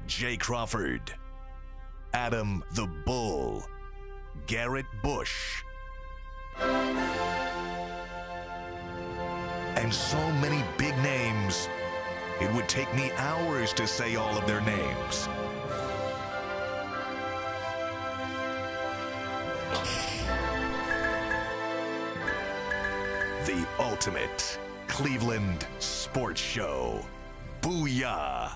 Jay Crawford, Adam the Bull, Garrett Bush, and so many big names, it would take me hours to say all of their names. The ultimate Cleveland sports show. Booyah!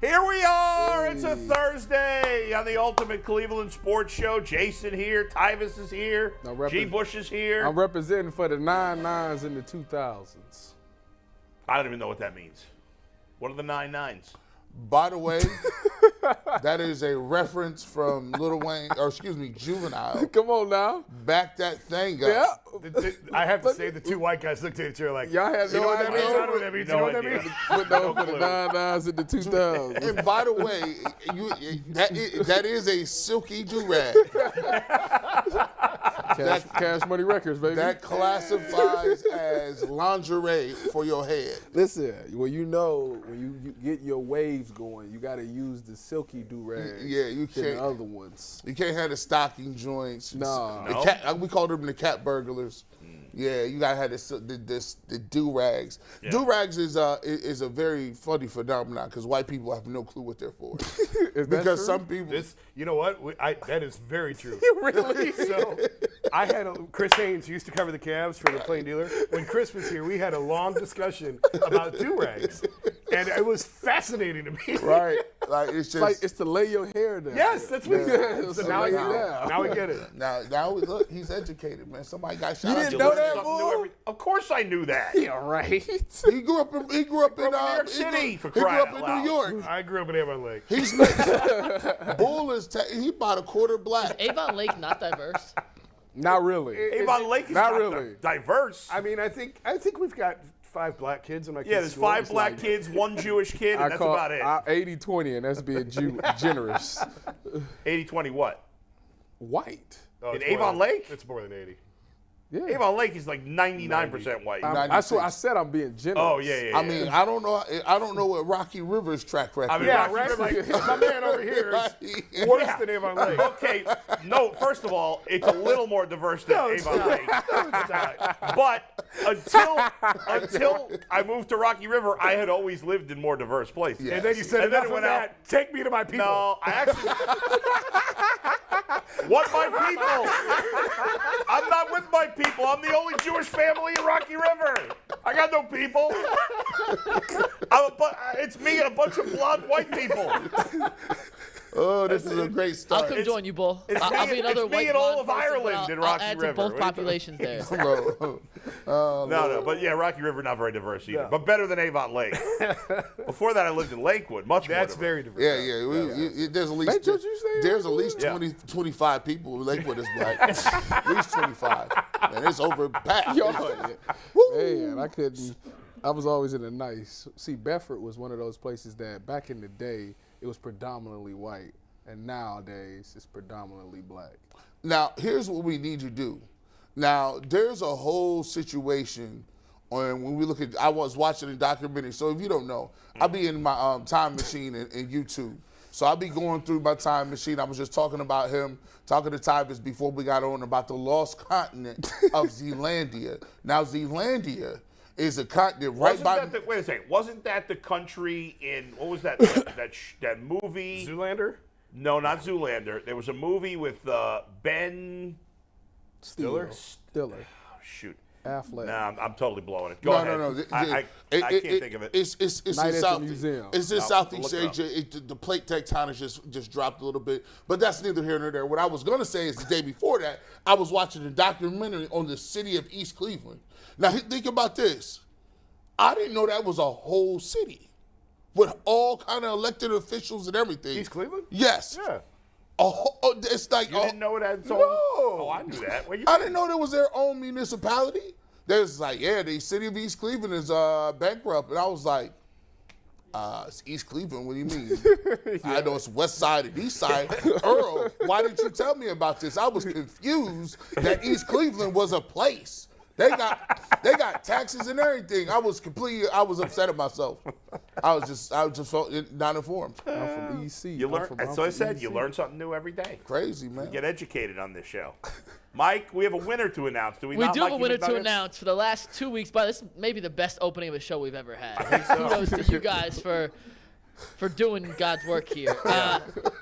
Here we are. It's a Thursday on the Ultimate Cleveland Sports Show. Jason here. Tyvis is here. G. Bush is here. I'm representing for the 99s in the 2000s. I don't even know what that means. What are the 99s? By the way, that is a reference from Lil Wayne, or excuse me, Juvenile. Come on now. Back that thing up. Yeah. I have to say, the two white guys looked at each other like, Y'all have no idea. I don't know what that means. You know what that means? Put those for the 99s in the 2000s. And by the way, that is a silky do-rag. Cash Money Records, baby. That classifies as lingerie for your head. Listen, when you get your waves going, you got to use the silky do-rag. Yeah, you than can't. the other ones. You can't have the stocking joints. No. We call them the cat burglars. Yeah, you gotta have the do-rags. Yeah. Do-rags is a very funny phenomenon because white people have no clue what they're for. Is that Because true? some people. you know what? That is very true. Really? So I had Chris Haynes, who used to cover the Cavs for the Plain Dealer. When Chris was here, we had a long discussion about do-rags. And it was fascinating to me. Right. Like it's just. It's to lay your hair down. Yes, that's what he said. So now I get Yeah. it. Now we get it. Now look, he's educated, man. Somebody got shot. You out didn't your know that, leg. boy? Of course I knew that. Yeah, right. He grew up in New York City, he for grew crying up out in loud. New York. I grew up in Avon Lake. He's Bull is he about a quarter black. Avon Lake not diverse. Not really. Avon Lake is Not not really. diverse. I mean, I think we've got 5 black kids in my kids' Yeah, there's school. 5 It's black like- kids, 1 Jewish kid, and that's about it. 80-20, and that's being generous. 80-20 what? White. Oh, In it's more Avon than- Lake? It's more than 80. Yeah. Avon Lake is like 99% white. I said I'm being generous. Oh, yeah. I mean, I don't know what Rocky River's track record. I mean, is. Yeah, Rocky right? River- Like, my man over here is worse than Avon Lake. Okay, no, first of all, it's a little more diverse than Avon Lake. But until I moved to Rocky River, I had always lived in more diverse places. Yeah. And then you said, And then enough it of went out. that. Take me to my people. No, I actually. What my people? I'm not with my people. I'm the only Jewish family in Rocky River. I got no people. It's me and a bunch of blonde white people. Oh, this is a great I'll start. come join you, Bull. It's I'll me- be another it's me white and all of blonde person, but Ireland in I'll Rocky add River. to both What are you populations there. Bro. No, but yeah, Rocky River not very diverse either. No. But better than Avon Lake. Before that, I lived in Lakewood, much more That's diverse. very diverse. Yeah. There's at least Ain't what you say, there's at least Yeah. 25 people in Lakewood is black. At least 25. And it's over back. Yo, man, I couldn't. I was always in the nice. See, Bedford was one of those places that back in the day, it was predominantly white. And nowadays, it's predominantly black. Now, here's what we need to do. Now, there's a whole situation when we look at, I was watching a documentary. So if you don't know, I'll be in my time machine in YouTube. So I'll be going through my time machine. I was just talking about him, talking to Tyvis before we got on about the lost continent of Zealandia. Now, Zealandia is a continent right by. Wait a second. Wasn't that the country in, what was that, that movie? Zoolander? No, not Zoolander. There was a movie with Ben Stiller? Stiller. Oh, shoot. Affleck. Nah, I'm totally blowing it. Go ahead. No. I can't think of it. It's Night in at South. the museum. It's in I'll Southeast look it up. Asia. The plate tectonics just dropped a little bit, but that's neither here nor there. What I was going to say is the day before that, I was watching a documentary on the city of East Cleveland. Now think about this. I didn't know that was a whole city with all kind of elected officials and everything. East Cleveland? Yes. Yeah. It's like You didn't know it had its own? No. Oh, I knew that. Where you I didn't know there was their own municipality. There's like, the city of East Cleveland is bankrupt. And I was like, it's East Cleveland, what do you mean? I know it's west side and east side. Earl, why didn't you tell me about this? I was confused that East Cleveland was a place. They got taxes and everything. I was upset at myself. I just felt not informed. I'm from EC. You learn. So I said, you learn something new every day. Crazy, man. Get educated on this show. Mike, we have a winner to announce. Do we? We not, do Mike, have a winner to announce for the last 2 weeks, but this may be the best opening of a show we've ever had. Kudos to you guys for doing God's work here.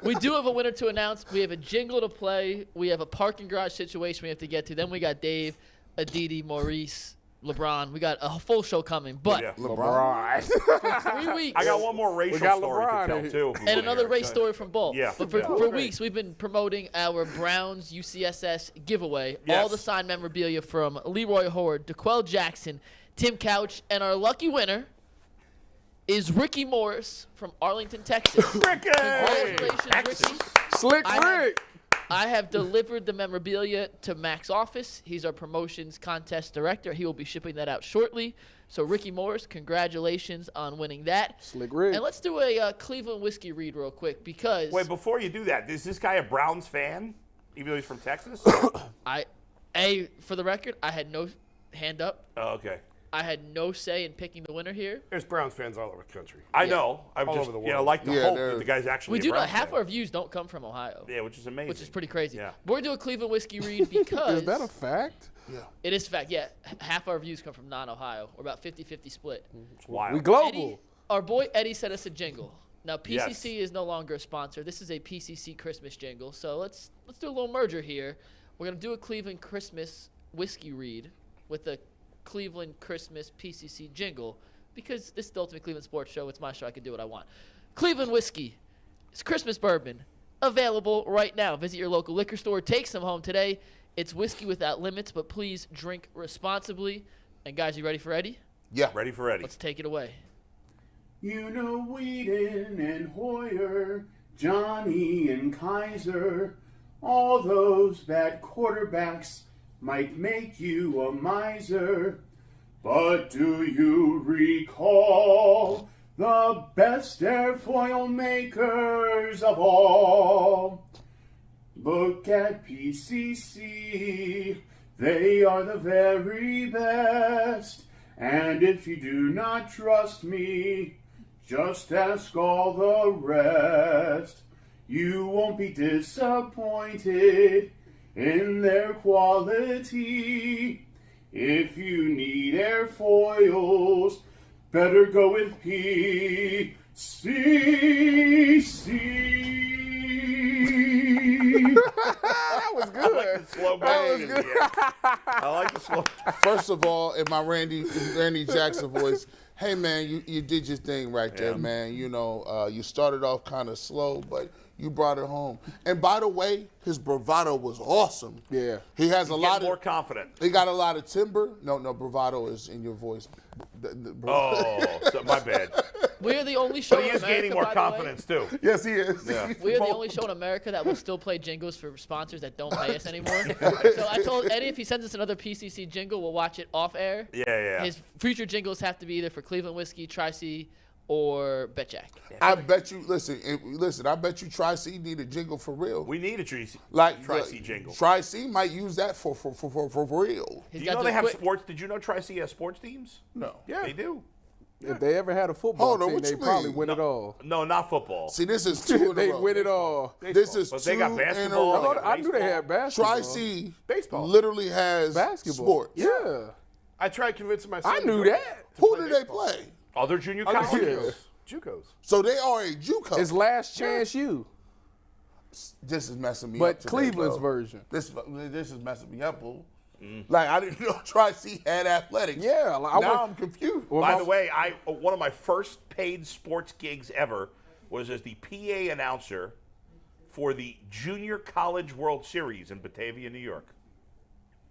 We do have a winner to announce. We have a jingle to play. We have a parking garage situation we have to get to. Then we got Dave, Aditi, Maurice, LeBron. We got a full show coming. But LeBron. for 3 weeks. I got one more racial got story LeBron to tell, in too. And another race story from Bull. Yeah. But for weeks, we've been promoting our Browns UCSS giveaway. Yes. All the signed memorabilia from Leroy Horde, DeQuell Jackson, Tim Couch, and our lucky winner is Ricky Morris from Arlington, Texas. Ricky! Congratulations, Ricky. Slick I Rick. I have delivered the memorabilia to Mac's office. He's our promotions contest director. He will be shipping that out shortly. So, Ricky Morris, congratulations on winning that. Slick Rick. And let's do a Cleveland whiskey read real quick because Wait, before you do that, is this guy a Browns fan, even though he's from Texas? for the record, I had no hand up. Oh, okay. I had no say in picking the winner here. There's Browns fans all over the country. I know. I'm All just, over the you know, world. like to hope that the guy's actually We a do know Browns half fan. our views don't come from Ohio. Yeah, which is amazing. Which is pretty crazy. Yeah. But we're doing a Cleveland whiskey read because Is that a fact? it is a fact. Yeah, half our views come from non-Ohio. We're about 50-50 split. It's wild. We global. Eddie, our boy Eddie sent us a jingle. Now PCC Yes. is no longer a sponsor. This is a PCC Christmas jingle. So let's do a little merger here. We're gonna do a Cleveland Christmas whiskey read with the Cleveland Christmas PCC jingle because this is the Ultimate Cleveland Sports Show. It's my show. I can do what I want. Cleveland whiskey. It's Christmas bourbon. Available right now. Visit your local liquor store. Take some home today. It's whiskey without limits, but please drink responsibly. And guys, you ready for Eddie? Yeah. Ready for Eddie. Let's take it away. You know Whedon and Hoyer, Johnny and Kaiser, all those bad quarterbacks might make you a miser. But do you recall the best airfoil makers of all? Look at PCC, they are the very best. And if you do not trust me, just ask all the rest. You won't be disappointed in their quality. If you need airfoils, better go with PCC. That was good. I like the slow motion. I like the slow. First of all, in my Randy Jackson voice, hey man, you did your thing right there, man. You know, you started off kind of slow, but you brought it home. And by the way, his bravado was awesome. Yeah. He has a lot more of confident. He got a lot of timber. No, bravado is in your voice. Oh, so my bad. We are the only show But he in is America, gaining more by the way. confidence too. Yes, he is. Yeah. We are the only show in America that will still play jingles for sponsors that don't pay us anymore. So I told Eddie if he sends us another PCC jingle, we'll watch it off air. Yeah. His future jingles have to be either for Cleveland Whiskey, Tri-C, or Betjack. I bet you. Listen. I bet you Tri-C need a jingle for real. We need a Tri-C jingle. Tri-C might use that for real. He's Do you got know the they have quick- sports? Did you know Tri-C has sports teams? No. Yeah, they do. If they ever had a football Hold on, team, what they you probably mean? win it all. No, not football. See, this is two in a They row. win it all. This is But two they got in basketball, a row. they got I knew they had basketball. Tri-C Baseball. literally has Basketball. sports. Yeah. I tried convincing my son. I knew to that. Who do they play? Other junior Other colleges. JUCOs. So they are a JUCO. It's Last Chance U, This is messing me up but today, Cleveland's bro. version. This is messing me up, boo. Like, I didn't know Tri-C had athletics. Yeah, like, now I'm confused. Well, By the way, one of my first paid sports gigs ever was as the PA announcer for the Junior College World Series in Batavia, New York.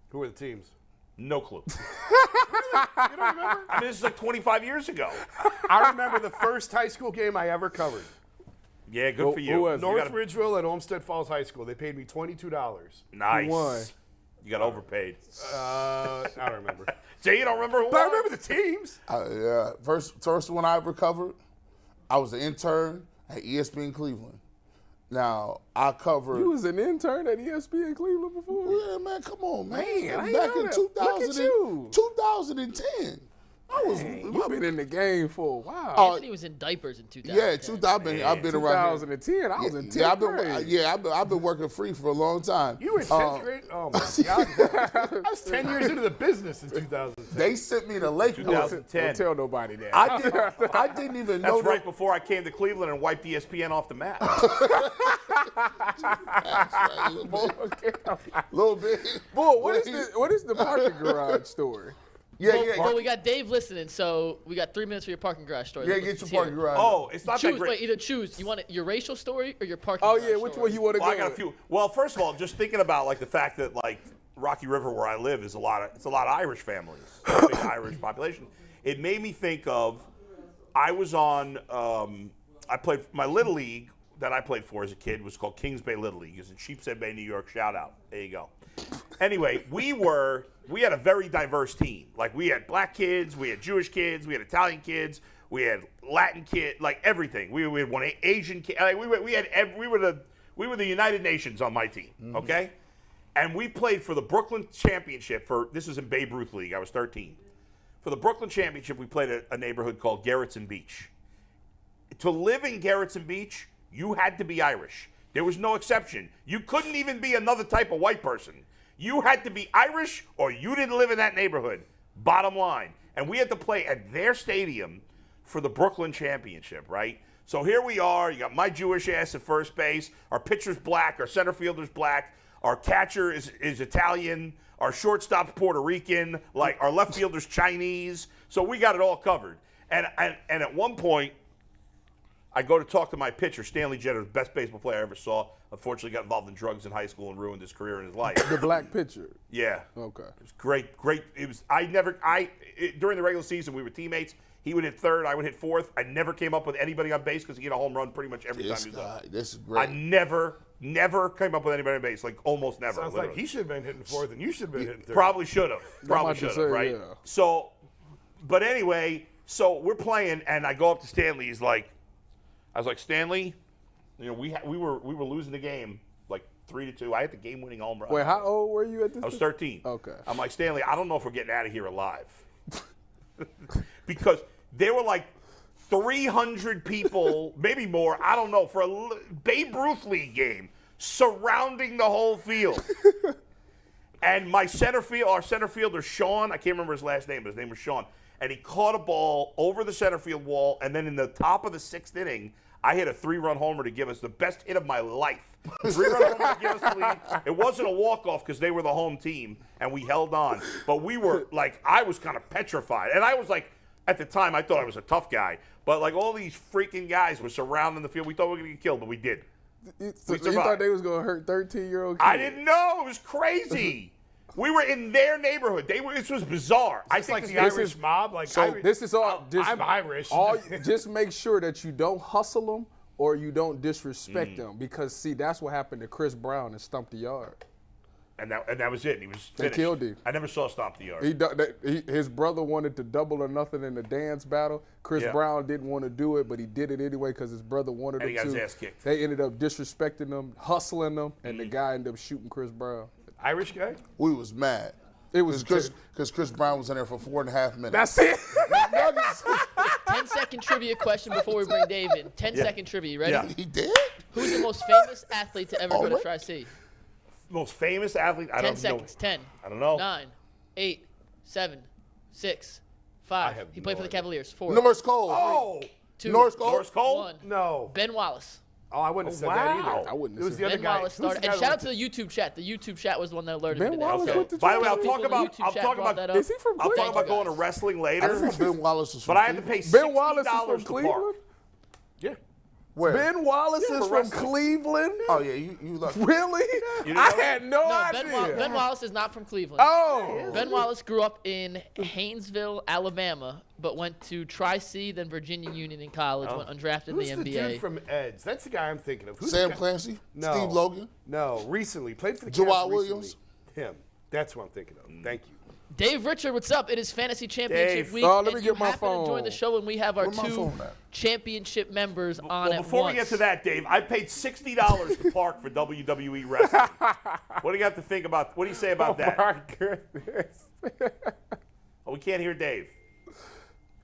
Who are the teams? No clue. You don't remember? I mean, this is like 25 years ago. I remember the first high school game I ever covered. Yeah, good for you. who was it? You North got- Ridgeville at Olmsted Falls High School. They paid me $22. Nice. Who won? You got overpaid. I don't remember. Jay, you don't remember who But I won? remember the teams. Yeah, first one I ever covered, I was an intern at ESPN Cleveland. Now, I covered. You was an intern at ESPN Cleveland before? Yeah, man, come on, man. Man, I ain't Back know in that. Look at you. 2010. You've been in the game for a while. Anthony was in diapers in 2000. Yeah, I've been around. 2010, I was in 10th I've been working free for a long time. You were in 10th grade? Oh, my God. I was 10 years into the business in 2010. They sent me to Lakewood. 2010. Don't tell nobody that. I didn't even know. That's right before I came to Cleveland and wiped ESPN off the map. Little bit. Bull, what is the parking garage story? Well, we got Dave listening, so we got 3 minutes for your parking garage story. Yeah, get your parking garage. Oh, it's not that Choose. great. Wait, either choose. You want your racial story or your parking Oh garage yeah, which story? one you want to go? I got a few. Well, first of all, just thinking about like the fact that like Rocky River, where I live, is a lot of Irish families, a big Irish population. It made me think of. I was on. I played my little league that I played for as a kid was called Kings Bay Little League. It was in Sheepshead Bay, New York. Shout out. There you go. Anyway, we had a very diverse team. Like we had black kids, we had Jewish kids, we had Italian kids, we had Latin kids, like everything. We had one Asian kid. Like we were the United Nations on my team. Okay, and we played for the Brooklyn Championship. This was in Babe Ruth League. I was 13. For the Brooklyn Championship, we played a neighborhood called Gerritsen Beach. To live in Gerritsen Beach, you had to be Irish. There was no exception. You couldn't even be another type of white person. You had to be Irish or you didn't live in that neighborhood. Bottom line. And we had to play at their stadium for the Brooklyn Championship, right? So here we are. You got my Jewish ass at first base. Our pitcher's black. Our center fielder's black. Our catcher is Italian. Our shortstop's Puerto Rican. Like our left fielder's Chinese. So we got it all covered. And at one point, I go to talk to my pitcher, Stanley Jeter, the best baseball player I ever saw. Unfortunately, got involved in drugs in high school and ruined his career and his life. The black pitcher. Yeah. Okay. It was great. It was. During the regular season, we were teammates. He would hit third, I would hit fourth. I never came up with anybody on base because he hit a home run pretty much every time he was up. This is great. I never came up with anybody on base, like almost never. Sounds literally. like he should have been hitting fourth and you should have been hitting third. Probably should have. Probably should have. Right. Yeah. So, but anyway, so we're playing, and I go up to Stanley. I was like, Stanley, you know, we were losing the game like 3-2. I had the game-winning home run. Wait, how old were you at this? I was 13. Okay. I'm like, Stanley, I don't know if we're getting out of here alive. Because there were like 300 people, maybe more, I don't know, for a Babe Ruth League game surrounding the whole field. And our center fielder, Sean, I can't remember his last name, but his name was Sean, and he caught a ball over the center field wall, and then in the top of the 6th inning, I hit a 3-run homer to give us the best hit of my life. 3-run homer to give us the lead. It wasn't a walk-off because they were the home team, and we held on. But we were, like, I was kind of petrified. And I was like, at the time, I thought I was a tough guy. But, like, all these freaking guys were surrounding the field. We thought we were going to get killed, but we did. So you thought they was going to hurt 13-year-old kids? I didn't know. It was crazy. We were in their neighborhood. This was bizarre. I think like the Irish mob. Like this is all. I'm Irish. Just make sure that you don't hustle them or you don't disrespect them, because see, that's what happened to Chris Brown and Stomp the Yard. And that was it. He was finished. They killed him. I never saw Stomp the Yard. His brother wanted to double or nothing in the dance battle. Chris Brown didn't want to do it, but he did it anyway because his brother wanted him to. And he got his ass kicked. They ended up disrespecting them, hustling them, and the guy ended up shooting Chris Brown. Irish guy? We was mad. It was because Chris Brown was in there for 4.5 minutes. That's it. 10-second trivia question before we bring Dave in. 10-second trivia. You ready? Yeah. He did? Who's the most famous athlete to ever go to Tri-C? Most famous athlete? I 10 don't seconds. know. 10. I don't know. 9, 8, 7, 6, 5. He played for the Cavaliers. 4. Norris Cole. Oh. 2. Norris Cole. Norris Cole? 1. No. Ben Wallace. Oh, I wouldn't have said that either. I wouldn't It have was said the other Ben guy. Wallace Who's the started. guy And that shout went out to the YouTube chat. The YouTube chat was the one that alerted me Ben to that. Wallace So, went to By the way, I'll people talk in the about. YouTube I'll chat talk brought about. that up. Is he from I'll talk Cleveland? about going to wrestling I later. didn't know Ben Wallace was But I had to pay Ben Wallace is $60 from to park. Cleveland? Yeah. Where? Ben Wallace is for from wrestling. Cleveland? Oh, yeah, you lucky. Really? didn't I know? had no No, idea. Ben Wallace is not from Cleveland. Oh. Ben Wallace grew up in Haynesville, Alabama, but went to Tri-C, then Virginia Union in college, went undrafted Who's in the the NBA. dude from Eds? That's the guy I'm thinking of. Who's Sam the guy? Clancy? No. Steve Logan? No, recently. Played for the Jawad Cavs Williams? recently. Him. That's what I'm thinking of. Thank you. Dave Richard, what's up? It is Fantasy Championship Dave. week. Oh, let me and get you my happen to join phone. the show when we have our Where my 2 phone at? championship members on Well, at before once. we get to that, Dave, I paid $60 to park for WWE wrestling. What do you have to think about? What do you say about that? My goodness. Oh, we can't hear Dave.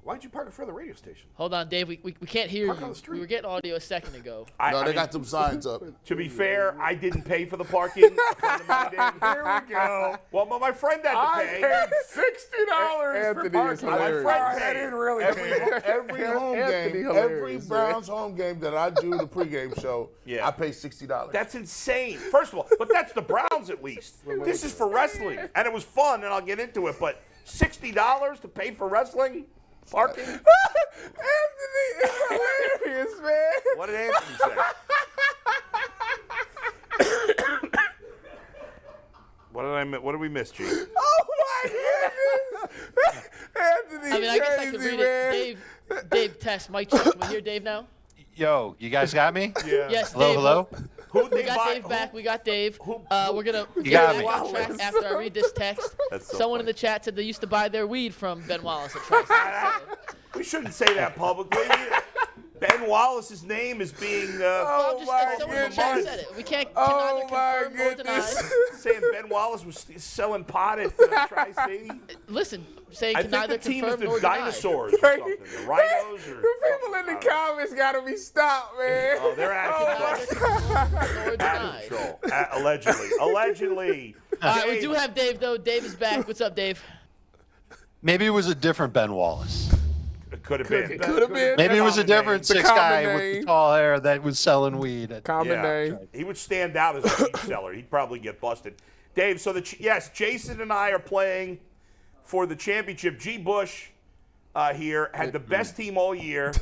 Why don't you park in front of the radio station? Hold on, Dave. We can't hear Park you. on the street. We were getting audio a second ago. No, they mean, got them signs up. To be fair, I didn't pay for the parking. A friend of mine did. Here we go. Well, my friend had to I pay. paid $60 Anthony for is parking. hilarious. My friend I paid. didn't really Every pay. every home Anthony game, hilarious, every man. Browns home game that I do the pregame show, Yeah. I pay $60. That's insane. First of all, but that's the Browns at least. This is for wrestling, and it was fun, and I'll get into it. But $60 to pay for wrestling, parking. Anthony is hilarious, man. What did Anthony say? What did we miss, G? Oh my goodness. Anthony, I mean, I guess I could crazy, read man. it. Dave, test. Mic check. Can we hear Dave now? Yo, you guys got me? Yeah. Yes, Hello, Dave. hello? Who We got Dave back. We got Dave. We're gonna You get got back me. on track after I read this text. That's so Someone funny. in the chat said they used to buy their weed from Ben Wallace at Tri-State. We shouldn't say that publicly. Ben Wallace's name is being Well, just my someone in the chat said it. We can't Oh can my neither confirm nor deny. goodness. saying Ben Wallace was selling pot at Tri-City. Listen, saying I can think neither the team is confirm the nor deny. dinosaurs or something. The rhinos or The people in the comments gotta be stopped, man. Oh, they're out of control. Neither confirm nor Out deny. of control. Allegedly. Allegedly. All right, we Dave, do have Dave though. Dave is back. What's up, Dave? Maybe it was a different Ben Wallace. it could have been. Could have been. Maybe it was a common different name. six common guy with name. the tall hair that was selling weed. Common Yeah. name. He would stand out as a weed seller. He'd probably get busted. Dave, so yes, Jason and I are playing for the championship. G. Bush here had the best team all year.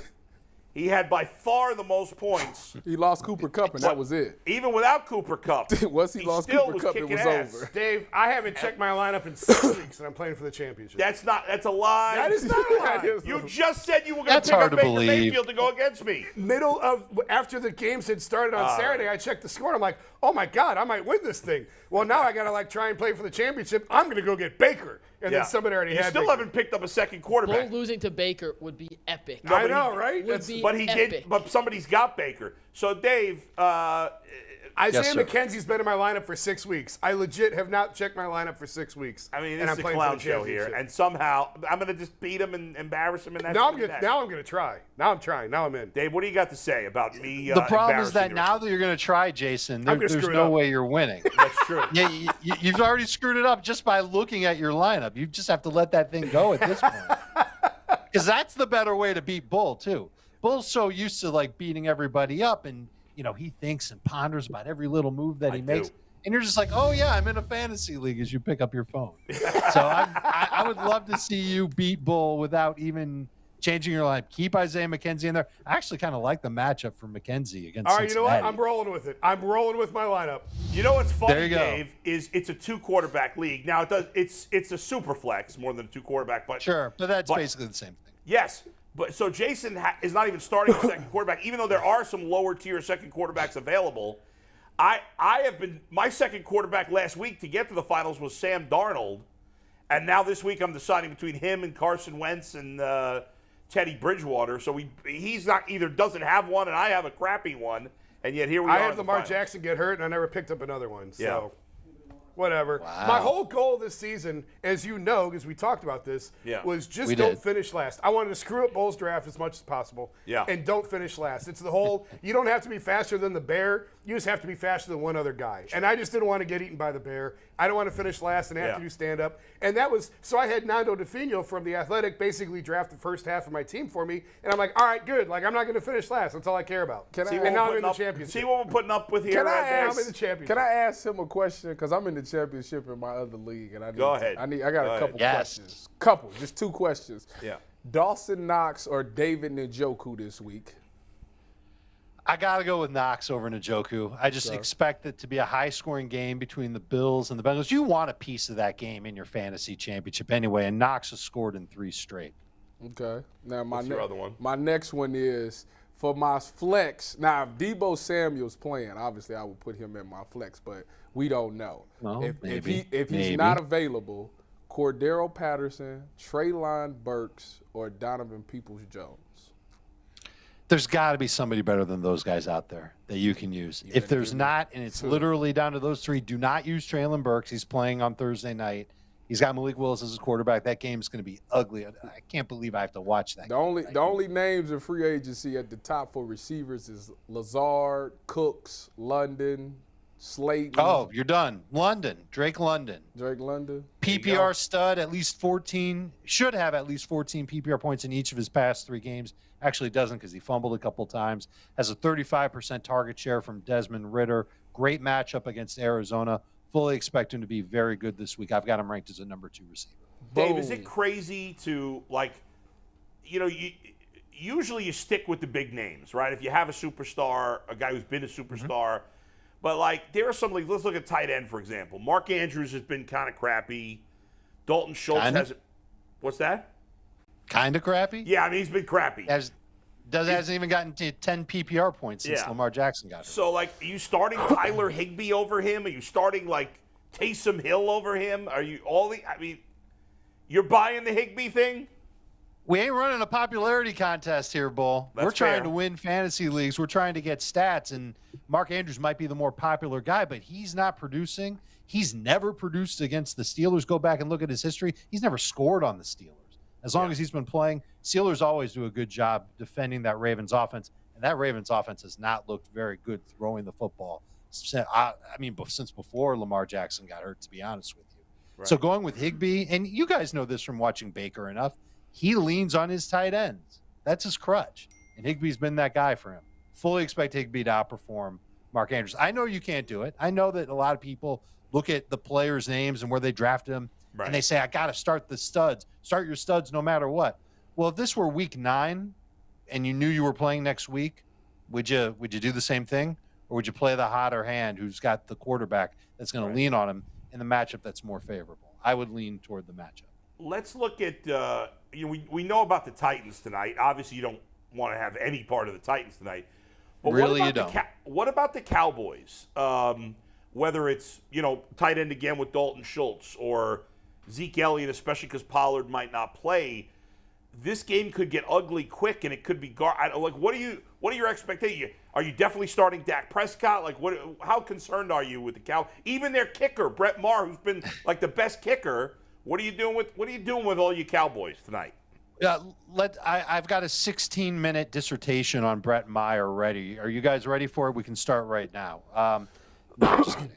He had by far the most points. He lost Cooper Cup, and that was it. Even without Cooper Cup. Once he lost still Cooper was Cup, it kicking was ass. over. Dave, I haven't checked my lineup in 6 weeks, and I'm playing for the championship. That's a lie. That is not a lie. You just said you were going to That's pick up hard to Baker believe. Mayfield to go against me. Middle of after the games had started on Saturday, I checked the score. And I'm like, oh my God, I might win this thing. Well, now I gotta try and play for the championship. I'm gonna go get Baker, and then somebody already You had. still Baker. haven't picked up a second Bull quarterback. losing to Baker would be epic. I know, right? Would be But he epic. did. But somebody's got Baker. So Dave, Isaiah Yes, sir. McKenzie's been in my lineup for 6 weeks. I legit have not checked my lineup for 6 weeks. I mean, and this I'm is a playing clown for the show here, championship. and somehow I'm going to just beat him and embarrass him. And that's Now I'm gonna be gonna that. now I'm gonna try. Now I'm trying. Now I'm in. Dave, what do you got to say about me? The problem is that embarrassing now that you're going to try, Jason, I'm gonna there's screw it no up. way you're winning. That's true. Yeah, you've already screwed it up just by looking at your lineup. You just have to let that thing go at this point. Because that's the better way to beat Bull, too. Bull's so used to, beating everybody up, and, he thinks and ponders about every little move that he makes. do. And you're just like, oh, yeah, I'm in a fantasy league as you pick up your phone. So I would love to see you beat Bull without even changing your lineup. Keep Isaiah McKenzie in there. I actually kind of like the matchup for McKenzie against All right, you know what? Cincinnati. I'm rolling with it. I'm rolling with my lineup. You know what's funny, There you go. Dave, is it's a 2-quarterback league. Now it's a super flex more than a 2-quarterback, but Sure, but that's But- basically the same thing. yes. But so Jason is not even starting a second quarterback, even though there are some lower tier second quarterbacks available. I have been my second quarterback last week to get to the finals was Sam Darnold, and now this week I'm deciding between him and Carson Wentz and Teddy Bridgewater. So he's not either doesn't have one and I have a crappy one, and yet here we are. I in had the Lamar finals. Jackson get hurt, and I never picked up another one. So, Yeah. whatever. Wow. My whole goal this season, as you know, because we talked about this, Yeah. was just We don't did. finish last. I wanted to screw up Bulls draft as much as possible. Yeah. And don't finish last. It's the whole, you don't have to be faster than the bear. You just have to be faster than one other guy. And I just didn't want to get eaten by the bear. I don't want to finish last and have Yeah. to do stand-up. And that was, so I had Nando DeFino from The Athletic basically draft the first half of my team for me. And I'm like, all right, good. I'm not going to finish last. That's all I care about. Can I- and now I'm in the See championship. what we're putting up with here. Can I right now? I'm in the championship. Can I ask him a question? Because I'm in the championship in my other league, and I need Go ahead. I got Go a ahead. couple Yes. questions. Just 2 questions. Yeah. Dawson Knox or David Njoku this week? I got to go with Knox over Njoku. I just expect it to be a high-scoring game between the Bills and the Bengals. You want a piece of that game in your fantasy championship anyway, and Knox has scored in 3 straight. Okay. Now What's your other one? My next one is for my flex. Now, if Debo Samuel's playing, obviously I would put him in my flex, but we don't know. Well, if maybe. he's Maybe. not available, Cordero Patterson, Treylon Burks, or Donovan Peoples-Jones? There's got to be somebody better than those guys out there that you can use. If there's not, and it's literally down to those three, do not use Treylon Burks. He's playing on Thursday night. He's got Malik Willis as his quarterback. That game is going to be ugly. I can't believe I have to watch that. The only names in free agency at the top for receivers is Lazard, Cooks, London, Slayton. Oh, you're done. Drake London. PPR stud, at least 14. Should have at least 14 PPR points in each of his past 3 games. Actually doesn't because he fumbled a couple times. Has a 35% target share from Desmond Ridder. Great matchup against Arizona. Fully expect him to be very good this week. I've got him ranked as a number 2 receiver. Dave, is it crazy to, usually you stick with the big names, right? If you have a superstar, a guy who's been a superstar. But, there are some leagues. Let's look at tight end, for example. Mark Andrews has been kind of crappy. Dalton Schultz hasn't. What's that? Kind of crappy? Yeah, he's been crappy. Hasn't even gotten to 10 PPR points since Lamar Jackson got hurt. So, are you starting Tyler Higbee over him? Are you starting, Taysom Hill over him? Are you you're buying the Higbee thing? We ain't running a popularity contest here, Bull. We're trying to win fantasy leagues. We're trying to get stats, and Mark Andrews might be the more popular guy, but he's not producing. He's never produced against the Steelers. Go back and look at his history. He's never scored on the Steelers. As long as he's been playing, Steelers always do a good job defending that Ravens offense, and that Ravens offense has not looked very good throwing the football. Since before Lamar Jackson got hurt, to be honest with you. Right. So going with Higbee, and you guys know this from watching Baker enough, he leans on his tight ends. That's his crutch, and Higbee's been that guy for him. Fully expect Higbee to outperform Mark Andrews. I know you can't do it. I know that a lot of people look at the players' names and where they drafted them, and they say, I got to start the studs. Start your studs no matter what. Well, if this were week 9 and you knew you were playing next week, would you do the same thing? Or would you play the hotter hand who's got the quarterback that's going to lean on him in the matchup that's more favorable? I would lean toward the matchup. Let's look at, we know about the Titans tonight. Obviously, you don't want to have any part of the Titans tonight. But really, you don't. What about the Cowboys? Whether it's, tight end again with Dalton Schultz or Zeke Elliott, especially because Pollard might not play, this game could get ugly quick, and it could be what are your expectations? Are you definitely starting Dak Prescott? How concerned are you with the Cow? Even their kicker, Brett Maher, who's been the best kicker. What are you doing with all you Cowboys tonight? Yeah, I've got a 16-minute dissertation on Brett Maher ready. Are you guys ready for it? We can start right now. No, I'm just kidding.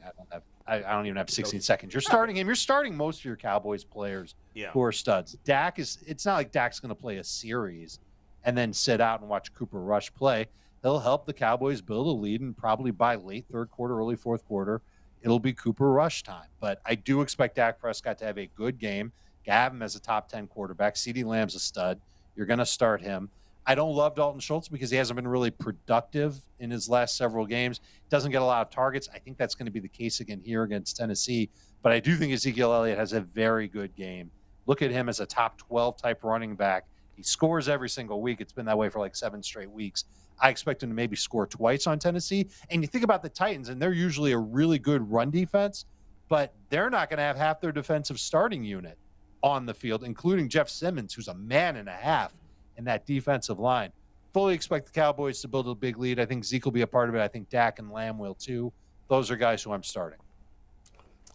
I don't even have 16 seconds. You're starting him. You're starting most of your Cowboys players who are studs. It's not like Dak's going to play a series and then sit out and watch Cooper Rush play. He'll help the Cowboys build a lead, and probably by late third quarter, early fourth quarter, it'll be Cooper Rush time. But I do expect Dak Prescott to have a good game. Have him as a top 10 quarterback. CeeDee Lamb's a stud. You're going to start him. I don't love Dalton Schultz because he hasn't been really productive in his last several games. Doesn't get a lot of targets. I think that's going to be the case again here against Tennessee. But I do think Ezekiel Elliott has a very good game. Look at him as a top 12 type running back. He scores every single week. It's been that way for 7 straight weeks. I expect him to maybe score twice on Tennessee. And you think about the Titans, and they're usually a really good run defense, but they're not going to have half their defensive starting unit on the field, including Jeff Simmons, who's a man and a half in that defensive line. Fully expect the Cowboys to build a big lead. I think Zeke will be a part of it. I think Dak and Lamb will too. Those are guys who I'm starting.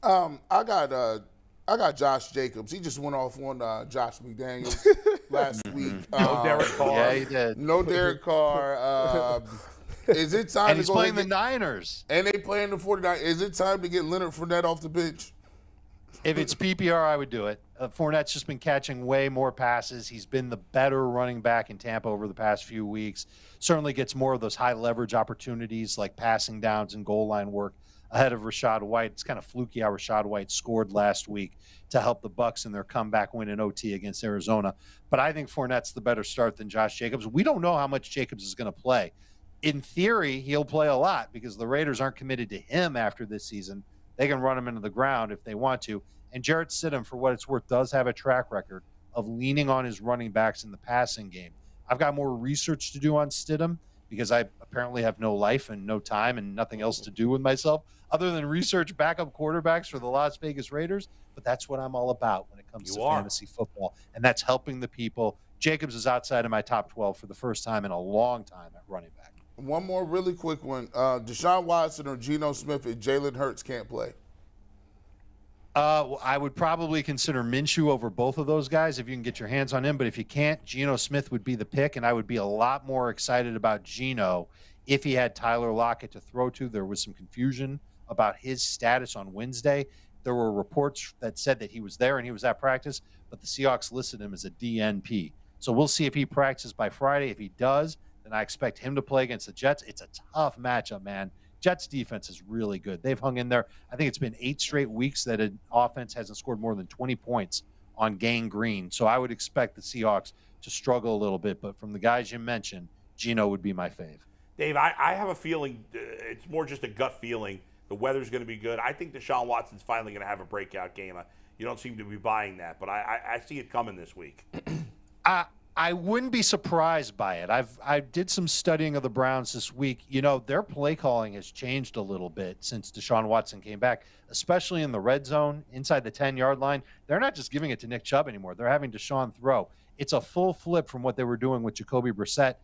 I got Josh Jacobs. He just went off on Josh McDaniels last week. No Derek Carr. Yeah, he did. No Derek Carr. Is it time and to he's go playing the Niners. And they playing the 49ers. Is it time to get Leonard Fournette off the bench? If it's PPR, I would do it. Fournette's just been catching way more passes. He's been the better running back in Tampa over the past few weeks. Certainly gets more of those high leverage opportunities like passing downs and goal line work ahead of Rachaad White. It's kind of fluky how Rachaad White scored last week to help the Bucs in their comeback win in OT against Arizona. But I think Fournette's the better start than Josh Jacobs. We don't know how much Jacobs is going to play. In theory, he'll play a lot because the Raiders aren't committed to him after this season. They can run him into the ground if they want to. And Jarrett Stidham, for what it's worth, does have a track record of leaning on his running backs in the passing game. I've got more research to do on Stidham, because I apparently have no life and no time and nothing else to do with myself other than research backup quarterbacks for the Las Vegas Raiders. But that's what I'm all about when it comes to fantasy football, and that's helping the people. Jacobs is outside of my top 12 for the first time in a long time at running back. One more really quick one. DeShaun Watson or Geno Smith if Jalen Hurts can't play? I would probably consider Minshew over both of those guys if you can get your hands on him. But if you can't, Geno Smith would be the pick, and I would be a lot more excited about Geno if he had Tyler Lockett to throw to. There was some confusion about his status on Wednesday. There were reports that said that he was there and he was at practice, but the Seahawks listed him as a DNP. So we'll see if he practices by Friday. If he does, then I expect him to play against the Jets. It's a tough matchup, man. Jets defense is really good. They've hung in there. I think it's been 8 straight weeks that an offense hasn't scored more than 20 points on Gang Green. So I would expect the Seahawks to struggle a little bit. But from the guys you mentioned, Geno would be my fave. Dave, I have a feeling, it's more just a gut feeling. The weather's going to be good. I think DeShaun Watson's finally going to have a breakout game. You don't seem to be buying that, but I see it coming this week. I wouldn't be surprised by it. I did some studying of the Browns this week. You know, their play calling has changed a little bit since DeShaun Watson came back, especially in the red zone inside the 10-yard line. They're not just giving it to Nick Chubb anymore. They're having DeShaun throw. It's a full flip from what they were doing with Jacoby Brissett.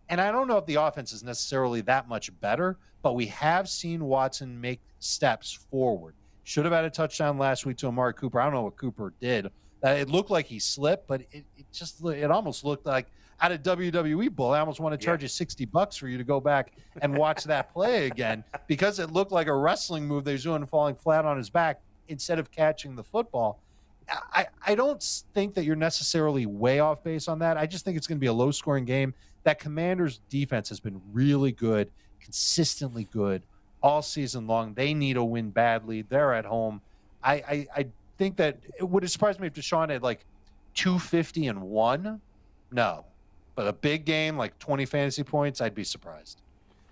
And I don't know if the offense is necessarily that much better, but we have seen Watson make steps forward. Should have had a touchdown last week to Amari Cooper. I don't know what Cooper did. It looked like he slipped, but it almost looked like at a WWE Bowl, I almost want to charge you $60 for you to go back and watch that play again because it looked like a wrestling move they was doing, falling flat on his back instead of catching the football. I don't think that you're necessarily way off base on that. I just think it's going to be a low-scoring game. That Commanders defense has been really good, consistently good all season long. They need a win badly. They're at home. I think that it would have surprised me if DeShaun had like 250 and 1. No. But a big game, like 20 fantasy points, I'd be surprised.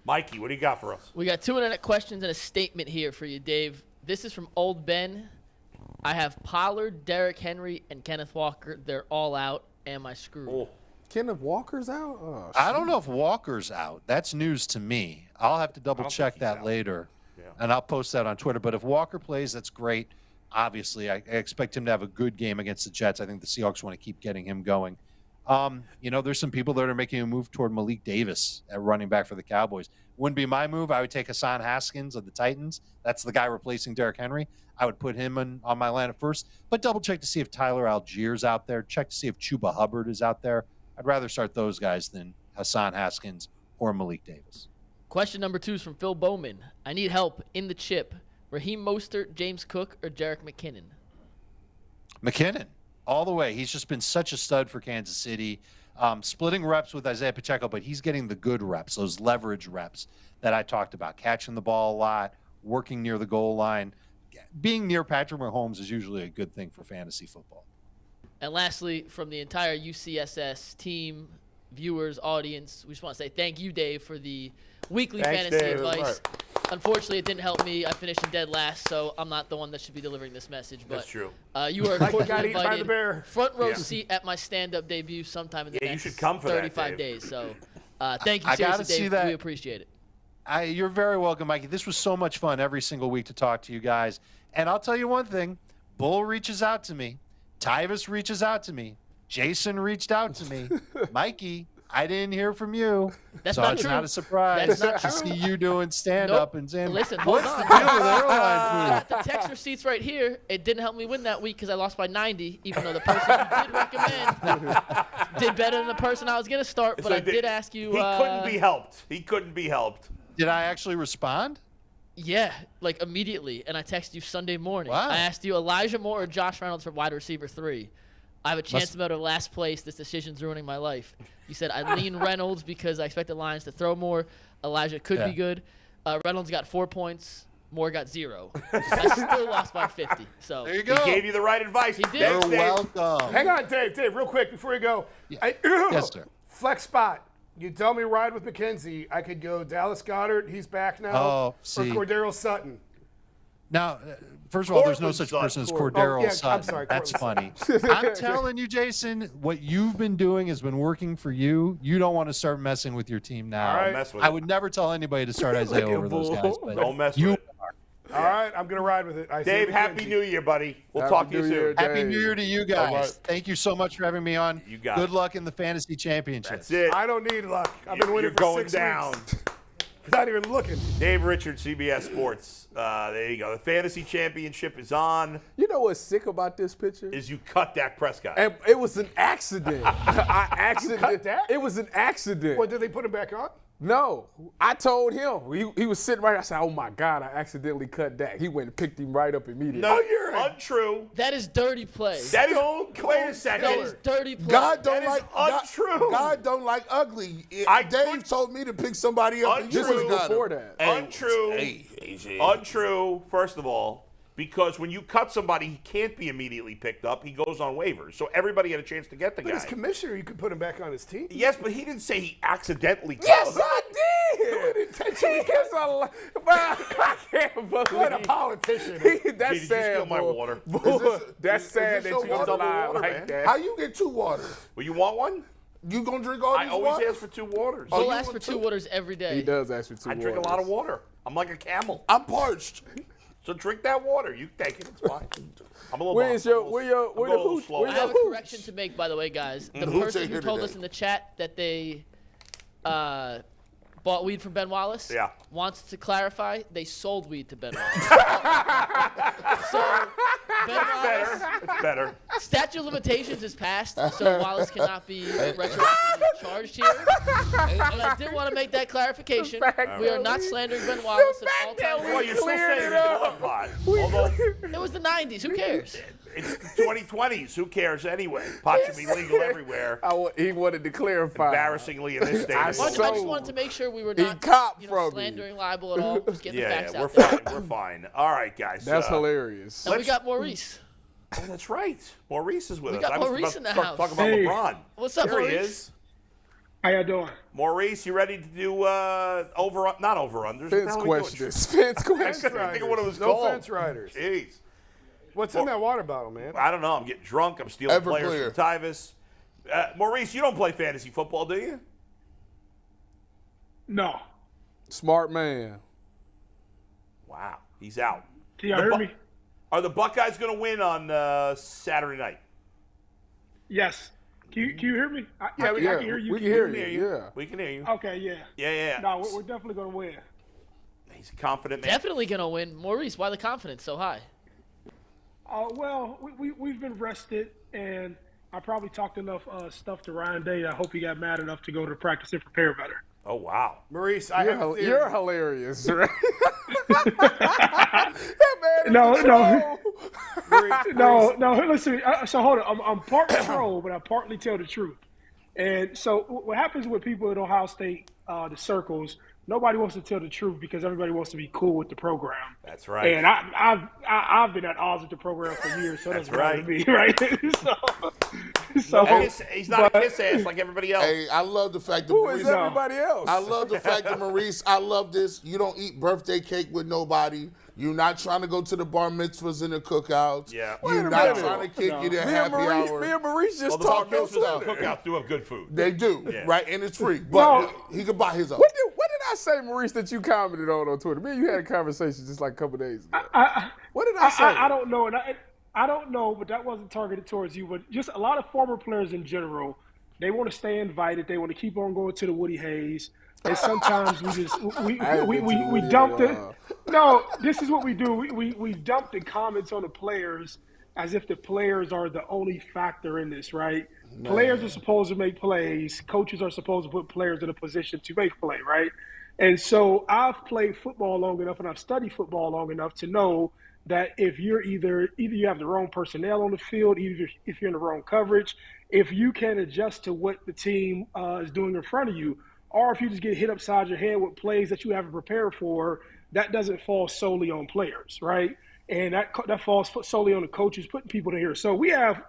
Mikey, what do you got for us? We got 2 internet questions and a statement here for you, Dave. This is from Old Ben. I have Pollard, Derrick Henry, and Kenneth Walker. They're all out. Am I screwed? Oh. Kenneth Walker's out? Oh, I don't know if Walker's out. That's news to me. I'll have to double check that later, and I'll post that on Twitter. But if Walker plays, that's great. Obviously, I expect him to have a good game against the Jets. I think the Seahawks want to keep getting him going. You know, there's some people that are making a move toward Malik Davis at running back for the Cowboys. Wouldn't be my move. I would take Hassan Haskins of the Titans. That's the guy replacing Derrick Henry. I would put him on my lineup first, but double check to see if Tyler Allgeier's out there. Check to see if Chuba Hubbard is out there. I'd rather start those guys than Hassan Haskins or Malik Davis. Question number 2 is from Phil Bowman. I need help in the chip. Raheem Mostert, James Cook, or Jerick McKinnon? McKinnon, all the way. He's just been such a stud for Kansas City. Splitting reps with Isaiah Pacheco, but he's getting the good reps, those leverage reps that I talked about. Catching the ball a lot, working near the goal line. Being near Patrick Mahomes is usually a good thing for fantasy football. And lastly, from the entire UCSS team, viewers, audience, we just want to say thank you, Dave, for the weekly fantasy advice. Unfortunately, it didn't help me. I finished in dead last, so I'm not the one that should be delivering this message. But that's true. You are cordially invited. Front row seat at my stand-up debut sometime in the next you should come for 35 that, days. So thank you, seriously, Dave. We appreciate it. You're very welcome, Mikey. This was so much fun every single week to talk to you guys. And I'll tell you one thing. Bull reaches out to me. Tyvis reaches out to me. Jason reached out to me. Mikey, I didn't hear from you. That's so not it's true. not a surprise to see you doing stand-up and saying, listen, what's the deal with airline food? The text receipts right here. It didn't help me win that week because I lost by 90, even though the person you did recommend did better than the person I was going to start. But I did ask you. He couldn't be helped. He couldn't be helped. Did I actually respond? Yeah, like immediately. And I texted you Sunday morning. Wow. I asked you Elijah Moore or Josh Reynolds for wide receiver 3. I have a chance to go to last place. This decision's ruining my life. You said I lean Reynolds because I expect the Lions to throw more. Elijah could be good. Reynolds got 4 points. Moore got 0. I still lost by 50. So there you go. He gave you the right advice. He did. You're welcome. Hang on, Dave, real quick before you go. Yeah. Yes, sir. Flex spot. You tell me ride with McKenzie. I could go Dallas Goedert. He's back now. Oh, or see. Cordero Sutton. Now, first of all, there's no Cortland's such son. person as Oh, Cordero yeah, I'm Sutton. sorry, That's funny. Cortland's I'm telling you, Jason, what you've been doing has been working for you. You don't want to start messing with your team now. All right. Don't mess with I it. would never tell anybody to start Isaiah Like a over those bull. guys. But Don't mess you with it. All right, I'm going to ride with it. I say Dave, we Happy can. New Year, buddy. We'll Happy talk to you New Year, soon. Happy New Year to you guys. All right. Thank you so much for having me on. You got Good it. luck in the fantasy championship. That's it. I don't need luck. I've been winning You're for going 6 down. weeks. Not even looking. Dave Richards, CBS Sports. There you go. The fantasy championship is on. You know what's sick about this picture? Is you cut Dak Prescott. And it was an accident. cut that? It was an accident. What, did they put him back on? No, I told him. He was sitting right there. I said, oh, my God, I accidentally cut Dak. He went and picked him right up immediately. No, you're untrue. That is dirty play. That is. Wait a second. That is dirty play. God don't That is like untrue. God don't like ugly. I Dave could- told me to pick somebody up. and you This was would've got before him. that. Untrue. Hey, AJ. Untrue, first of all, because when you cut somebody, he can't be immediately picked up. He goes on waivers. So everybody had a chance to get the But guy. as commissioner, you could put him back on his team. Yes, but he didn't say he accidentally cut Yes, him. I did. He gets a lot. I can't believe What a politician. That's Did you sad, steal my boy. water? Boy, that's Is sad this that your you water? lie Water, like man. that. How you get 2 waters? Well, you want one? You gonna drink all I these always waters? ask for 2 waters. He'll you ask want for 2 two? waters every day. He does ask for 2 I drink a lot of water. I'm like a camel. I'm parched. So drink that water. You take it. It's fine. I'm a little. Where's bummed. your, where your, where I'm the going a little hooch? slow. Where I your have a hooch? correction to make, by the way, guys. The Who's person who here told today? us in the chat that they bought weed from Ben Wallace Yeah. wants to clarify they sold weed to Ben Wallace. So Ben Wallace, Better. It's better. statute of limitations is passed, so Wallace cannot be retroactively charged here. But I did want to make that clarification. We are not slandering Ben Wallace at all times. Well, you're still Cleared saying it it's a up. blood pot. Although It was the 90s. Who cares? it's 2020s. Who cares anyway? Pot should be legal everywhere. He wanted to clarify. Embarrassingly in this state. I of Well, the I world. just wanted to make sure we were He not copped from you. slandering libel at all. Just getting the facts Yeah, we're out there. fine. We're fine. All right, guys. That's hilarious. And we got Maurice. Oh, that's right. Maurice is with We us. got I was Maurice about in to the start house. talking about Hey. LeBron. What's up, Here he Maurice? is. How y'all doing? Maurice, you ready to do not over-unders? Fence questions. Fence questions. I think of what it was No called. fence riders. Jeez. What's in that water bottle, man? I don't know. I'm getting drunk. I'm stealing Everclear. players from Tyvis. Maurice, you don't play fantasy football, do you? No. Smart man. Wow. He's out. Can y'all hear me? Are the Buckeyes going to win on Saturday night? Yes. Can you hear me? I Yeah, can hear you. we can hear We you. can hear you. Yeah. We can hear you. Okay, yeah. Yeah. No, we're definitely going to win. He's a confident man. Definitely going to win. Maurice, why the confidence so high? Well, we've been rested, and I probably talked enough stuff to Ryan Day. I hope he got mad enough to go to practice and prepare better. Oh, wow. Maurice, I have a theory. You're hilarious, right? That man is No. Listen. So hold on. I'm part troll, but I partly tell the truth. And so what happens with people at Ohio State, the circles, nobody wants to tell the truth because everybody wants to be cool with the program. That's right. And I've been at odds with the program for years, so that's right. me, right? so He's not a kiss ass like everybody else. Hey, I love the fact that Who is Maurice. everybody else? I love the fact that Maurice. I love this. You don't eat birthday cake with nobody. You're not trying to go to the bar mitzvahs and the cookouts. Yeah. Wait You're a not minute. trying to kick you to me and happy Maurice, hour. me and Maurice Well, just the bar talked on mitzvahs and Twitter. cookouts do have good food. They do, Yeah. right? And it's free. But he could buy his own. What did I say, Maurice, that you commented on Twitter? Me and you had a conversation just like a couple days ago. What did I say? I don't know, and I don't know, but that wasn't targeted towards you. But just a lot of former players in general, they want to stay invited. They want to keep on going to the Woody Hayes. And sometimes we just we dump the. No, this is what we do. We dump the comments on the players as if the players are the only factor in this, right? No. Players are supposed to make plays. Coaches are supposed to put players in a position to make play, right? And so I've played football long enough and I've studied football long enough to know that if you're either you have the wrong personnel on the field, either if you're in the wrong coverage, if you can adjust to what the team is doing in front of you, or if you just get hit upside your head with plays that you haven't prepared for, that doesn't fall solely on players, right? and that falls solely on the coaches putting people in here. So we have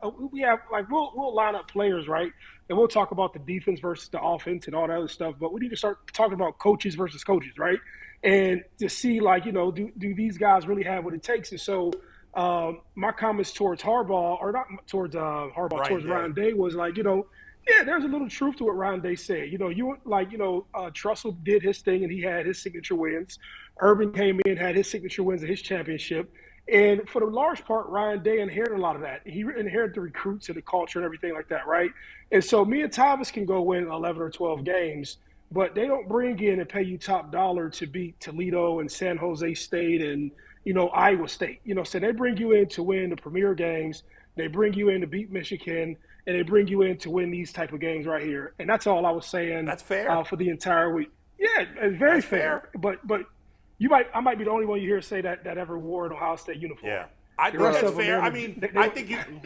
like we'll line up players, right, and we'll talk about the defense versus the offense and all that other stuff. But we need to start talking about coaches versus coaches, right? And to see, like, do these guys really have what it takes? And so my comments towards Harbaugh, or not towards Harbaugh, towards Ryan Day was like, yeah, there's a little truth to what Ryan Day said. Trussell did his thing and he had his signature wins. Urban came in, had his signature wins and his championship. And for the large part, Ryan Day inherited a lot of that. He inherited the recruits and the culture and everything like that, right? And so me and Tyvis can go win 11 or 12 games, but they don't bring in and pay you top dollar to beat Toledo and San Jose State and, Iowa State. So they bring you in to win the premier games. They bring you in to beat Michigan, and they bring you in to win these type of games right here. And that's all I was saying. That's fair. For the entire week. Yeah, it's very fair. But I might be the only one you hear say that ever wore an Ohio State uniform. Yeah. I think that's fair. I mean,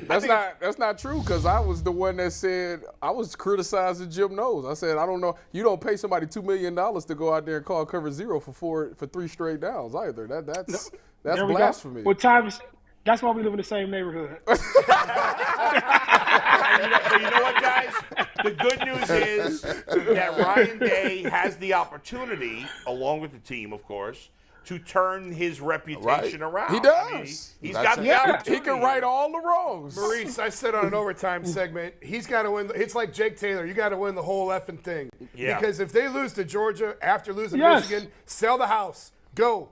That's not true, because I was the one that said, I was criticizing Jim Knowles. I said, I don't know, you don't pay somebody $2 million to go out there and call cover zero for 3 straight downs either. That's blasphemy. Well, Tyvis, that's why we live in the same neighborhood. But you know what, guys? The good news is that Ryan Day has the opportunity, along with the team, of course, to turn his reputation around. He does. I mean, he's got the opportunity. He can right all the wrongs. Maurice, I said on an overtime segment, he's got to win. It's like Jake Taylor. You got to win the whole effing thing. Yeah. Because if they lose to Georgia after losing to Michigan, sell the house. Go.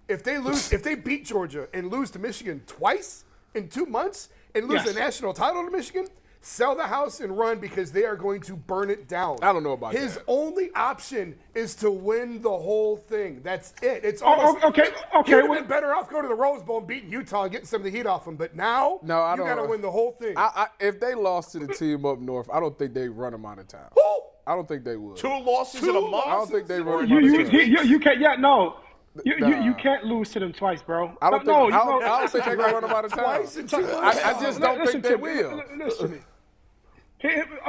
If they beat Georgia and lose to Michigan twice in 2 months and lose the national title to Michigan, sell the house and run, because they are going to burn it down. I don't know about His that. only option is to win the whole thing. That's it. It's almost okay. He would have been better off going to the Rose Bowl and beating Utah and getting some of the heat off them. But now, you got to win the whole thing. If they lost to the team up north, I don't think they run them out of town. Who? I don't think they would. 2 losses in a month? I don't think they run them out of town. You can't. Yeah, no. You can't lose to them twice, bro. I don't think they're going to run them out of town. Twice in 2 months. I just don't think they will. Listen to me.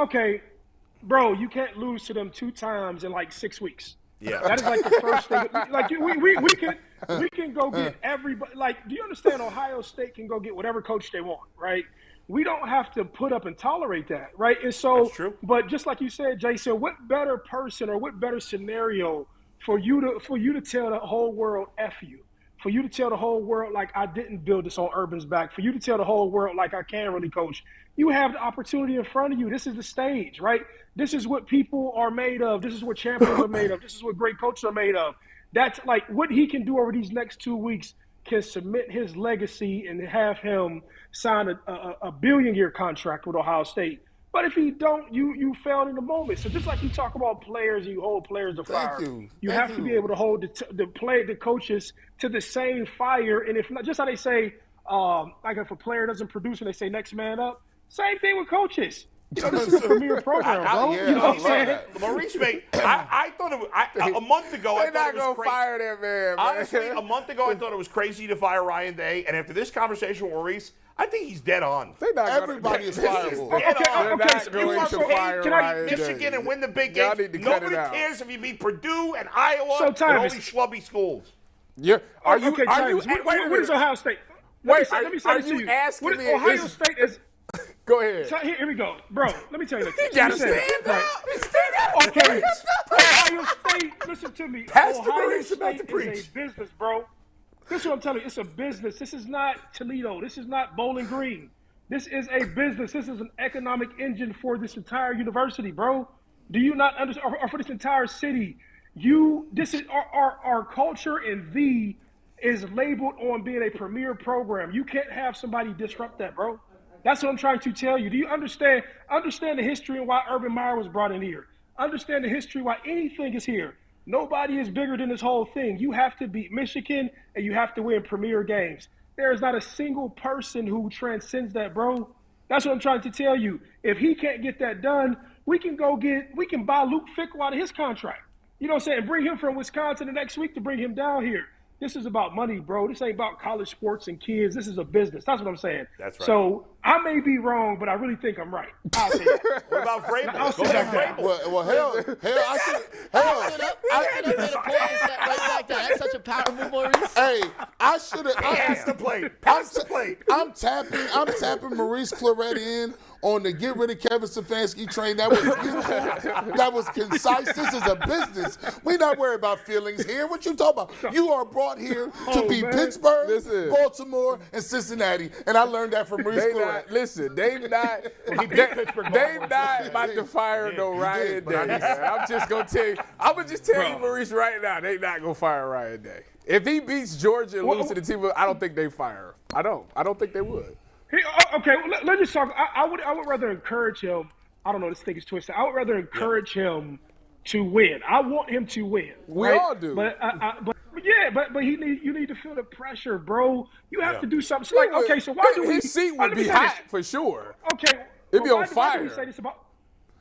Okay, bro, you can't lose to them 2 times in like 6 weeks. Yeah. That is like the first thing. Like we can go get everybody. Like, do you understand? Ohio State can go get whatever coach they want, right? We don't have to put up and tolerate that, right? And so, that's true. But just like you said, Jason, what better person or what better scenario for you to tell the whole world F you? For you to tell the whole world, like, I didn't build this on Urban's back. For you to tell the whole world, like, I can't really coach. You have the opportunity in front of you. This is the stage, right? This is what people are made of. This is what champions are made of. This is what great coaches are made of. That's like what he can do over these next 2 weeks can cement his legacy and have him sign a billion-year contract with Ohio State. But if he don't, you failed in the moment. So just like you talk about players and you hold players to fire, you have to be able to hold the coaches to the same fire. And if not, just how they say, like if a player doesn't produce and they say next man up, same thing with coaches. This is a premier program, bro. You know what I'm saying? Maurice, I thought it was, a month ago, I thought it was crazy. They're not going to fire that man. Honestly, a month ago, I thought it was crazy to fire Ryan Day. And after this conversation with Maurice, I think he's dead on. Everybody is fireable. Michigan and win the big games. Nobody cares if you beat Purdue and Iowa and all these schlubby schools. What is Ohio State? Let me say this to you. Asking me Ohio State is. Go ahead. So here we go, bro. Let me tell you. You gotta stand up. Okay. Ohio State. Listen to me. Ohio State is a business, bro. This is what I'm telling you. It's a business. This is not Toledo. This is not Bowling Green. This is a business. This is an economic engine for this entire university, bro. Do you not understand? Or for this entire city? This is our culture, and is labeled on being a premier program. You can't have somebody disrupt that, bro. That's what I'm trying to tell you. Do you understand? Understand the history and why Urban Meyer was brought in here. Understand the history why anything is here. Nobody is bigger than this whole thing. You have to beat Michigan and you have to win premier games. There is not a single person who transcends that, bro. That's what I'm trying to tell you. If he can't get that done, we can buy Luke Fickell out of his contract. You know what I'm saying? Bring him from Wisconsin the next week to bring him down here. This is about money, bro. This ain't about college sports and kids. This is a business. That's what I'm saying. That's right. So I may be wrong, but I really think I'm right. I'll say that. What about Vrabel? I'll say that. That's such a power move, Maurice? Hey, I should have. Pass the plate. Pass the plate. I'm tapping Maurice Clarett in on the get rid of Kevin Stefanski train. That was beautiful. That was concise. This is a business. We're not worried about feelings here. What you talking about? You are brought here to beat Pittsburgh, Baltimore, and Cincinnati. And I learned that from Maurice Clarett. They've not about to fire no Ryan Day. Man. I'm just gonna tell you. I'm gonna just tell you, Maurice, right now. They not gonna fire Ryan Day. If he beats Georgia and loses to the team, I don't think they fire him. I don't think they would. Okay, well, let's just talk. I would rather encourage him. I don't know. This thing is twisted. I would rather encourage him to win. I want him to win. We right? all do. But you need to feel the pressure, bro. You have to do something. So like, okay, so why do we? His seat would be hot for sure. Okay, it'd be on fire.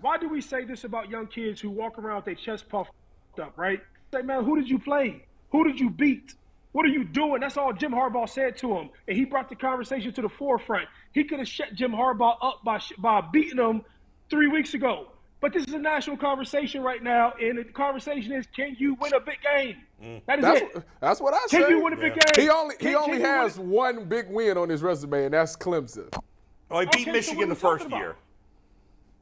Why do we say this about young kids who walk around with their chest puffed up? Right? Say, man, who did you play? Who did you beat? What are you doing? That's all Jim Harbaugh said to him. And he brought the conversation to the forefront. He could have shut Jim Harbaugh up by beating him 3 weeks ago. But this is a national conversation right now, and the conversation is, can you win a big game? That is it. That's what I say. Can you win a big game? He only has one big win on his resume, and that's Clemson. Oh, he beat Michigan the first year.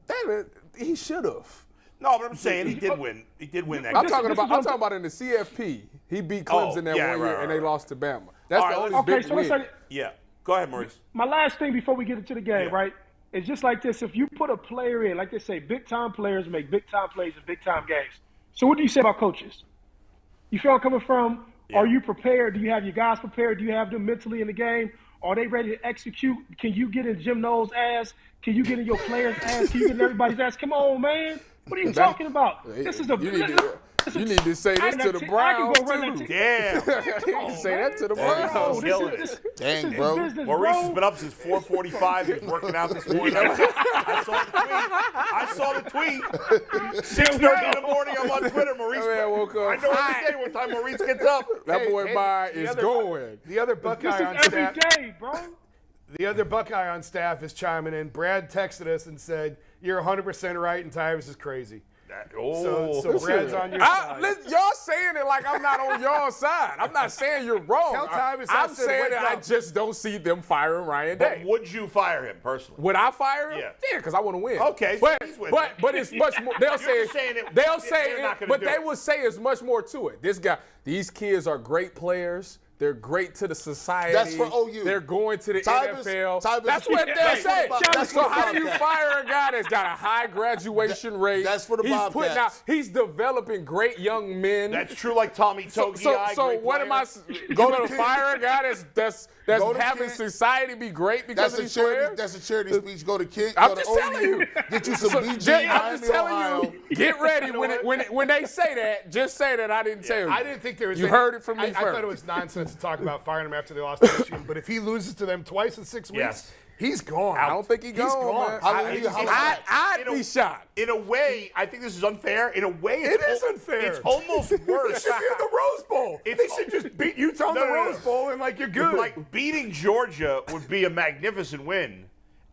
Damn it, he should have. No, but I'm saying he did win. He did win that. I'm talking about in the CFP. He beat Clemson that 1 year, and they lost to Bama. That's the only big win. Yeah. Go ahead, Maurice. My last thing before we get into the game, right? It's just like this. If you put a player in, like they say, big-time players make big-time plays in big-time games. So what do you say about coaches? You feel I'm coming from? Yeah. Are you prepared? Do you have your guys prepared? Do you have them mentally in the game? Are they ready to execute? Can you get in Jim Knowles' ass? Can you get in your players' ass? Can you get in everybody's ass? Come on, man. What are you talking about? This is you need to say this to the Browns, too. Damn. You need to say that to the Browns. Dang, bro. Maurice has been up since 4:45. He's working out this morning. I saw the tweet. 6:30 in the morning, I'm on Twitter. Maurice. Man woke up. I know every day what time Maurice gets up. That boy is going. The other Buckeye on staff. Every day, bro. The other Buckeye on staff is chiming in. Brad texted us and said, "You're 100% right, and Tyvis is crazy." So Brad's on your side. Y'all saying it like I'm not on y'all side. I'm not saying you're wrong. Tell Tyvis I'm saying that I just don't see them firing Ryan Day. But would you fire him personally? Would I fire him? Yeah, because I want to win. Okay, but so it's much more. They will say it's much more to it. These kids are great players. They're great to the society. That's for OU. They're going to the NFL. Tyvis, that's what they say. So how do you fire a guy that's got a high graduation rate? That's for the Bobcats. He's developing great young men. That's true, like Tommy Togiai. So what am I going to fire a guy that's having society be great because of these players? That's a charity speech. Go to Kent. I'm just telling you. Get you some BG. I'm just telling you. Get ready when they say that. Just say that I didn't tell you. I didn't think there was. You heard it from me first. I thought it was nonsense to talk about firing him after they lost to Michigan. But if he loses to them twice in 6 weeks, he's gone. I don't think he's gone. I'd be shocked. In a way, I think this is unfair. In a way, it is unfair. It's almost worse. You're in the Rose Bowl. They should just beat Utah in the Rose Bowl and you're good. Like beating Georgia would be a magnificent win.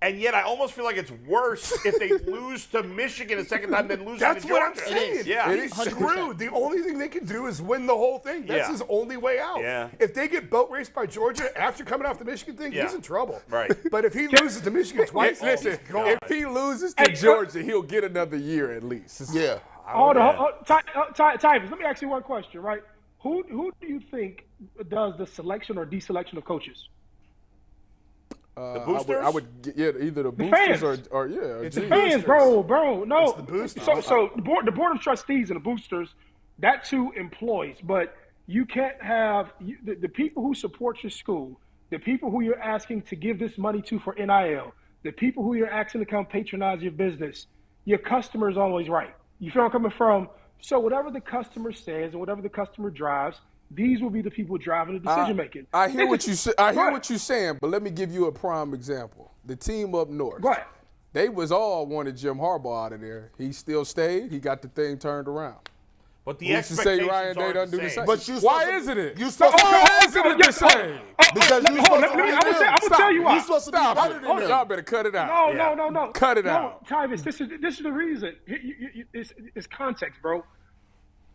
And yet, I almost feel like it's worse if they lose to Michigan a second time than losing to Georgia. That's what I'm saying. Yeah, he's screwed. The only thing they can do is win the whole thing. That's his only way out. Yeah. If they get boat raced by Georgia after coming off the Michigan thing, he's in trouble. Right. But if he loses to Michigan twice, listen, if he loses to Georgia, he'll get another year at least. Yeah. Tyvis, let me ask you one question, right? Who do you think does the selection or deselection of coaches? The boosters? I would either the boosters or it's the fans, bro. No, it's the boosters. So the board of trustees and the boosters, that's who employs. But you can't have the people who support your school, the people who you're asking to give this money to for NIL, the people who you're asking to come patronize your business. Your customer is always right. You feel where I'm coming from? So whatever the customer says and whatever the customer drives, these will be the people driving the decision making. I hear what you say. I hear what you're saying, but let me give you a prime example. The team up north. Right. They was all wanted Jim Harbaugh out of there. He still stayed. He got the thing turned around. But the Who's to say Ryan Day doesn't do the same? But why isn't it? You supposed to isn't it the same? Because you supposed to be I'm gonna tell you why. You supposed to be better than them. Y'all better cut it out. No. Cut it out. Tyvis, this is the reason. It's context, bro.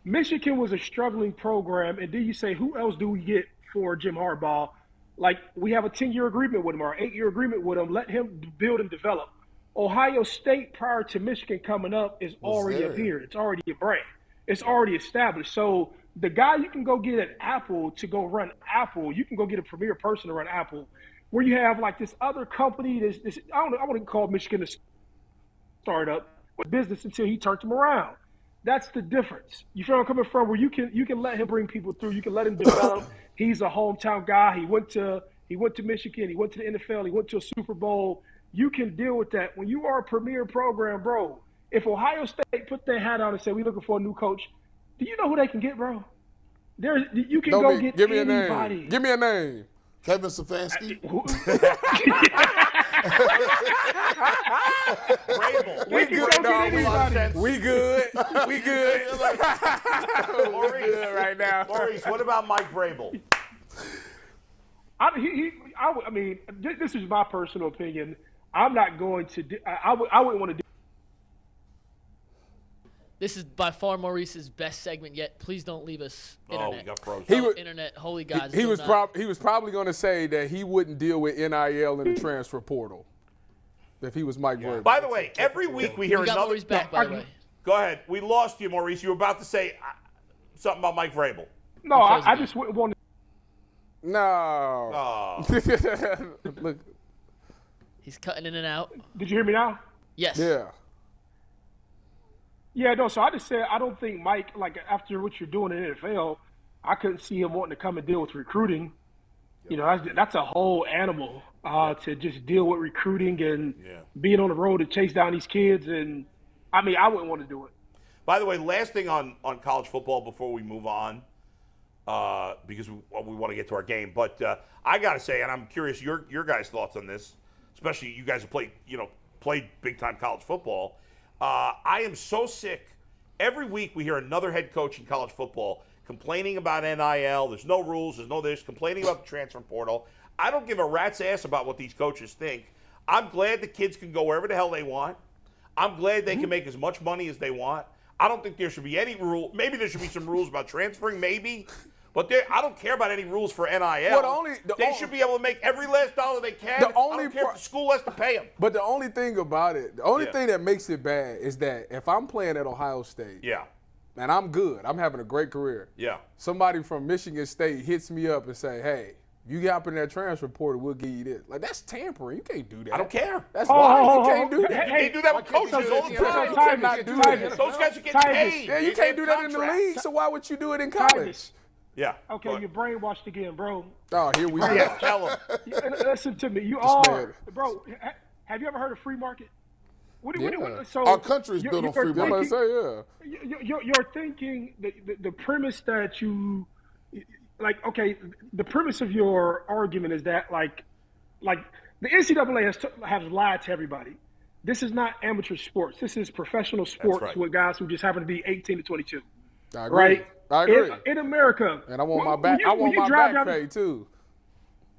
Michigan was a struggling program, and then you say, who else do we get for Jim Harbaugh? Like, we have a 10-year agreement with him or an 8-year agreement with him. Let him build and develop. Ohio State, prior to Michigan coming up, is already up here. It's already a brand. It's already established. So the guy you can go get at Apple to go run Apple, you can go get a premier person to run Apple, where you have like this other company, this I wouldn't call Michigan a startup, but business until he turned them around. That's the difference. You feel where I'm coming from? Where you can let him bring people through. You can let him develop. He's a hometown guy. He went to Michigan. He went to the NFL. He went to a Super Bowl. You can deal with that. When you are a premier program, bro, if Ohio State put their hat on and say, we're looking for a new coach, do you know who they can get, bro? You can go get give me anybody. A name. Give me a name. Kevin Stefanski. Vrabel. We good, dog. We good. We good. Maurice, good right now. Maurice, what about Mike Vrabel? I mean, this is my personal opinion. I'm not going to – I wouldn't want to do. This is by far Maurice's best segment yet. Please don't leave us, internet. Oh, we got frozen. Internet, holy gods. He was probably going to say that he wouldn't deal with NIL in the transfer portal if he was Mike Vrabel. By the way, every week we hear got another. Maurice back, by the way. Go ahead. We lost you, Maurice. You were about to say something about Mike Vrabel. No, I just wouldn't want to. No. Oh. Look. He's cutting in and out. Did you hear me now? Yes. Yeah. Yeah, no, so I just said I don't think Mike, like after what you're doing in the NFL, I couldn't see him wanting to come and deal with recruiting. You know, that's a whole animal to just deal with recruiting and being on the road to chase down these kids. And, I mean, I wouldn't want to do it. By the way, last thing on college football before we move on, because we want to get to our game. But I got to say, and I'm curious your guys' thoughts on this, especially you guys who played big-time college football. I am so sick. Every week we hear another head coach in college football complaining about NIL. There's no rules. There's no this. Complaining about the transfer portal. I don't give a rat's ass about what these coaches think. I'm glad the kids can go wherever the hell they want. I'm glad they can make as much money as they want. I don't think there should be any rule. Maybe there should be some rules about transferring, maybe. But I don't care about any rules for NIL. Well, they should be able to make every last dollar they can. I don't care if the school has to pay them. But the only thing about it, the only thing that makes it bad is that if I'm playing at Ohio State, and I'm good, I'm having a great career. Yeah. Somebody from Michigan State hits me up and say, "Hey, you get up in that transfer portal, we'll give you this." Like, that's tampering. You can't do that. I don't care. That's why you can't do that. You can't do that with coaches all the time. You cannot do that. Those guys are getting paid. Yeah, you can't do that in the league. So why would you do it in college? Yeah. Okay, you're brainwashed again, bro. Oh, here we go. Yeah, tell them. Listen to me. You are, bro. Have you ever heard of free market? So our country is built on free market. You're thinking the premise that you like. Okay, the premise of your argument is that like the NCAA has lied to everybody. This is not amateur sports. This is professional sports with guys who just happen to be 18 to 22. I agree. Right? I agree. In America. And I want my back. I want my back pay too.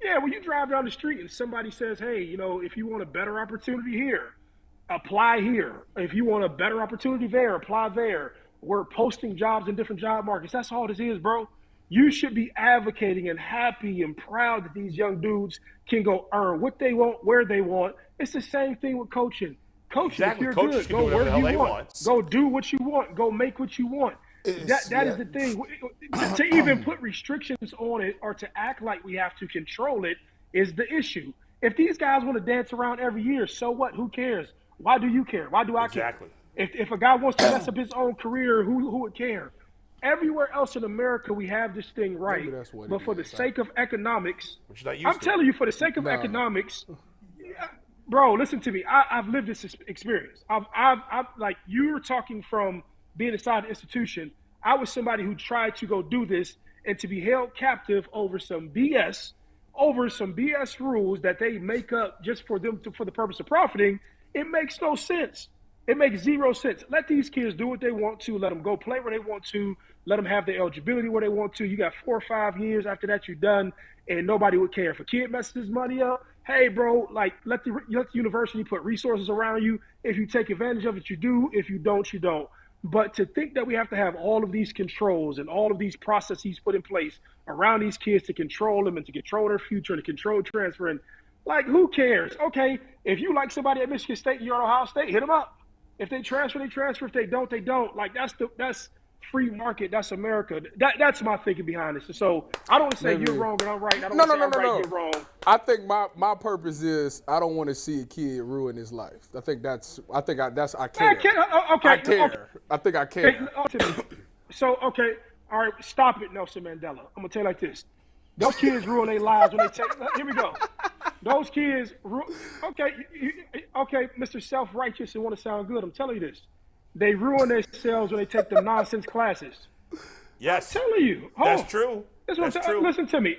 Yeah, when you drive down the street and somebody says, "Hey, if you want a better opportunity here, apply here. If you want a better opportunity there, apply there." We're posting jobs in different job markets. That's all this is, bro. You should be advocating and happy and proud that these young dudes can go earn what they want, where they want. It's the same thing with coaching. Coaching, if you're good, go where you want. Go do what you want. Go make what you want. That is the thing. To even put restrictions on it or to act like we have to control it is the issue. If these guys want to dance around every year, so what? Who cares? Why do you care? Why do I care? If a guy wants to mess up his own career, who would care? Everywhere else in America, we have this thing right. But for the sake of economics, I'm telling you, for the sake of economics, bro, listen to me. I've lived this experience. I've like, you're talking from being inside the institution. I was somebody who tried to go do this and to be held captive over some BS rules that they make up just for them for the purpose of profiting. It makes no sense. It makes zero sense. Let these kids do what they want to. Let them go play where they want to. Let them have their eligibility where they want to. You got 4 or 5 years after that, you're done, and nobody would care. If a kid messes his money up, hey, bro, like let the university put resources around you. If you take advantage of it, you do. If you don't, you don't. But to think that we have to have all of these controls and all of these processes put in place around these kids to control them and to control their future and to control transferring, like, who cares? Okay, if you like somebody at Michigan State, you're on Ohio State, hit them up. If they transfer, they transfer. If they don't, they don't. Like, that's free market. That's America. That's my thinking behind this. So I don't want to say you're wrong and I'm right. I don't want to say I'm right, you're wrong. I think my purpose is I don't want to see a kid ruin his life. I think I care. Okay. I care. I think I care. So, okay, all right, stop it, Nelson Mandela. I'm going to tell you like this. Those kids ruin their lives when they take – here we go. Those kids okay, Mr. Self-Righteous and want to sound good. I'm telling you this. They ruin themselves when they take them nonsense classes. Yes. I'm telling you. That's true. That's true. Listen to me.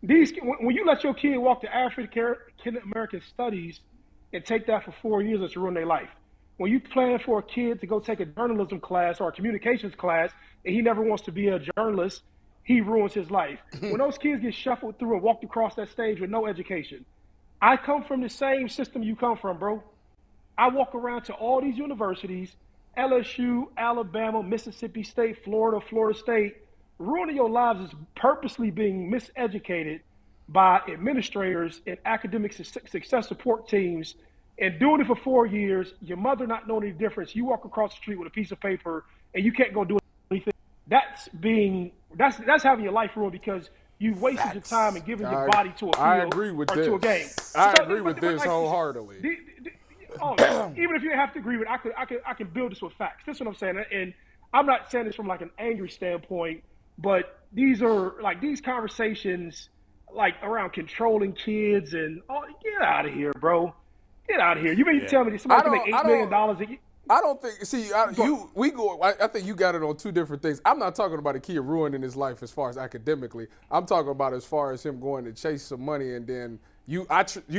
When you let your kid walk to African American Studies and take that for 4 years, it's ruin their life. When you plan for a kid to go take a journalism class or a communications class and he never wants to be a journalist, he ruins his life. When those kids get shuffled through and walked across that stage with no education, I come from the same system you come from, bro. I walk around to all these universities, LSU, Alabama, Mississippi State, Florida State. Ruining your lives is purposely being miseducated by administrators and academic success support teams and doing it for 4 years, your mother not knowing any difference. You walk across the street with a piece of paper and you can't go do anything. That's having your life ruined because you wasted your time and given your body to a field to a game. I agree with this wholeheartedly. Even if you have to agree with it, I can build this with facts. That's what I'm saying. And I'm not saying this from like an angry standpoint, but these are like these conversations like around controlling kids and get out of here, bro. Get out of here. You mean you tell me somebody can make $8 million a year? I don't think. See, I think you got it on two different things. I'm not talking about a kid ruining his life as far as academically. I'm talking about as far as him going to chase some money and then you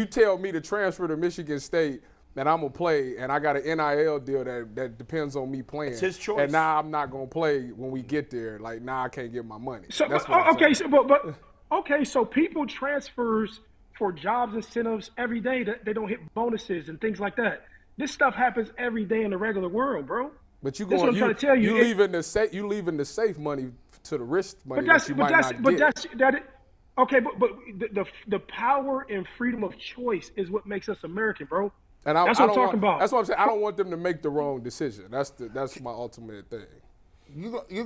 tell me to transfer to Michigan State and I'm gonna play and I got an NIL deal that depends on me playing. It's his choice. And now I'm not gonna play when we get there. Like now I can't get my money. So that's what so people transfers for jobs incentives every day that they don't hit bonuses and things like that. This stuff happens every day in the regular world, bro. But you going, trying to tell you, leaving the safe money to the risk money that you might not get. The power and freedom of choice is what makes us American, bro. And that's what I'm talking about. That's what I'm saying. I don't want them to make the wrong decision. That's my ultimate thing.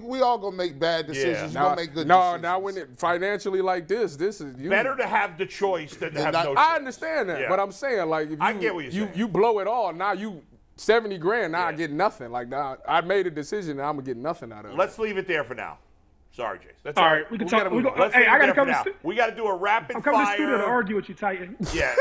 We all gonna make bad decisions. You gonna make good decisions. Now when it financially like this is better to have the choice than to have no choice. I understand that, but I'm saying like if I get what you're saying. You blow it all, now you $70,000. Now I get nothing. Like now I made a decision, and I'm gonna get nothing out of it. Let's leave it there for now. Sorry, Jason. That's all right. We can talk. I gotta come now. We got to do a rapid fire. I'm coming to the studio to argue with you, Titan. Yeah.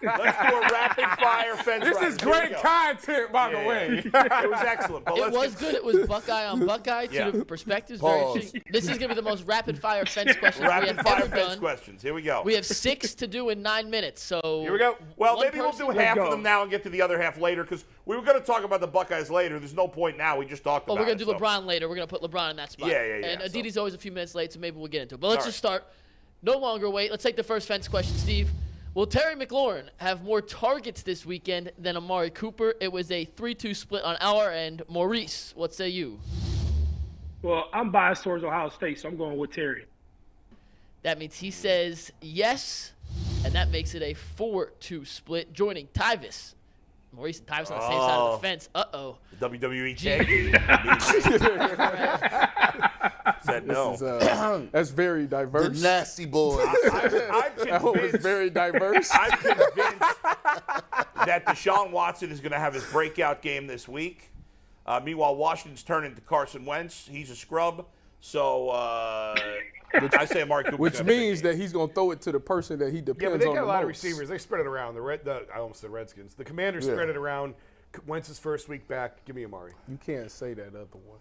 Let's do a rapid fire fence. This is great content, by the way. It was excellent. But it was good. It was Buckeye on Buckeye. Two perspectives. Very interesting. This is going to be the most rapid fire fence questions we have ever done. Questions. Here we go. We have 6 to do in 9 minutes. So here we go. Well, maybe we'll do half of them now and get to the other half later because we were going to talk about the Buckeyes later. There's no point now. We just talked about it. We're going to do LeBron later. We're going to put LeBron in that spot. Yeah. And Aditi's always a few minutes late, so maybe we'll get into it. But let's just start. No longer wait. Let's take the first fence question, Steve. Will Terry McLaurin have more targets this weekend than Amari Cooper? It was a 3-2 split on our end. Maurice, what say you? Well, I'm biased towards Ohio State, so I'm going with Terry. That means he says yes, and that makes it a 4-2 split. Joining Tyvis. Maurice and Tyvis on the same side of the fence. Uh-oh. The WWE said no. That's very diverse. The nasty boys. That was very diverse. I'm convinced that DeShaun Watson is going to have his breakout game this week. Meanwhile, Washington's turning to Carson Wentz. He's a scrub. So I say Amari Cooper. Which means that he's going to throw it to the person that he depends on. Yeah, but they got a lot of receivers. They spread it around. I almost said Redskins. The Commanders spread it around. Wentz's first week back. Give me Amari. You can't say that other one.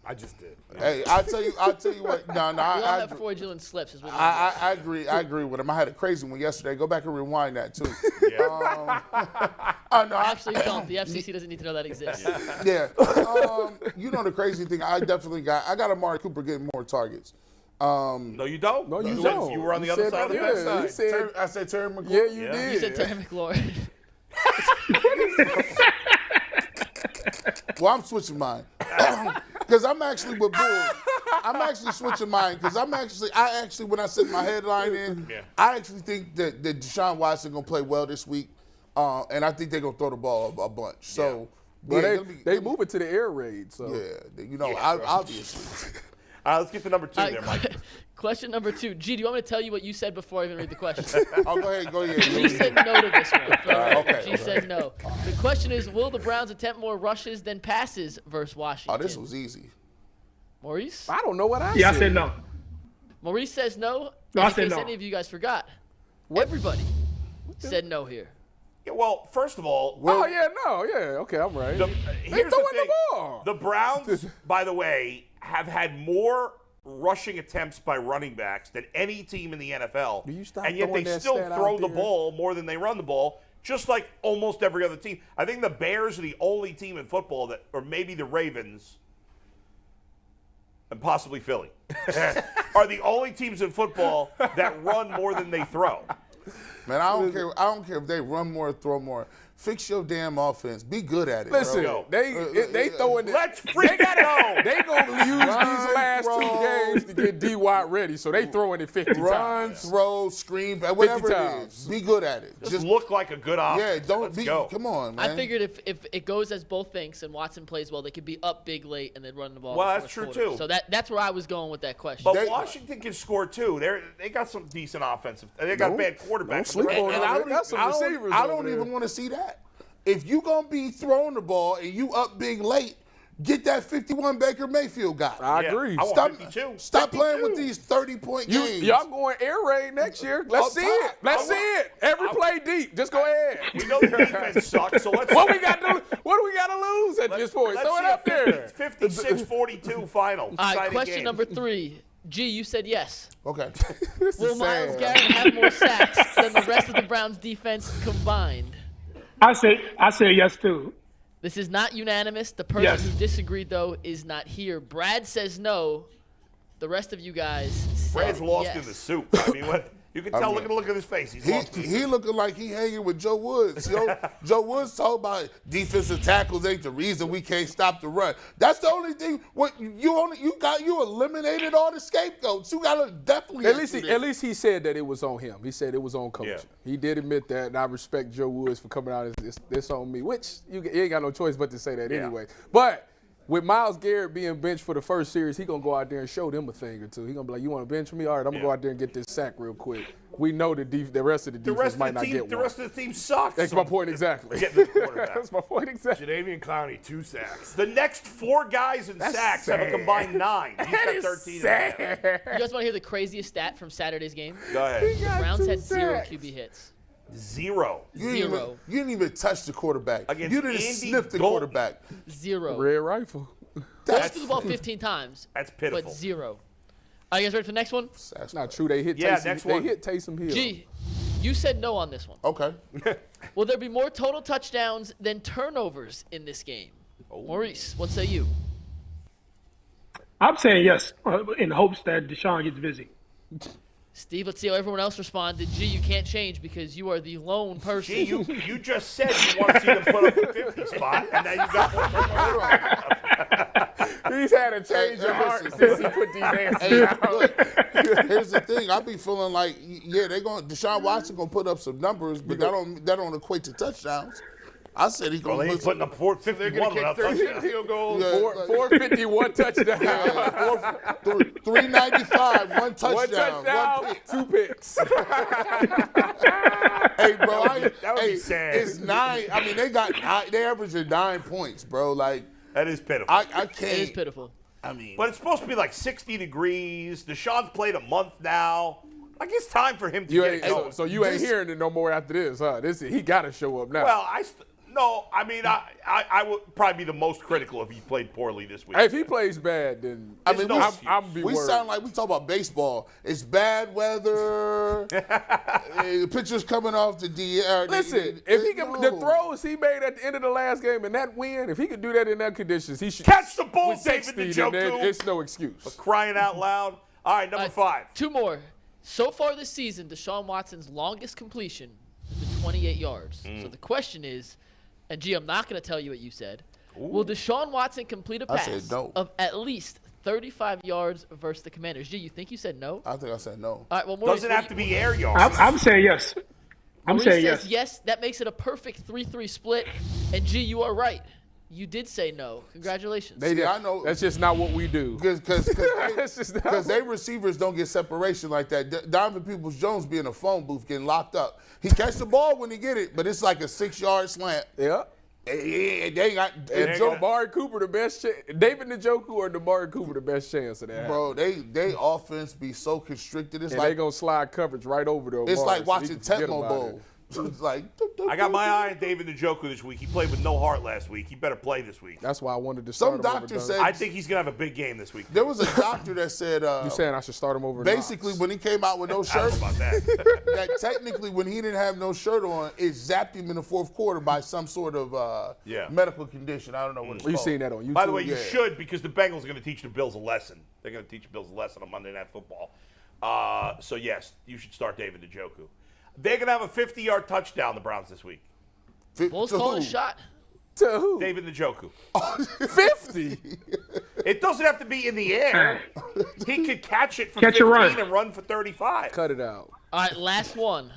I just did. Hey, I'll tell you what. No, we all have fraudulent slips. Is what I agree with him. I had a crazy one yesterday. Go back and rewind that too. Actually, don't. The FCC doesn't need to know that exists. Yeah. The crazy thing. I got Amari Cooper getting more targets. No, you don't. No, you don't. You were on the other side of the fence. I said Terry McLaurin. Yeah, you did. You said Terry McLaurin. Well, I'm switching mine because I'm actually with Bull. I'm actually switching mine because I actually when I set my headline in, I actually think that DeShaun Watson gonna play well this week, and I think they're gonna throw the ball a bunch. So, they move it to the air raid. So obviously. All right, let's get to number 2 there, Mike. Question number 2. G, do you want me to tell you what you said before I even read the question? Go ahead. G said no to this one. Okay. G said no. The question is, will the Browns attempt more rushes than passes versus Washington? Oh, this was easy. Maurice? I don't know what I said. Yeah, I said no. Maurice says no. No, I in said case no. any of you guys forgot. Everybody said no here. Yeah, well, first of all, Okay, I'm right. here's throwing the thing. the ball. The Browns, by the way, have had more rushing attempts by running backs than any team in the NFL. Will you stop and yet throwing they that still stat throw out the there? ball more than they run the ball, just like almost every other team. I think the Bears are the only team in football that, or maybe the Ravens, and possibly Philly, are the only teams in football that run more than they throw. Man, I don't care if they run more, throw more. Fix your damn offense. Be good at it. Listen, bro. they throwing it. Let's freak go. They gonna use these last throw. 2 games to get D-Watt ready, so they throwing it 50 Run, times. throw, scream, whatever it times. is. Be good at it. Just look like a good offense. don't Let's be. go. Come on, man. I figured if it goes as both thinks and Watson plays well, they could be up big late and then run the ball. Well, in the that's fourth true, quarter. too. So that's where I was going with that question. But Washington can score too. They got some decent offensive. They got bad quarterbacks. Don't sleep on And them. They got some receivers I over don't there. even want to see that. If you gonna be throwing the ball and you up big late, get that 51 Baker Mayfield guy. I agree. I want 52. Stop playing with these 30-point games. Y'all going air raid next year? Let's see it. Let's see it. Every play deep. Just go ahead. We know the defense sucks, so let's. What do we got to lose at this point? Throw it up there. 56-42 final. All right, Exciting question game. number 3. G, you said yes. Okay. Will Myles Garrett have more sacks than the rest of the Browns defense combined? I said yes too. This is not unanimous. The person Yes. who disagreed, though, is not here. Brad says no. The rest of you guys said Brad's lost yes. in the soup. I mean, what? You can tell. Look at his face. He's lost. He looking like he hanging with Joe Woods. Joe Woods told about defensive tackles ain't the reason we can't stop the run. That's the only thing. What you eliminated all the scapegoats. You gotta definitely. At least he said that it was on him. He said it was on coaching. Yeah. He did admit that, and I respect Joe Woods for coming out and this on me, which you ain't got no choice but to say that anyway. But with Myles Garrett being benched for the first series, he going to go out there and show them a thing or two. He going to be like, you want to bench me? All right, I'm going to go out there and get this sack real quick. We know the rest of the defense might not get one. The rest of the team sucks. That's my point exactly. Get the quarterback. That's my point exactly. Jadavian Clowney, 2 sacks. The next 4 guys in sacks have a combined 9. He's got 13. You guys want to hear the craziest stat from Saturday's game? Go ahead. The Browns had 0 QB hits. 0. Zero. You didn't even touch the quarterback. Against You didn't Andy sniff the Dalton. quarterback. 0. Red rifle. Touched the ball 15 times. That's pitiful. But 0. Are you guys ready for the next one? That's not true. They hit next one. They hit Taysom Hill. G, you said no on this one. Okay. Will there be more total touchdowns than turnovers in this game? Maurice, what say you? I'm saying yes, in hopes that DeShaun gets busy. Steve, let's see how everyone else responded. G, you can't change because you are the lone person. Gee, you just said you want to see them put up the 50 spot, and now you got one. He's had a change of heart listen. since he put these answers Hey, out. look, here's the thing. I be feeling like, DeShaun Watson gonna put up some numbers, but that don't equate to touchdowns. I said he's Well, gonna they ain't putting up 451 without Kick 30 touchdown. field goals. 451 touchdowns. 395, 1 touchdown, One touchdown, 1 pick. 2 picks. Hey, bro, That would be sad. It's 9. I mean, they averaging 9 points, bro. Like, That is pitiful. I can't. It is pitiful. I mean, But it's supposed to be like 60 degrees. DeShaun's played a month now. Like, it's time for him to You get ain't, it going. so you ain't hearing it no more after this, huh? He got to show up now. Well, no, I mean, I would probably be the most critical if he played poorly this week. Hey, if he plays bad, then I mean, I'm be we worried. sound like we talk about baseball. It's bad weather. Pitchers coming off the DL. Listen, if he can, the throws he made at the end of the last game and that win, if he could do that in that conditions, he should Catch the ball, with David 60, Njoku. then it's no excuse. Crying out loud. All right, number 5. 2 more. So far this season, DeShaun Watson's longest completion has been 28 yards. So the question is, and G, I'm not going to tell you what you said, Will DeShaun Watson complete a I pass said no. of at least 35 yards versus the Commanders? G, you think you said no? I think I said no. All right, well, Maurice, Doesn't have to be air yards. I'm saying yes. I'm Maurice saying says yes. yes. That makes it a perfect 3-3 split. And G, you are right. You did say no. Congratulations. They did. I know. That's just not what we do. Because they receivers don't get separation like that. Donovan Peoples-Jones be in a phone booth getting locked up. He catch the ball when he get it, but it's like a 6-yard slant. Yeah. They got And Damari Cooper the best chance. David Njoku or Damari Cooper the best chance of that. Bro, they offense be so constricted. It's And like they gonna slide coverage right over the. it's like so you watching can forget Tecmo about Bowl. it. It's like I got my eye on David Njoku this week. He played with no heart last week. He better play this week. That's why I wanted to start some him over doctor Dunn. said. I think he's going to have a big game this week. There was a doctor that said. You saying I should start him over? Basically, Knox? when he came out with no I shirt, don't know about that. that technically when he didn't have no shirt on, it zapped him in the fourth quarter by some sort of medical condition. I don't know what it's You called. seen that on YouTube? By the way, you should, because the Bengals are going to teach the Bills a lesson. They're going to teach the Bills a lesson on Monday Night Football. So, yes, you should start David Njoku. They're going to have a 50-yard touchdown, the Browns, this week. Bulls To calling a who? shot. To who? David Njoku. 50. It doesn't have to be in the air. He could catch it for Catch a 15 run. and run for 35. Cut it out. All right, last one.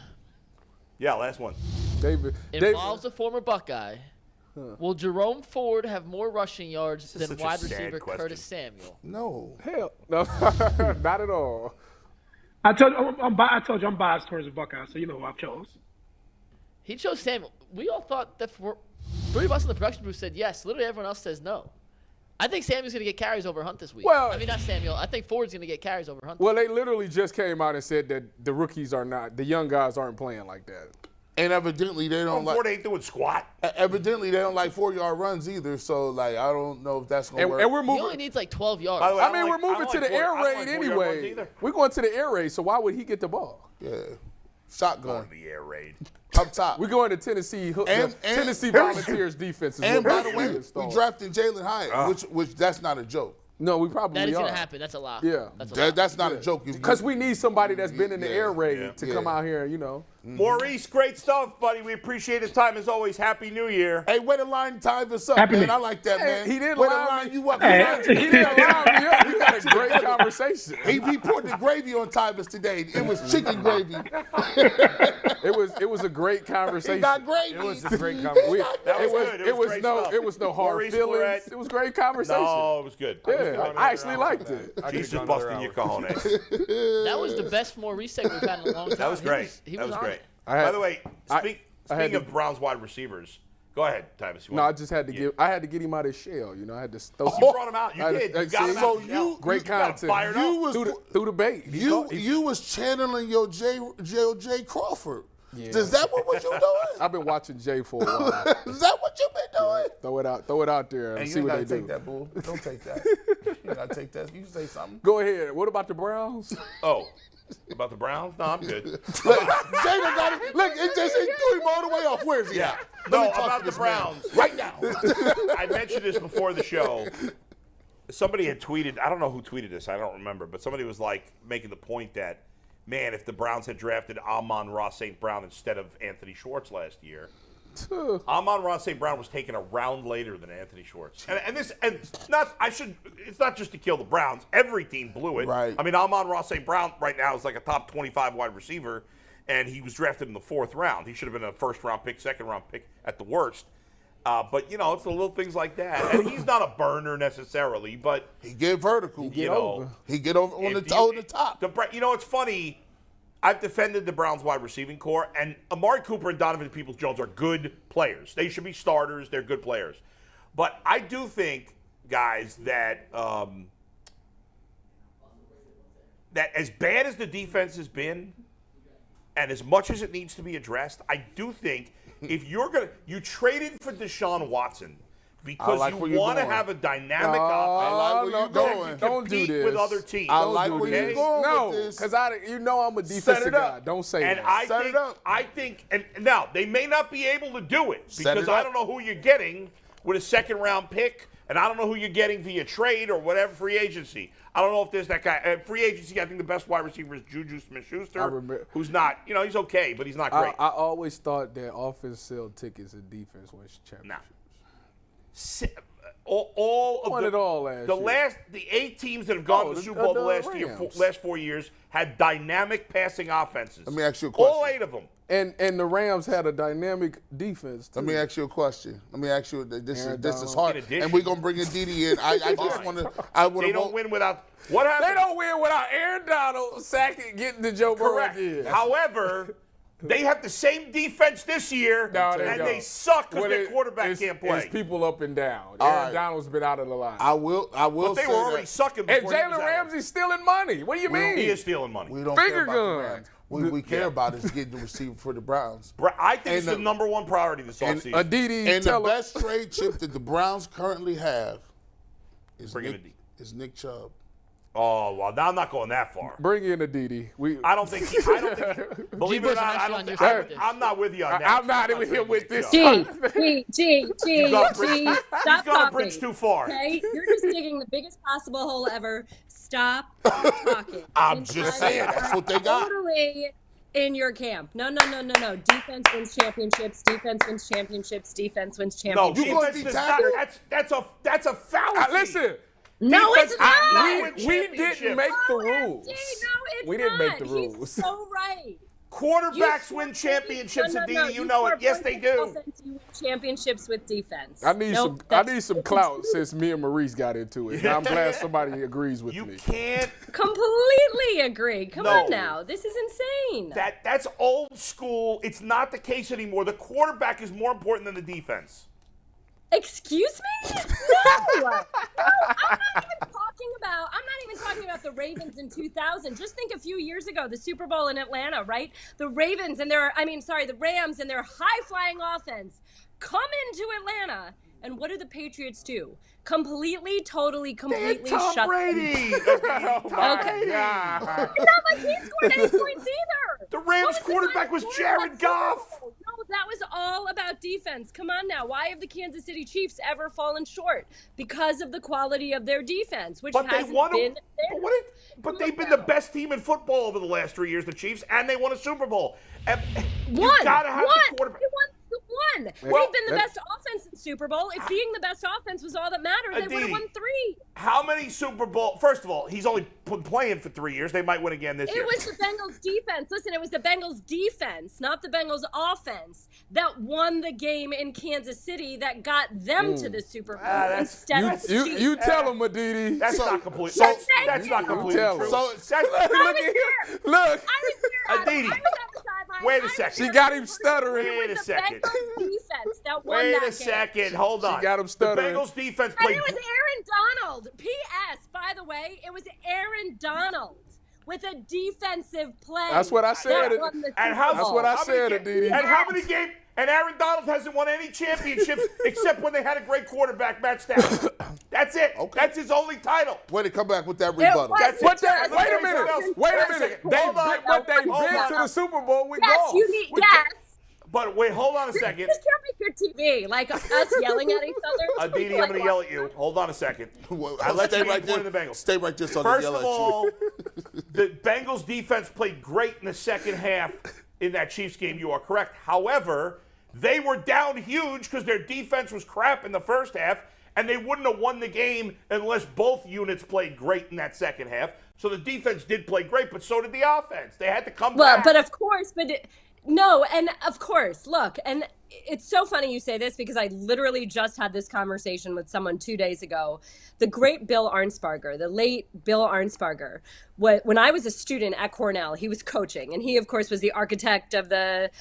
Yeah, last one. David. Involves a former Buckeye. Will Jerome Ford have more rushing yards This is than such a wide sad receiver question. Curtis Samuel? No. Hell no, not at all. I told you I'm biased towards the Buckeyes, so you know who I've chose. He chose Samuel. We all thought that three of us in the production booth said yes. Literally everyone else says no. I think Samuel's going to get carries over Hunt this week. Well- I mean, not Samuel. I think Ford's going to get carries over Hunt. Well, they literally just came out and said that the rookies are not, the young guys aren't playing like that. And evidently they don't Ford like. ain't doing squat. Evidently they don't like 4-yard runs either. So like I don't know if that's gonna work. And we're He only moving. needs like 12 yards. By the way, I mean, don't we're like- I moving don't to like the air four- I don't raid like 4-yard runs anyway. either. We're going to the air raid, so why would he get the ball? Yeah, Going shotgun to the air raid. up top. We're going to Tennessee. And- Tennessee Volunteers defense. Is And what by we're the way, being we installed. drafted Jalen Hyatt, which that's not a joke. No, we probably That is are. going to happen. That's a lock. Yeah. That's a lock. That's not a joke. Because we need somebody that's been in the air raid yeah, to come out here, you know. Maurice, great stuff, buddy. We appreciate his time as always. Happy New Year. Hey, way to line Tyvis up, Happy man. New- I like that, man. He didn't way to line line me. you up. He didn't allow me up. We had a great conversation. He poured the gravy on Tyvis today. It was chicken gravy. It was a great conversation. He got gravy. It was a great conversation. That was good. It was great stuff. It was no hard Maurice feelings. Clarett. It was great conversation. No, it was good. Yeah, I actually liked it. Jesus busting your cojones. That was the best Maurice segment we've had in a long time. That was great. He That was on great. it. By the way, I had speaking to- of Browns wide receivers, go ahead, Tyvis. No, I just had to I had to get him out of his shell. You know, I had to throw some. You brought him out. You I- did. I- You got him see? out. So You great got him content. fired You up. was through the bait. you was channeling your Jay Crawford. Yeah. Is that what you doing? I've been watching Jay for a while. Is that what you been doing? Throw it out there and Hey, see you ain't what gotta they take do. that, bull. Don't take that. You gotta take that. You can say something. Go ahead. What about the Browns? Oh, about the Browns? No, I'm good. Look, Jada got it. Look, it threw him all the way off. Where is he Yeah. at? Let No, me talk to about the this man Browns. right now. I mentioned this before the show. Somebody had tweeted, I don't know who tweeted this, I don't remember, but somebody was like making the point that, man, if the Browns had drafted Amon-Ra St. Brown instead of Anthony Schwartz last year, Amon-Ra St. Brown was taken a round later than Anthony Schwartz. It's not just to kill the Browns. Every team blew it. Right. I mean, Amon-Ra St. Brown right now is like a top 25 wide receiver, and he was drafted in the 4th round. He should have been a first-round pick, second-round pick at the worst. But, you know, it's the little things like that. And he's not a burner necessarily, but, He get vertical. you know. He get over on If the top. You know, it's funny. I've defended the Browns wide receiving core, and Amari Cooper and Donovan Peoples-Jones are good players. They should be starters. They're good players. But I do think, guys, that that as bad as the defense has been, and as much as it needs to be addressed, I do think if you traded for DeShaun Watson because like where you you're want to going. have a dynamic I like offense. where you're going. Don't do compete this. with other teams. I Don't like do where this. you're going No, with this. because you know I'm a Set defensive it guy. up. Don't say And that. Set it up. I think, and now they may not be able to do it Set because it I up. don't know who you're getting with a 2nd-round pick, and I don't know who you're getting via trade or whatever free agency. I don't know if there's that guy. Free agency, I think the best wide receiver is Juju Smith-Schuster, who's not, you know, he's okay, but he's not great. I always thought that offense sell tickets and defense wins championships. all of Won it all last year. the 8 teams that have gone to the Super Bowl the last 4 years had dynamic passing offenses. Let me ask you a question. All 8 of them. And the Rams had a dynamic defense, too. Let me ask you a question. Let me ask you. This is hard, In addition- and we're gonna bring Aditi in. I just want to. They don't win without. What happened? They don't win without Aaron Donald sacking, getting to Joe Burrow Correct. again. However, they have the same defense this year, and they suck because their quarterback can't play. It's people up and down. All Aaron right. Donald's been out of the line. I will. But they say were already that sucking And before he was Jalen out. Ramsey's stealing money. What do you mean? He is stealing money. we don't Finger care about gun. the Rams. What we care about is getting the receiver for the Browns. I think it's And the number one priority this offseason. Aditi, And the tell us. best trade chip that the Browns currently have is Bring in Nick, Aditi. is Nick Chubb. Oh, well, now I'm not going that far. Bring in Aditi. I don't think believe it or not, I'm not with you on that. I'm not even here with this. G, He's stop gone a talking. bridge too far. Okay, you're just digging the biggest possible hole ever. Stop talking. I'm just saying, that's what they got. Totally in your camp. No. Defense wins championships. Defense wins championships. Defense wins No, championships. defense does not. That's a fallacy. Listen. No, it's not. We didn't make the rules. No, it's We didn't make the not. rules. He's so right. Quarterbacks win championships, Aditi. You know it. Yes, they do. Offense, you win championships with defense. I need some clout since me and Maurice got into it. Now I'm glad somebody agrees with You me. can't. Completely agree. Come on now. This is insane. That's old school. It's not the case anymore. The quarterback is more important than the defense. Excuse me? No. I'm not even talking about the Ravens in 2000. Just think a few years ago, the Super Bowl in Atlanta, right? The Rams and their high-flying offense come into Atlanta, and what do the Patriots do? Completely Tom shut Brady. them. Okay. God. It's not like he scored any points either. The Rams quarterback was Jared Goff. No, that was all about defense. Come on now. Why have the Kansas City Chiefs ever fallen short? Because of the quality of their defense, which hasn't been there. But they've been the best team in football over the last 3 years, the Chiefs, and they won a Super Bowl. Won. You gotta have the quarterback. They won. They've been the best offense in Super Bowl. If being the best offense was all that mattered, they would have won 3. How many Super Bowl? First of all, he's only been playing for 3 years. They might win again this year. It was the Bengals defense. Listen, it was the Bengals defense, not the Bengals offense, that won the game in Kansas City that got them to the Super Bowl. You tell him, Aditi. That's not complete. That's not completely tell true. him. Look, Aditi. Wait a second. She got him stuttering. Wait a second. The Bengals defense that won Wait that a game. second. Hold on. She got him stuttering. The Bengals defense And played. it was Aaron Donald. P.S. By the way, it was Aaron Donald with a defensive play. That's what I said. that won the And Super That's Bowl. what I said, Aditi. And how many games? And Aaron Donald hasn't won any championships except when they had a great quarterback, Matt Stafford. That's it. Okay. That's his only title. Way to come back with that rebuttal. wasn't Wait a just- minute. Wait a minute. Hold on. But they've Hold been on. to the Super Bowl with Yes, golf. you need. Yes. But wait, hold on a second. This can't be good TV. Like us yelling at each other. Aditi, I'm going to yell at you. Hold on a second. I let you get the Bengals. Stay right there so First yell of at all, you. the Bengals defense played great in the second half in that Chiefs game. You are correct. However, they were down huge because their defense was crap in the first half, and they wouldn't have won the game unless both units played great in that second half. So the defense did play great, but so did the offense. They had to come back. But of course, no, and of course, look, and it's so funny you say this because I literally just had this conversation with someone 2 days ago. The great Bill Arnsparger, the late Bill Arnsparger, when I was a student at Cornell, he was coaching, and he, of course, was the architect of the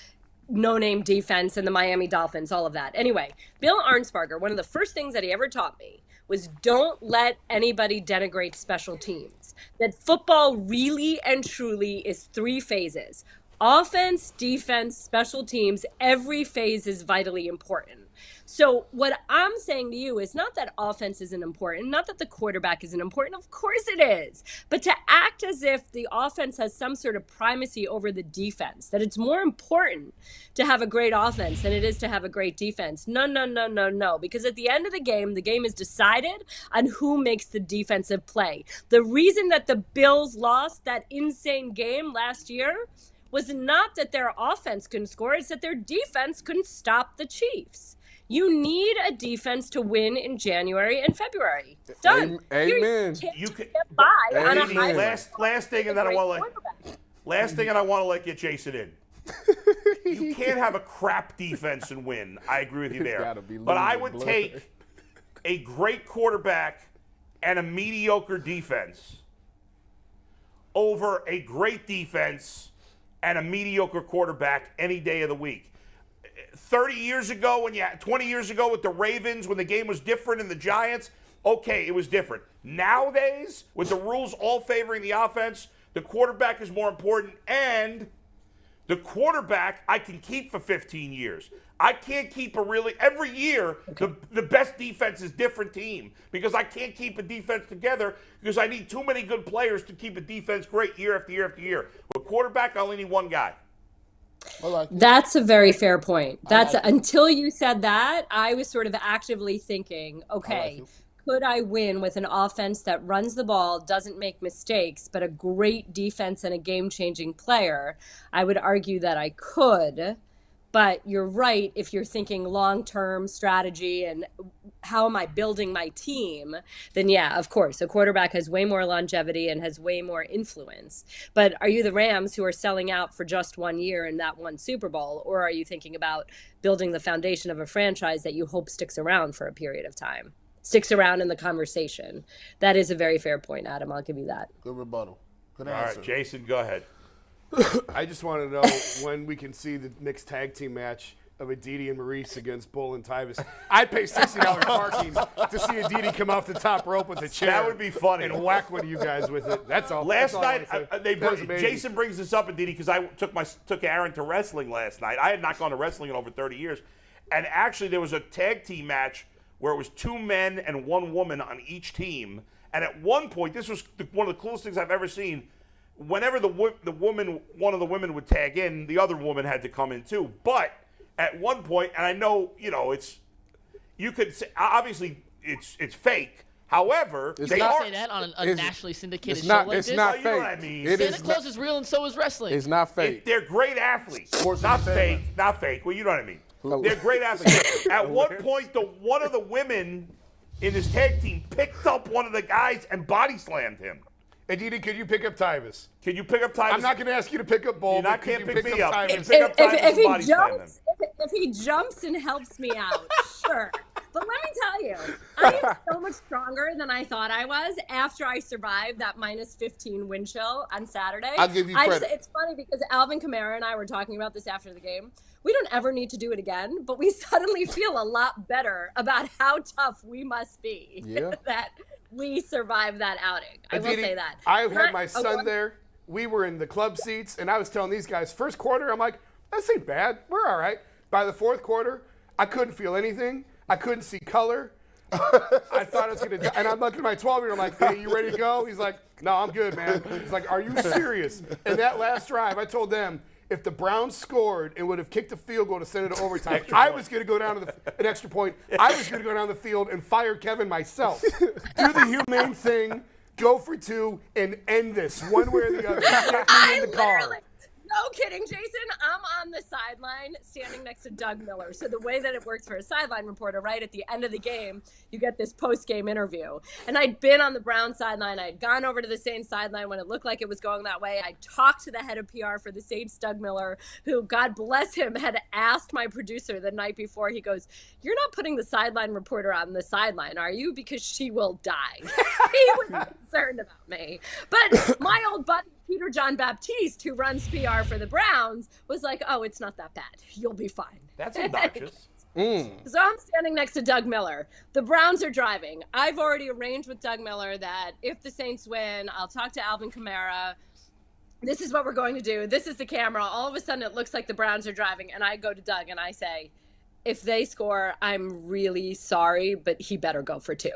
no-name defense and the Miami Dolphins, all of that. Anyway, Bill Arnsparger, one of the first things that he ever taught me was don't let anybody denigrate special teams. That football really and truly is 3 phases. Offense, defense, special teams, every phase is vitally important. So what I'm saying to you is not that offense isn't important, not that the quarterback isn't important. Of course it is. But to act as if the offense has some sort of primacy over the defense, that it's more important to have a great offense than it is to have a great defense. No. Because at the end of the game is decided on who makes the defensive play. The reason that the Bills lost that insane game last year was not that their offense couldn't score, it's that their defense couldn't stop the Chiefs. You need a defense to win in January and February. Done. Amen. You can get by on a high last thing, and then I want to let get Jason in. You can't have a crap defense and win. I agree with you there. But I would take a great quarterback and a mediocre defense over a great defense and a mediocre quarterback any day of the week. 20 years ago with the Ravens, when the game was different and the Giants, okay, it was different. Nowadays, with the rules all favoring the offense, the quarterback is more important, and the quarterback I can keep for 15 years. I can't keep every year, the best defense is different team, because I can't keep a defense together because I need too many good players to keep a defense great year after year after year. With quarterback, I only need one guy. That's a very fair point. Until you said that, I was sort of actively thinking, okay, could I win with an offense that runs the ball, doesn't make mistakes, but a great defense and a game-changing player? I would argue that I could, but you're right. If you're thinking long-term strategy and how am I building my team, then yeah, of course, a quarterback has way more longevity and has way more influence. But are you the Rams who are selling out for just 1 year and that one Super Bowl, or are you thinking about building the foundation of a franchise that you hope sticks around for a period of time? Sticks around in the conversation. That is a very fair point, Adam. I'll give you that. Good rebuttal. Good answer. All right, Jason, go ahead. I just want to know when we can see the mixed tag team match of Aditi and Maurice against Bull and Tyvis. I'd pay $60 parking to see Aditi come off the top rope with a chair. That would be funny. And whack one of you guys with it. That's all. Last night, Jason brings this up, Aditi, because I took Aaron to wrestling last night. I had not gone to wrestling in over 30 years. And actually, there was a tag team match where it was 2 men and 1 woman on each team. And at one point, this was one of the coolest things I've ever seen. Whenever one of the women would tag in, the other woman had to come in too. But at one point, and I know, you could say, obviously it's fake. However, you can't say that on a nationally syndicated show like this. It's not fake. You know what I mean? Santa Claus is real, and so is wrestling. It's not fake. They're great athletes. Not fake. Not fake. Well, you know what I mean. They're great athletes. At one point, one of the women in this tag team picked up one of the guys and body slammed him. Aditi, could you pick up Tyvis? Can you pick up Tyvis? I'm not going to ask you to pick up Bull. You can't pick me up. If he jumps and helps me out, sure. But let me tell you, I am so much stronger than I thought I was after I survived that -15 wind chill on Saturday. I'll give you credit. It's funny because Alvin Kamara and I were talking about this after the game. We don't ever need to do it again, but we suddenly feel a lot better about how tough we must be that we survived that outing. I will say that. I had my son there. We were in the club seats, and I was telling these guys, first quarter, I'm like, this ain't bad. We're all right. By the fourth quarter, I couldn't feel anything. I couldn't see color. I thought I was going to die. And I'm looking at my 12-year-old, I'm like, hey, you ready to go? He's like, no, I'm good, man. He's like, are you serious? And that last drive, I told them, if the Browns scored and would have kicked a field goal to send it to overtime, I was going to go down to an extra point. I was going to go down the field and fire Kevin myself. Do the humane thing, go for 2, and end this one way or the other. Get me in the car. No kidding, Jason. I'm on the sideline standing next to Doug Miller. So the way that it works for a sideline reporter, right at the end of the game, you get this post-game interview. And I'd been on the Browns sideline. I'd gone over to the Saints sideline when it looked like it was going that way. I talked to the head of PR for the Saints, Doug Miller, who, God bless him, had asked my producer the night before. He goes, you're not putting the sideline reporter on the sideline, are you? Because she will die. He was concerned about me. But my old buddy, Peter John Baptiste, who runs PR for the Browns, was like, oh, it's not that bad. You'll be fine. That's obnoxious. So I'm standing next to Doug Miller. The Browns are driving. I've already arranged with Doug Miller that if the Saints win, I'll talk to Alvin Kamara. This is what we're going to do. This is the camera. All of a sudden, it looks like the Browns are driving. And I go to Doug and I say, if they score, I'm really sorry, but he better go for 2.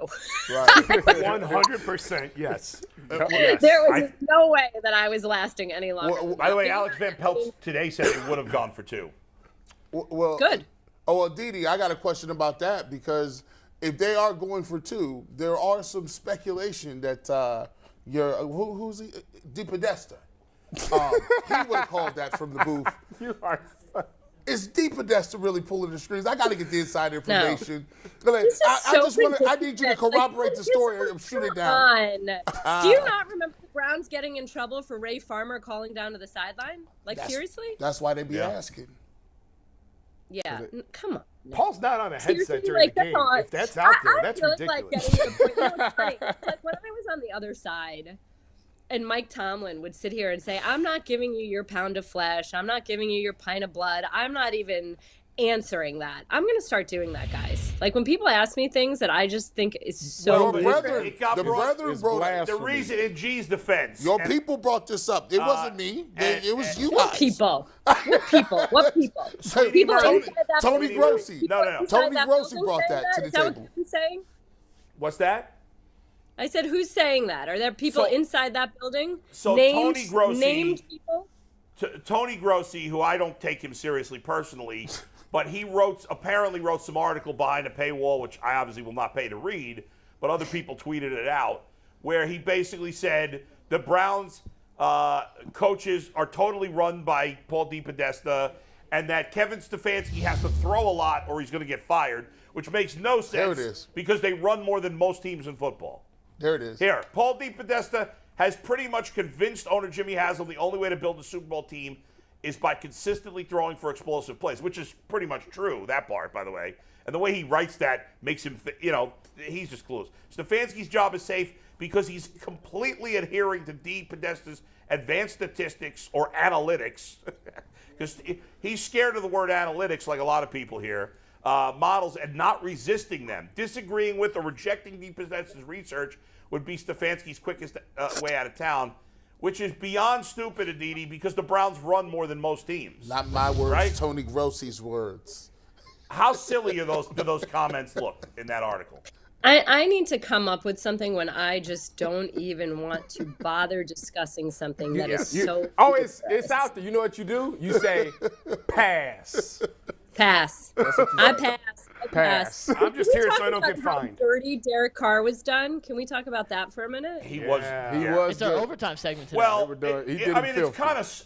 Right. 100%, yes. There was no way that I was lasting any longer. By the way, Alex Van Pelt today said he would have gone for 2. Well, good. Oh, well, Didi, I got a question about that because if they are going for 2, there are some speculation that who's he? DePodesta. He would have called that from the booth. You are. Is DePodesta really pulling the strings? I got to get the inside information. Like, This is I need you to corroborate the story or shoot it down. Do you not remember the Browns getting in trouble for Ray Farmer calling down to the sideline? Like, seriously? That's why they be asking. Yeah, come on. Paul's not on a headset Seriously, during like, the game. that's If that's out there, that's really ridiculous. like getting to the point. You know what's funny? It's like when I was on the other side, and Mike Tomlin would sit here and say, "I'm not giving you your pound of flesh. I'm not giving you your pint of blood. I'm not even answering that." I'm going to start doing that, guys. Like when people ask me things that I just think is so The brethren brought brought the reason in G's defense. Your people brought this up. It wasn't me. It was you guys. people. What people? What people? People Tony inside that Tony building? Grossi. No. Inside Tony that Grossi building brought saying that to the Is that what table. Kevin's saying? What's that? I said, who's saying that? Are there people So- inside that building? So Tony Grossi- named people? Tony Grossi, who I don't take him seriously personally, but he apparently wrote some article behind a paywall, which I obviously will not pay to read, but other people tweeted it out, where he basically said the Browns coaches are totally run by Paul DePodesta, and that Kevin Stefanski has to throw a lot or he's going to get fired, which makes no sense. There it is. Because they run more than most teams in football. There it is. Here, Paul DePodesta has pretty much convinced owner Jimmy Haslam the only way to build a Super Bowl team is by consistently throwing for explosive plays, which is pretty much true, that part, by the way. And the way he writes that makes him, he's just clueless. Stefanski's job is safe because he's completely adhering to DePodesta's advanced statistics or analytics, because he's scared of the word analytics like a lot of people here, models, and not resisting them. Disagreeing with or rejecting DePodesta's research would be Stefanski's quickest way out of town, which is beyond stupid, Aditi, because the Browns run more than most teams. Not my words, right? Tony Grossi's words. How silly do those comments look in that article? I need to come up with something when I just don't even want to bother discussing something that is so. Oh, it's out there. You know what you do? You say, pass. Pass. I pass. I'm just here so I don't get how fined. dirty Derek Carr was done. Can we talk about that for a minute? He was. It's our overtime segment today. Well, filthy.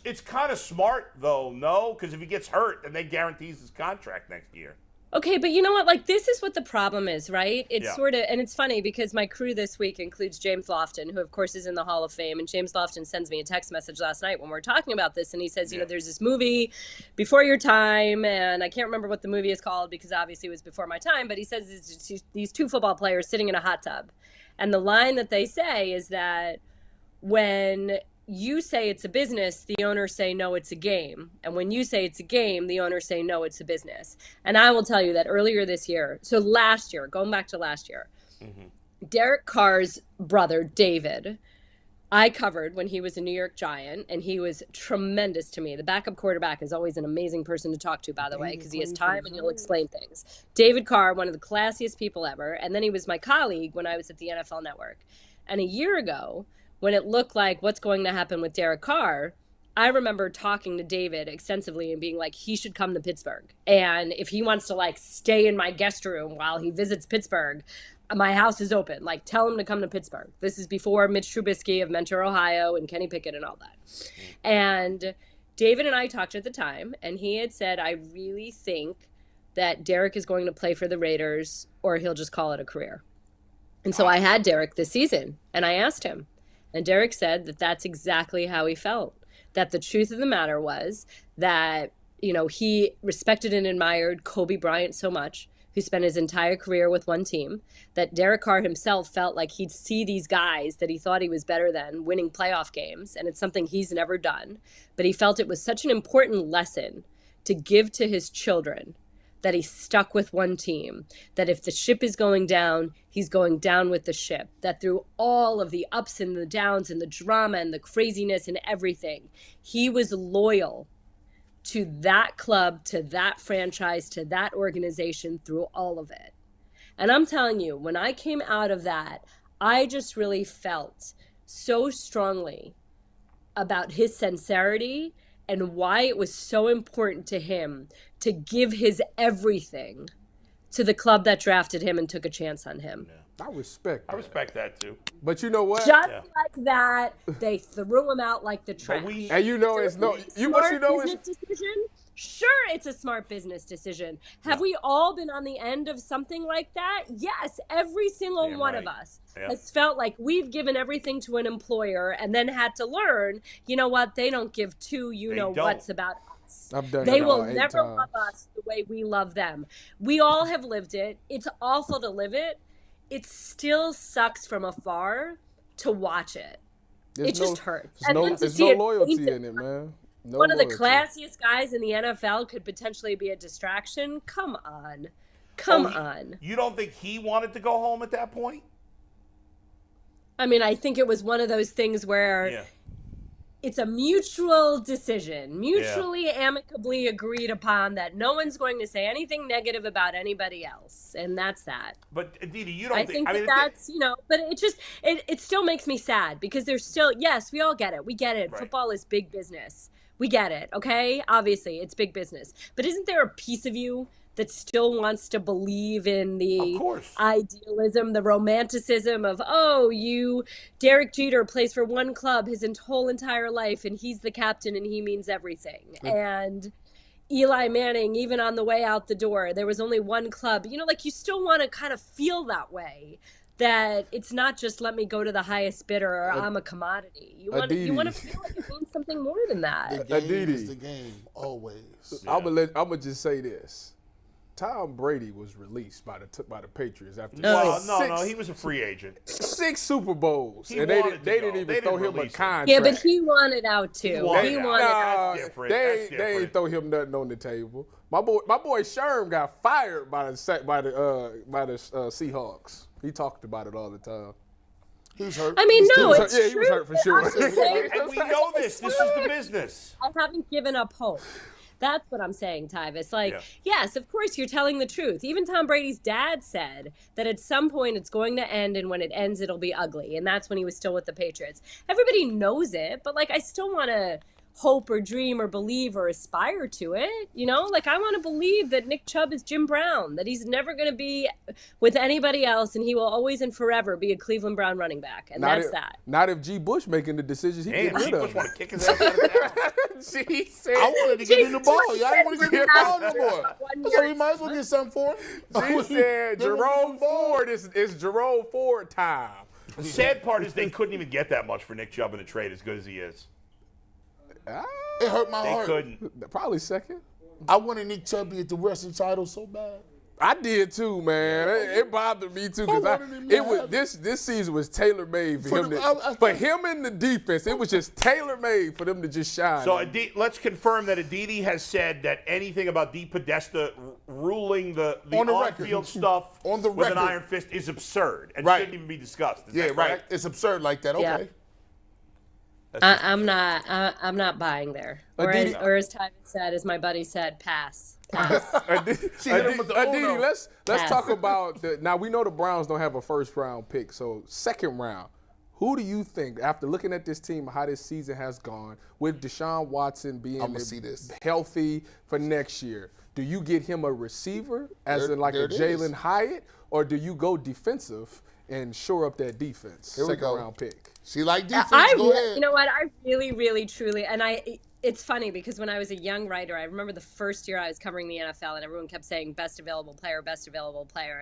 it's kind of smart though, no? Because if he gets hurt, then they guarantees his contract next year. Okay, but you know what? Like, this is what the problem is, right? It's sort of, and it's funny because my crew this week includes James Lofton, who, of course, is in the Hall of Fame. And James Lofton sends me a text message last night when we were talking about this. And he says, you know, there's this movie, Before Your Time. And I can't remember what the movie is called because obviously it was before my time. But he says it's these two football players sitting in a hot tub. And the line that they say is that when you say it's a business, the owners say, no, it's a game. And when you say it's a game, the owners say, no, it's a business. And I will tell you that earlier this year, so last year, going back to last year, Derek Carr's brother, David, I covered when he was a New York Giant, and he was tremendous to me. The backup quarterback is always an amazing person to talk to, by the way, because he has time and he'll explain things. David Carr, one of the classiest people ever. And then he was my colleague when I was at the NFL Network. And a year ago, when it looked like what's going to happen with Derek Carr, I remember talking to David extensively and being like, he should come to Pittsburgh. And if he wants to like stay in my guest room while he visits Pittsburgh, my house is open. Like, tell him to come to Pittsburgh. This is before Mitch Trubisky of Mentor, Ohio, and Kenny Pickett and all that. And David and I talked at the time, and he had said, I really think that Derek is going to play for the Raiders or he'll just call it a career. And so I had Derek this season, and I asked him. And Derek said that that's exactly how he felt, that the truth of the matter was that, you know, he respected and admired Kobe Bryant so much, who spent his entire career with one team, that Derek Carr himself felt like he'd see these guys that he thought he was better than winning playoff games, and it's something he's never done. But he felt it was such an important lesson to give to his children that he stuck with one team, that if the ship is going down, he's going down with the ship, that through all of the ups and the downs and the drama and the craziness and everything, he was loyal to that club, to that franchise, to that organization through all of it. And I'm telling you, when I came out of that, I just really felt so strongly about his sincerity and why it was so important to him to give his everything to the club that drafted him and took a chance on him. I respect that too. But you know what? Just like that, they threw him out like the trash. And you know it's no. Smart business decision. Sure, it's a smart business decision. Have we all been on the end of something like that? Yes, every single one of us has felt like we've given everything to an employer and then had to learn, you know what, they don't give two what's about us. They will never love us the way we love them. We all have lived it. It's awful to live it. It still sucks from afar to watch it. It just hurts. There's no loyalty in it, man. One of the classiest guys in the NFL could potentially be a distraction. Come on. You don't think he wanted to go home at that point? I mean, I think it was one of those things where it's a mutual decision, mutually amicably agreed upon that no one's going to say anything negative about anybody else. And that's that. But Aditi, you don't I think that's, but it still makes me sad because there's still, yes, we all get it. We get it. Right. Football is big business. We get it, okay? Obviously, it's big business. But isn't there a piece of you that still wants to believe in the idealism, the romanticism of, Derek Jeter plays for one club his whole entire life, and he's the captain, and he means everything. And Eli Manning, even on the way out the door, there was only one club. You still want to kind of feel that way. That it's not just let me go to the highest bidder or I'm a commodity. You want to feel like it means something more than that. The game is the game, always. Yeah. I'm gonna just say this: Tom Brady was released by the Patriots after he was a free agent. 6 Super Bowls, they didn't even throw him a contract. Yeah, but he wanted out too. He wanted out. They ain't throw him nothing on the table. My boy Sherm got fired by the Seahawks. He talked about it all the time. He was hurt. I mean, it's true. He was hurt for sure. And we know this. This is the business. I haven't given up hope. That's what I'm saying, Tyvis. Yes, of course you're telling the truth. Even Tom Brady's dad said that at some point it's going to end, and when it ends, it'll be ugly. And that's when he was still with the Patriots. Everybody knows it, but I still want to hope or dream or believe or aspire to it. I want to believe that Nick Chubb is Jim Brown, that he's never going to be with anybody else, and he will always and forever be a Cleveland Brown running back. And not if G. Bush making the decisions he get rid of. G. Bush want to kick his ass out of town. He said, I wanted to give him the ball. Y'all didn't want to give him the ball no more. So we might as well get something for him. He said Jerome Ford is Jerome Ford time. The sad part is they couldn't even get that much for Nick Chubb in a trade as good as he is. It hurt my heart. They couldn't. Probably second. I wanted Nick Chubb to get the wrestling title so bad. I did too, man. It bothered me too because this season was tailor made for him and the defense. It was just tailor made for them to just shine. So let's confirm that Aditi has said that anything about DePodesta ruling the on-field stuff with an iron fist is absurd and shouldn't even be discussed. Is that correct? It's absurd like that. Okay. Yeah. I'm not buying there. Or as Tyvis said, as my buddy said, pass. Aditi, let's talk about now we know the Browns don't have a first round pick, so second round. Who do you think, after looking at this team, how this season has gone, with DeShaun Watson being healthy for next year, do you get him a receiver as a Jalen Hyatt, or do you go defensive and shore up that defense? Second round pick. She like defense. Go ahead. You know what? I really, really, truly, and it's funny because when I was a young writer, I remember the first year I was covering the NFL and everyone kept saying best available player.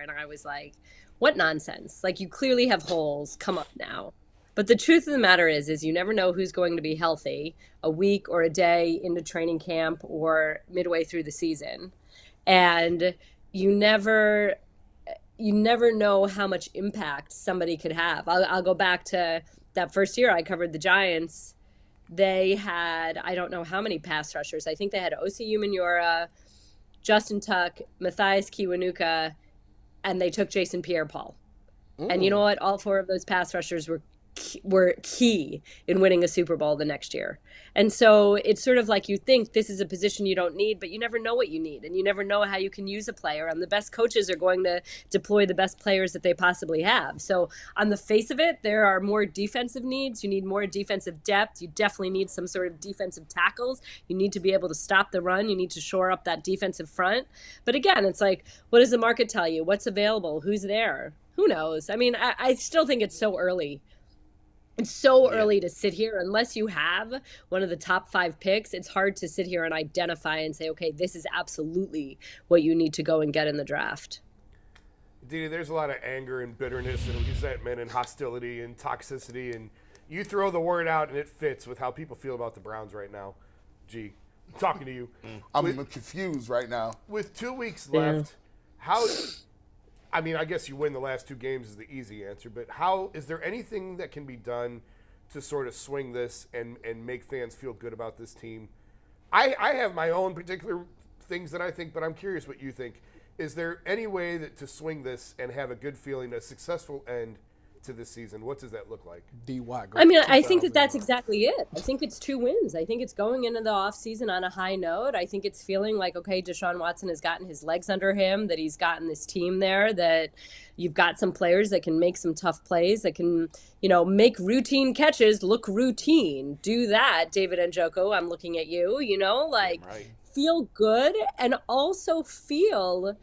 And I was like, what nonsense? You clearly have holes. Come up now. But the truth of the matter is you never know who's going to be healthy a week or a day into training camp or midway through the season. And you never know how much impact somebody could have. I'll go back to that first year I covered the Giants. They had, I don't know how many pass rushers. I think they had Osi Umenyiora, Justin Tuck, Matthias Kiwanuka, and they took Jason Pierre-Paul. And you know what? All 4 of those pass rushers were key in winning a Super Bowl the next year. And so it's sort of like you think this is a position you don't need, but you never know what you need, and you never know how you can use a player. And the best coaches are going to deploy the best players that they possibly have. So on the face of it, there are more defensive needs. You need more defensive depth. You definitely need some sort of defensive tackles. You need to be able to stop the run. You need to shore up that defensive front. But again, it's like, what does the market tell you? What's available? Who's there? Who knows? I mean, I still think it's so early. It's so early to sit here. Unless you have one of the top 5 picks, it's hard to sit here and identify and say, okay, this is absolutely what you need to go and get in the draft. Didi, there's a lot of anger and bitterness and resentment and hostility and toxicity, and you throw the word out and it fits with how people feel about the Browns right now. G, I'm talking to you. I'm confused right now. With 2 weeks left, I guess you win the last 2 games is the easy answer, but how is there anything that can be done to sort of swing this and make fans feel good about this team? I have my own particular things that I think, but I'm curious what you think. Is there any way to swing this and have a good feeling, a successful end to this season? What does that look like? I think that's exactly it. I think it's 2 wins. I think it's going into the offseason on a high note. I think it's feeling like, okay, DeShaun Watson has gotten his legs under him, that he's gotten this team there, that you've got some players that can make some tough plays, that can, make routine catches look routine. Do that, David Njoku. I'm looking at you, feel good and also feel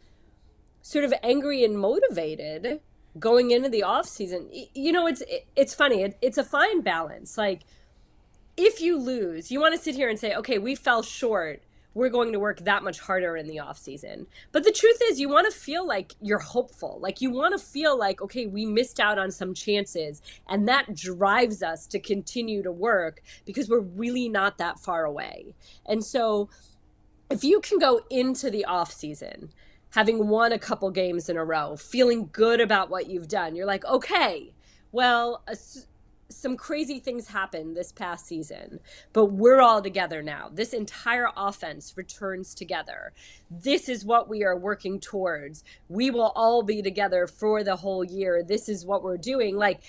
sort of angry and motivated going into the offseason. It's funny. It's a fine balance. Like, if you lose, you want to sit here and say, okay, we fell short. We're going to work that much harder in the offseason. But the truth is, you want to feel like you're hopeful. Like, you want to feel like, okay, we missed out on some chances. And that drives us to continue to work because we're really not that far away. And so if you can go into the offseason having won a couple games in a row, feeling good about what you've done, you're like, okay, well, some crazy things happened this past season, but we're all together now. This entire offense returns together. This is what we are working towards. We will all be together for the whole year. This is what we're doing. Like,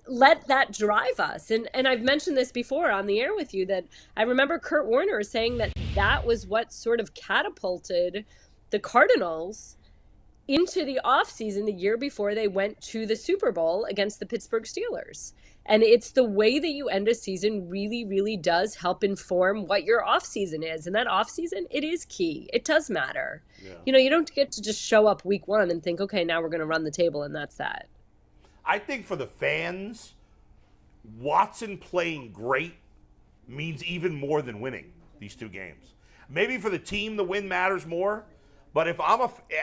let that drive us. And I've mentioned this before on the air with you, that I remember Kurt Warner saying that was what sort of catapulted the Cardinals into the offseason the year before they went to the Super Bowl against the Pittsburgh Steelers. And it's the way that you end a season really, really does help inform what your offseason is. And that offseason, it is key. It does matter. Yeah. You don't get to just show up week 1 and think, okay, now we're going to run the table and that's that. I think for the fans, Watson playing great means even more than winning these 2 games. Maybe for the team, the win matters more. But if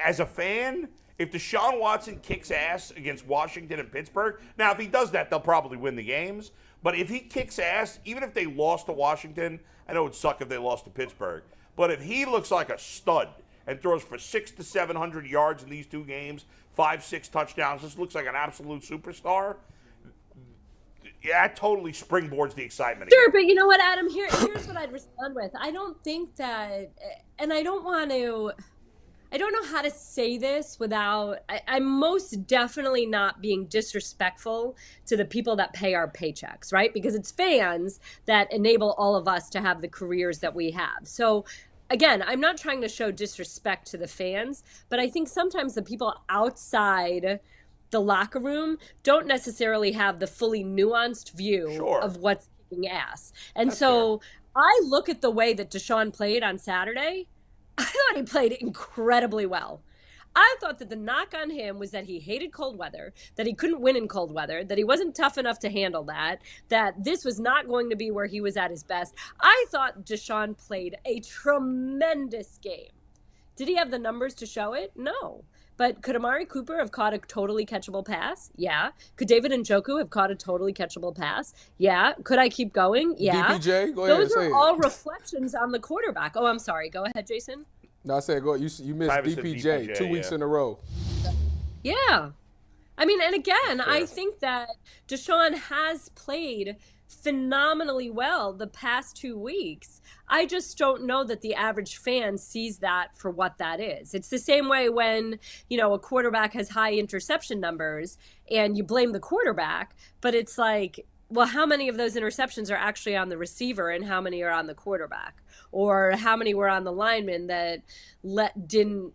as a fan, if DeShaun Watson kicks ass against Washington and Pittsburgh, now if he does that, they'll probably win the games. But if he kicks ass, even if they lost to Washington, I know it would suck if they lost to Pittsburgh. But if he looks like a stud and throws for 600 to 700 yards in these 2 games, 5-6 touchdowns, just looks like an absolute superstar. Yeah, that totally springboards the excitement. Sure, but you know what, Adam? Here's what I'd respond with. I don't think that, and I don't know how to say this without, I'm most definitely not being disrespectful to the people that pay our paychecks, right? Because it's fans that enable all of us to have the careers that we have. So again, I'm not trying to show disrespect to the fans, but I think sometimes the people outside the locker room don't necessarily have the fully nuanced view of what's kicking ass. And that's so fair. I look at the way that DeShaun played on Saturday. I thought he played incredibly well. I thought that the knock on him was that he hated cold weather, that he couldn't win in cold weather, that he wasn't tough enough to handle that this was not going to be where he was at his best. I thought DeShaun played a tremendous game. Did he have the numbers to show it? No. But could Amari Cooper have caught a totally catchable pass? Yeah. Could David Njoku have caught a totally catchable pass? Yeah. Could I keep going? Yeah. DPJ, go ahead. Those are all reflections on the quarterback. Oh, I'm sorry. Go ahead, Jason. No, I said go. You missed DPJ 2 weeks in a row. Yeah. I mean, and again, I think that DeShaun has played phenomenally well the past 2 weeks. I just don't know that the average fan sees that for what that is. It's the same way when, a quarterback has high interception numbers and you blame the quarterback, but it's like, well, how many of those interceptions are actually on the receiver and how many are on the quarterback? Or how many were on the lineman that didn't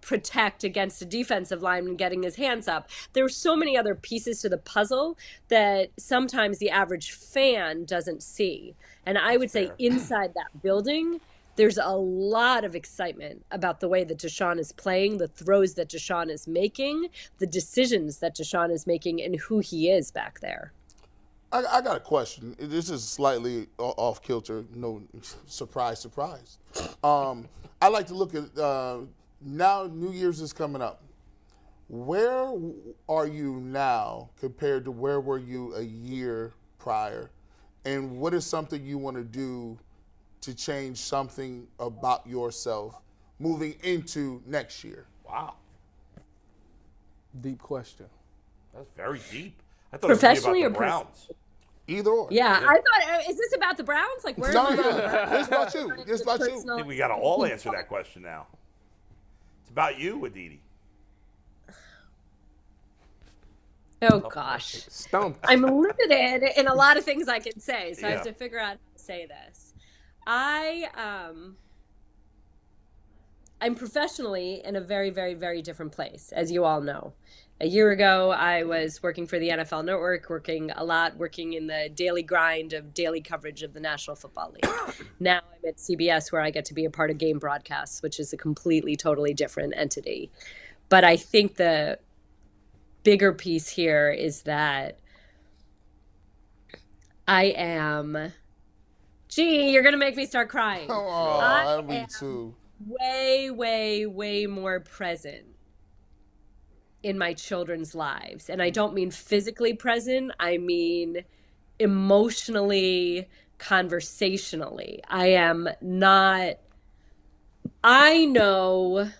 protect against a defensive lineman getting his hands up? There are so many other pieces to the puzzle that sometimes the average fan doesn't see. And I would say inside that building, there's a lot of excitement about the way that DeShaun is playing, the throws that DeShaun is making, the decisions that DeShaun is making, and who he is back there. I got a question. This is slightly off kilter. No surprise. I like to look at now. New Year's is coming up. Where are you now compared to where were you a year prior? And what is something you want to do to change something about yourself moving into next year? Wow. Deep question. That's very deep. I thought it was Professionally about the or Browns. Either or. Yeah, I thought, is this about the Browns? Like, where? No. It's about you. It's about you. I think we got to all answer that question now. It's about you, Aditi. Oh gosh, Stumped. I'm limited in a lot of things I can say, so I have to figure out how to say this. I'm professionally in a very, very, very different place, as you all know. A year ago, I was working for the NFL Network, working in the daily grind of daily coverage of the National Football League. Now I'm at CBS, where I get to be a part of game broadcasts, which is a completely, totally different entity. But I think the bigger piece here is that I am, you're going to make me start crying. Oh, me too. Way, way, way more present in my children's lives. And I don't mean physically present. I mean emotionally, conversationally. I know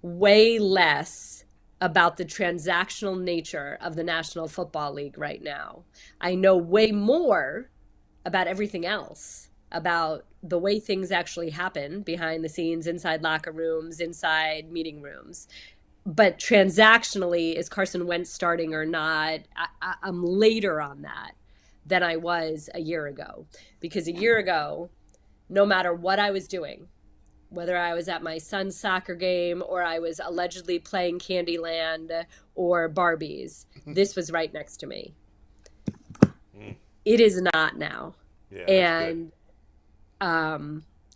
way less about the transactional nature of the National Football League right now. I know way more about everything else, about the way things actually happen behind the scenes, inside locker rooms, inside meeting rooms. But transactionally, is Carson Wentz starting or not? I'm later on that than I was a year ago. Because a year ago, no matter what I was doing, whether I was at my son's soccer game or I was allegedly playing Candyland or Barbies, this was right next to me. It is not now. Yeah, and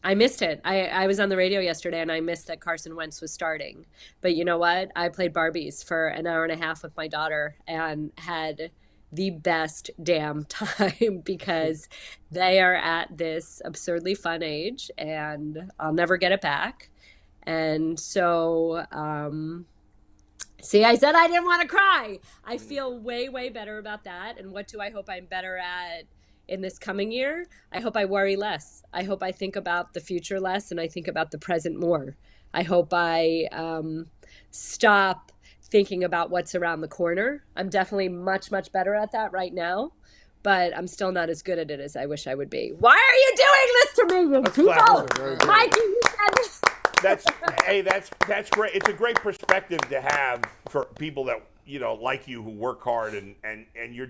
I missed it. I was on the radio yesterday and I missed that Carson Wentz was starting. But you know what? I played Barbies for an hour and a half with my daughter and had the best damn time because they are at this absurdly fun age and I'll never get it back. And so, see, I said I didn't want to cry. I feel way, way better about that. And what do I hope I'm better at in this coming year? I hope I worry less. I hope I think about the future less and I think about the present more. I hope I stop thinking about what's around the corner. I'm definitely much, much better at that right now, but I'm still not as good at it as I wish I would be. Why are you doing this to me, you people? Mikey, you said this. That's great. It's a great perspective to have for people that, you know, like you, who work hard and your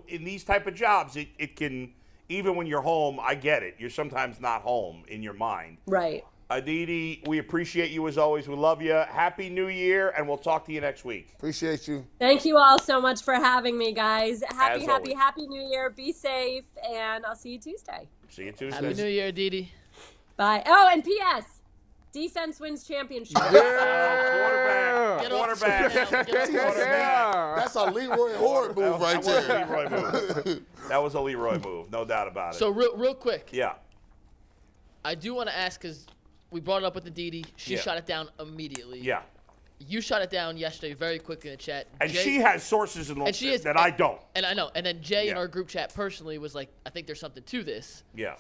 in these type of jobs, it can, even when you're home, I get it. You're sometimes not home in your mind. Right. Aditi, we appreciate you as always. We love you. Happy New Year, and we'll talk to you next week. Appreciate you. Thank you all so much for having me, guys. Happy New Year. Be safe, and I'll see you Tuesday. See you Tuesday. Happy New Year, Aditi. Bye. Oh, and P.S. Defense wins championship. Yeah. Quarterback. That's a Leroy Horde move right there. That was a Leroy move, no doubt about it. So real quick. Yeah. I do want to ask, because we brought it up with Aditi. She shot it down immediately. Yeah. You shot it down yesterday very quickly in the chat. And Jay, she has sources in that I don't. And I know. And then Jay in our group chat personally was like, I think there's something to this. Yeah.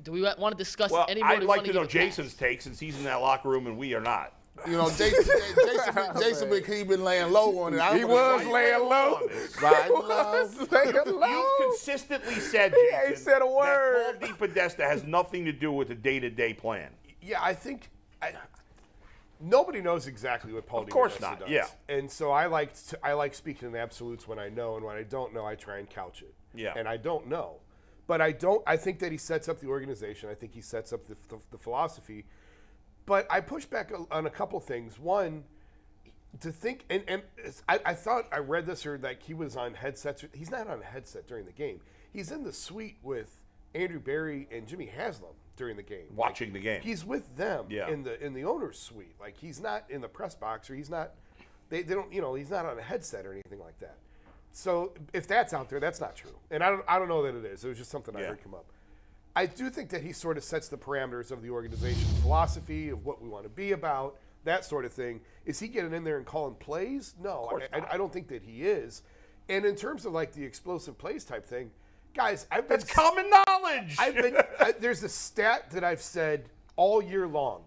Do we want to discuss any more? I'd like to know Jason's take, since he's in that locker room and we are not. You know, Jason McKee been laying low on it. He was laying low. You've consistently said, Jason, he ain't said a word. that Paul DePodesta has nothing to do with the day-to-day plan. Yeah, I think nobody knows exactly what Paul DePodesta does. Of course not. Yeah. And so I like speaking in absolutes when I know, and when I don't know, I try and couch it. Yeah. And I don't know, but I think that he sets up the organization. I think he sets up the philosophy. But I push back on a couple things. One, to think, and I thought I read this or like he was on headsets. He's not on a headset during the game. He's in the suite with Andrew Berry and Jimmy Haslam during the game. Watching the game. He's with them in the owner's suite. Like, he's not in the press box, or he's not, they don't, you know, he's not on a headset or anything like that. So if that's out there, that's not true. And I don't know that it is. It was just something I heard come up. I do think that he sort of sets the parameters of the organization's philosophy, of what we want to be about, that sort of thing. Is he getting in there and calling plays? No, I don't think that he is. And in terms of like the explosive plays type thing, guys, that's common knowledge. There's a stat that I've said all year long,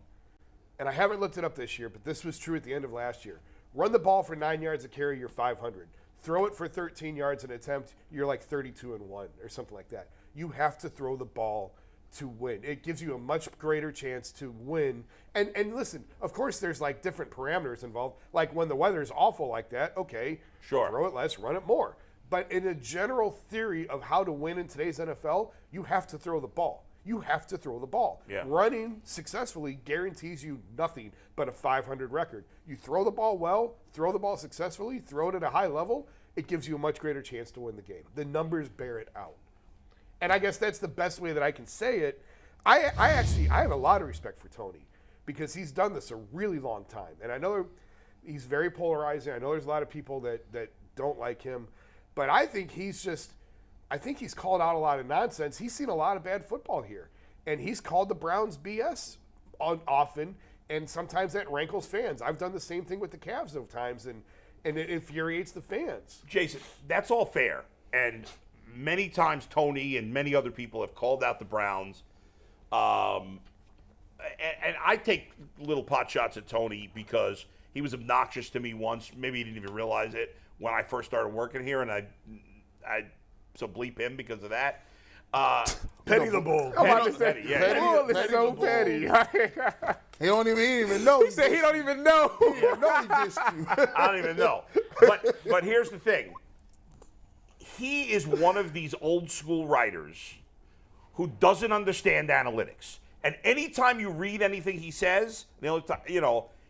and I haven't looked it up this year, but this was true at the end of last year. Run the ball for 9 yards a carry, you're 500. Throw it for 13 yards an attempt, you're like 32-1 or something like that. You have to throw the ball to win. It gives you a much greater chance to win. And listen, of course there's like different parameters involved. Like when the weather's awful like that, okay, sure, throw it less, run it more. But in a general theory of how to win in today's NFL, you have to throw the ball. You have to throw the ball. Yeah. Running successfully guarantees you nothing but a 500 record. You throw the ball well, throw the ball successfully, throw it at a high level, it gives you a much greater chance to win the game. The numbers bear it out. And I guess that's the best way that I can say it. I have a lot of respect for Tony because he's done this a really long time. And I know he's very polarizing. I know there's a lot of people that don't like him. But I think he's called out a lot of nonsense. He's seen a lot of bad football here. And he's called the Browns BS often, and sometimes that rankles fans. I've done the same thing with the Cavs of times, and it infuriates the fans. Jason, that's all fair. And many times Tony and many other people have called out the Browns. And I take little pot shots at Tony because he was obnoxious to me once. Maybe he didn't even realize it when I first started working here, and I so bleep him because of that. Petty the Bull. I'm about to say, Petty, Bull is so petty. He don't even know. He said he don't even know. I don't even know. But here's the thing. He is one of these old school writers who doesn't understand analytics. And anytime you read anything he says,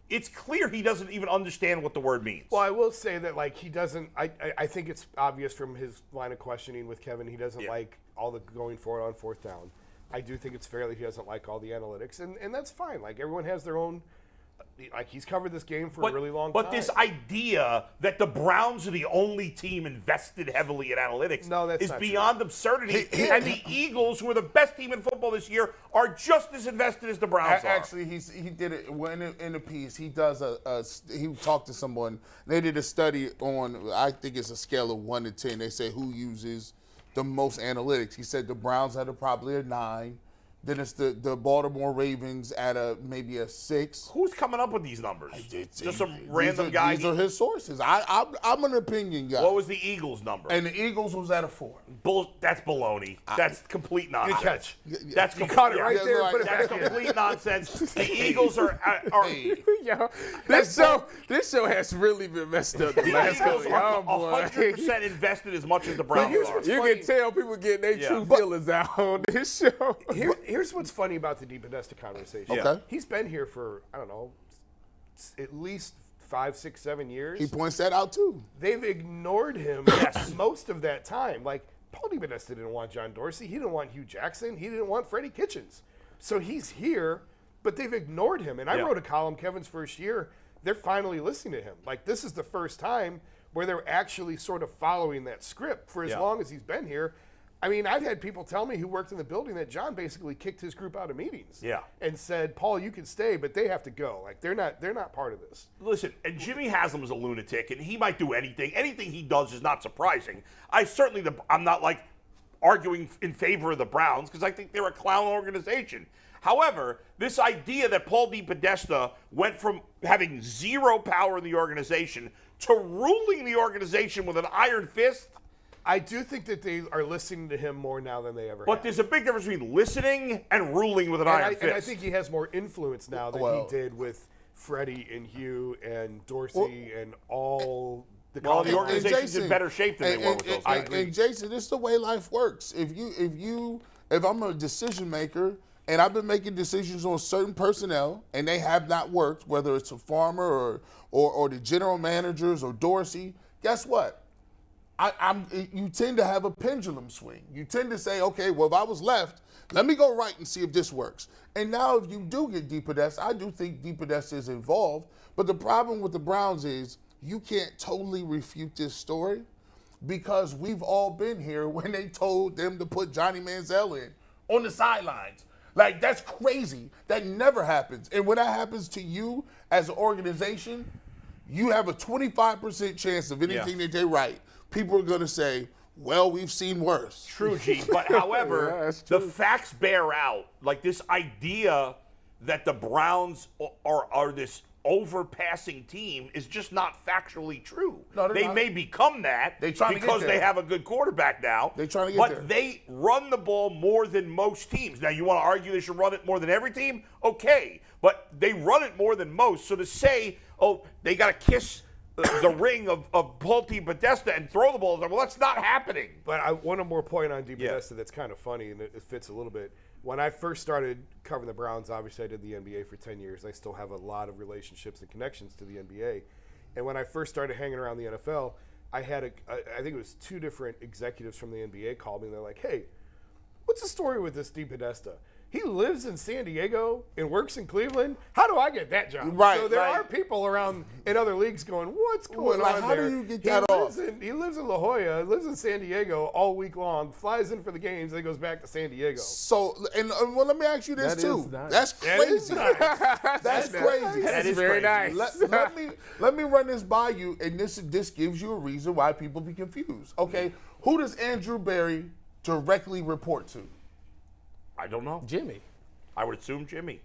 it's clear he doesn't even understand what the word means. Well, I will say that, like, he doesn't – I think it's obvious from his line of questioning with Kevin, he doesn't like all the going for it on fourth down. I do think it's fair that he doesn't like all the analytics, and that's fine. Like, everyone has their own – like, he's covered this game for a really long time. But this idea that the Browns are the only team invested heavily in analytics is beyond absurdity. And the Eagles, who are the best team in football this year, are just as invested as the Browns are. Actually, he did it in a piece. He does he talked to someone. They did a study on, I think it's a scale of 1 to 10. They say who uses the most analytics. He said the Browns at probably a 9. Then it's the Baltimore Ravens at maybe a 6. Who's coming up with these numbers? Just some random guy. These are his sources. I'm an opinion guy. What was the Eagles number? And the Eagles was at a 4. That's baloney. That's complete nonsense. Good catch. That's you caught it right there. Right. That's complete nonsense. The Eagles are Yo, this show has really been messed up the last couple. Are 100% invested as much as the Browns are. You can tell people getting their true feelings out on this show. Here's what's funny about the DePodesta conversation. Okay. He's been here for, I don't know, at least 5, 6, 7 years. He points that out too. They've ignored him most of that time. Like, Paul DePodesta didn't want John Dorsey. He didn't want Hugh Jackson. He didn't want Freddie Kitchens. So he's here, but they've ignored him. And I wrote a column, Kevin's first year, they're finally listening to him. Like, this is the first time where they're actually sort of following that script for as long as he's been here. I mean, I've had people tell me who worked in the building that John basically kicked his group out of meetings. And said, Paul, you can stay, but they have to go. Like, they're not part of this. Listen, and Jimmy Haslam is a lunatic, and he might do anything. Anything he does is not surprising. I'm not, like, arguing in favor of the Browns because I think they're a clown organization. However, this idea that Paul DePodesta went from having zero power in the organization to ruling the organization with an iron fist, I do think that they are listening to him more now than they ever have. But there's a big difference between listening and ruling with an iron fist. And I think he has more influence now than he did with Freddie and Hugh and Dorsey and all the the organization's in better shape than they were with those guys. And Jason, this is the way life works. If I'm a decision maker and I've been making decisions on certain personnel and they have not worked, whether it's a Farmer or the general managers or Dorsey, guess what? You tend to have a pendulum swing. You tend to say, okay, well, if I was left, let me go right and see if this works. And now if you do get DePodesta, I do think DePodesta is involved. But the problem with the Browns is you can't totally refute this story. because we've all been here when they told them to put Johnny Manziel in on the sidelines. Like, that's crazy. That never happens. And when that happens to you as an organization, you have a 25% chance of anything that they write. People are going to say, well, we've seen worse. True, G. But however, the facts bear out. Like, this idea that the Browns are this overpassing team is just not factually true. No, they not. may become that because they have a good quarterback now. They're trying to get but there. they run the ball more than most teams. Now, you want to argue they should run it more than every team? Okay. But they run it more than most. So to say, oh, they got to kiss the ring of Polk DePodesta and throw the ball, well, that's not happening. But one more point on DePodesta that's kind of funny, and it fits a little bit. When I first started covering the Browns, obviously I did the NBA for 10 years. I still have a lot of relationships and connections to the NBA. And when I first started hanging around the NFL, I had I think it was 2 different executives from the NBA called me, and they're like, hey, what's the story with this DePodesta? He lives in San Diego and works in Cleveland. How do I get that job? Right, so there right. are people around in other leagues going, what's going Like, on how there? do you get that off? He lives in La Jolla, lives in San Diego all week long, flies in for the games, then goes back to San Diego. So, and well, let me ask you this, too. Nice. That's crazy. That's crazy. That is very crazy. nice. Let me run this by you, and this gives you a reason why people be confused. Okay, who does Andrew Berry directly report to? I don't know. Jimmy. I would assume Jimmy.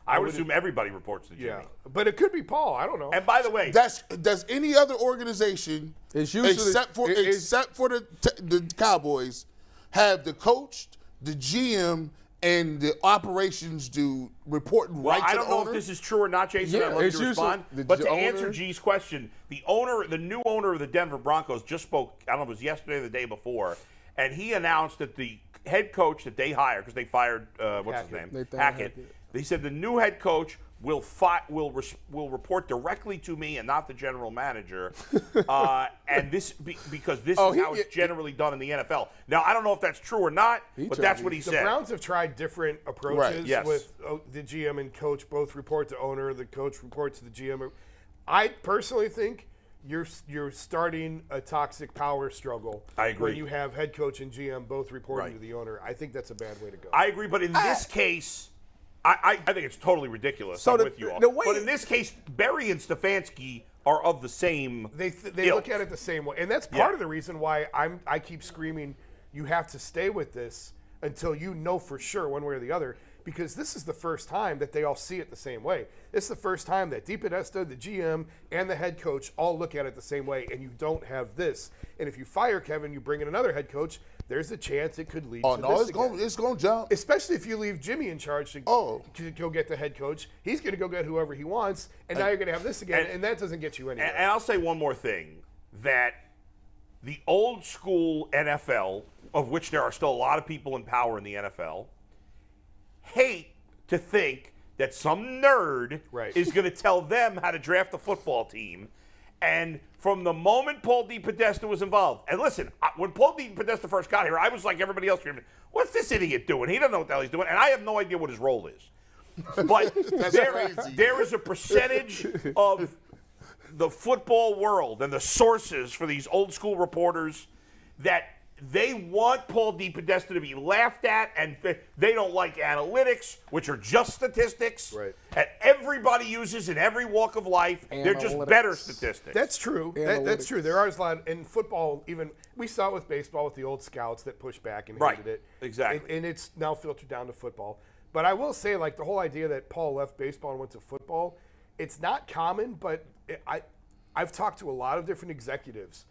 I would assume everybody reports to Jimmy. Yeah, but it could be Paul. I don't know. And by the way, Does any other organization, It's usually except for the Cowboys, have the coach, the GM, and the operations dude reporting well, right to I don't the know owner? if this is true or not, Jason. Yeah, I'd love you it's to respond. usually But the to owner- answer G's question, the new owner of the Denver Broncos just spoke, I don't know if it was yesterday or the day before, and he announced that the head coach that they hired, because they fired, what's his name? Nathan Hackett. Hackett. They said the new head coach will report directly to me and not the general manager, and because this is how it's generally done in the NFL. Now, I don't know if that's true or not, but that's what he said. The Browns have tried different approaches Right, yes. with the GM and coach both report to owner, the coach reports to the GM. I personally think you're starting a toxic power struggle. I agree. When you have head coach and GM both reporting to the owner. I think that's a bad way to go. I agree, but in this case, I think it's totally ridiculous. So I'm the- with you all. the way- But in this case, Berry and Stefanski are of the same They ilk. look at it the same way, and that's part Yeah. of the reason why I keep screaming, you have to stay with this until you know for sure one way or the other, because this is the first time that they all see it the same way. It's the first time that DePodesta, the GM, and the head coach all look at it the same way, and you don't have this. And if you fire Kevin, you bring in another head coach, there's a chance it could lead to this again. it's going to jump. Especially if you leave Jimmy in charge to go get the head coach. He's going to go get whoever he wants, and now you're going to have this again, and that doesn't get you anywhere. And I'll say one more thing, that the old school NFL, of which there are still a lot of people in power in the NFL, hate to think that some nerd is going to tell them how to draft a football team. And from the moment Paul DePodesta was involved, and listen, when Paul DePodesta first got here, I was like everybody else screaming, what's this idiot doing? He doesn't know what the hell he's doing, and I have no idea what his role is. But there is a percentage of the football world and the sources for these old school reporters that they want Paul DePodesta to be laughed at, and they don't like analytics, which are just statistics. Right. And everybody uses in every walk of life. They're just better statistics. That's true. That's true. There are a lot in football. Even we saw it with baseball with the old scouts that pushed back and hated it. Exactly. And it's now filtered down to football. But I will say, like, the whole idea that Paul left baseball and went to football, it's not common. But I've talked to a lot of different executives,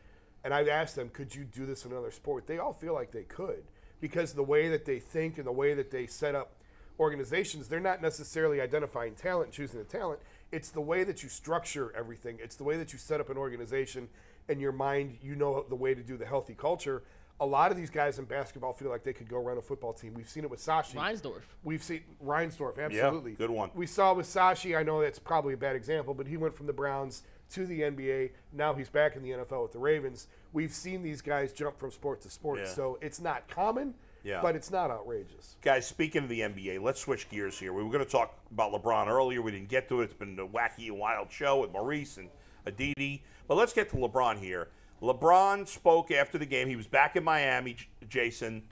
and I've asked them, could you do this in another sport? They all feel like they could, because the way that they think and the way that they set up organizations, they're not necessarily identifying talent and choosing the talent. It's the way that you structure everything. It's the way that you set up an organization in your mind. You know the way to do the healthy culture. A lot of these guys in basketball feel like they could go run a football team. We've seen it with Sashi. Reinsdorf. We've seen Reinsdorf, absolutely. Yeah, good one. We saw with Sashi, I know that's probably a bad example, but he went from the Browns to the NBA. Now he's back in the NFL with the Ravens. We've seen these guys jump from sport to sport. Yeah. So it's not common, but it's not outrageous. Guys, speaking of the NBA, let's switch gears here. We were going to talk about LeBron earlier. We didn't get to it. It's been a wacky and wild show with Maurice and Aditi. But let's get to LeBron here. LeBron spoke after the game. He was back in Miami, Jason.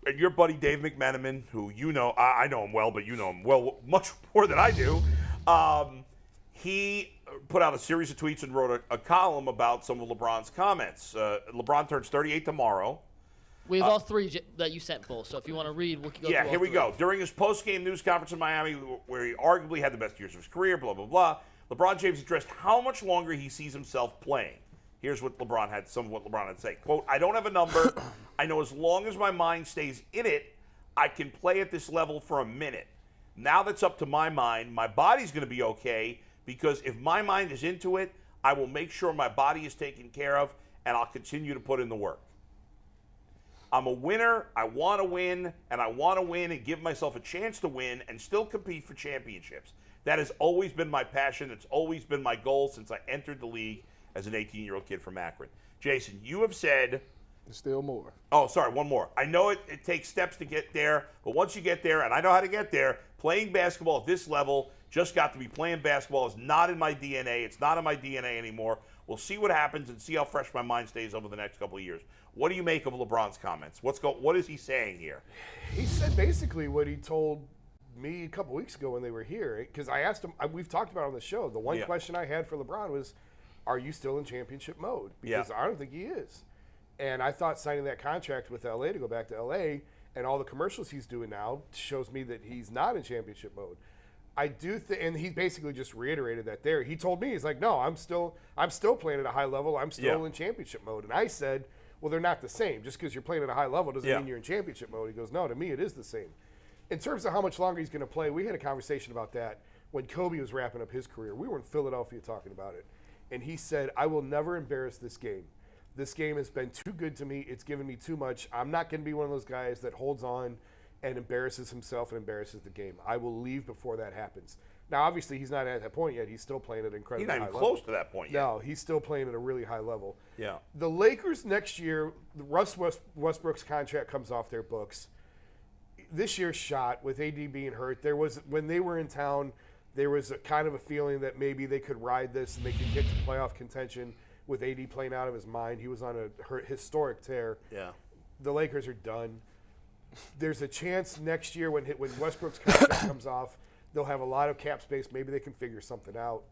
And your buddy Dave McMenamin, who you know, I know him well, but you know him well, much more than I do. He put out a series of tweets and wrote a column about some of LeBron's comments. LeBron turns 38 tomorrow. We have all three that you sent, Bull. So if you want to read, we can go through all here we three. go. During his post-game news conference in Miami, where he arguably had the best years of his career, blah, blah, blah, LeBron James addressed how much longer he sees himself playing. Here's what some of what LeBron had to say. Quote, I don't have a number. I know as long as my mind stays in it, I can play at this level for a minute. Now that's up to my mind. My body's going to be okay, because if my mind is into it, I will make sure my body is taken care of, and I'll continue to put in the work. I'm a winner. I want to win, and I want to win and give myself a chance to win and still compete for championships. That has always been my passion. It's always been my goal since I entered the league as an 18-year-old kid from Akron. Jason, you have said... There's still more. Oh, sorry, one more. I know it takes steps to get there, but once you get there, and I know how to get there, playing basketball at this level, just got to be playing basketball, is not in my DNA. It's not in my DNA anymore. We'll see what happens and see how fresh my mind stays over the next couple of years. What do you make of LeBron's comments? What is he saying here? He said basically what he told me a couple weeks ago when they were here, because I asked him, we've talked about it on the show, the one question I had for LeBron was, are you still in championship mode? Because I don't think he is. And I thought signing that contract with LA to go back to LA and all the commercials he's doing now shows me that he's not in championship mode. I do think, and he basically just reiterated that there. He told me, he's like, no, I'm still playing at a high level. I'm still in championship mode. And I said, well, they're not the same. Just because you're playing at a high level doesn't mean you're in championship mode. He goes, no, to me it is the same. In terms of how much longer he's going to play, we had a conversation about that when Kobe was wrapping up his career. We were in Philadelphia talking about it. And he said, I will never embarrass this game. This game has been too good to me. It's given me too much. I'm not going to be one of those guys that holds on and embarrasses himself and embarrasses the game. I will leave before that happens. Now, obviously, he's not at that point yet. He's still playing at an incredibly high level. He's not even close to that point yet. No, he's still playing at a really high level. Yeah. The Lakers next year, Russ Westbrook's contract comes off their books. This year's shot with AD being hurt, when they were in town, there was a kind of a feeling that maybe they could ride this and they could get to playoff contention with AD playing out of his mind. He was on a historic tear. Yeah. The Lakers are done. There's a chance next year when Westbrook's contract comes off, they'll have a lot of cap space. Maybe they can figure something out.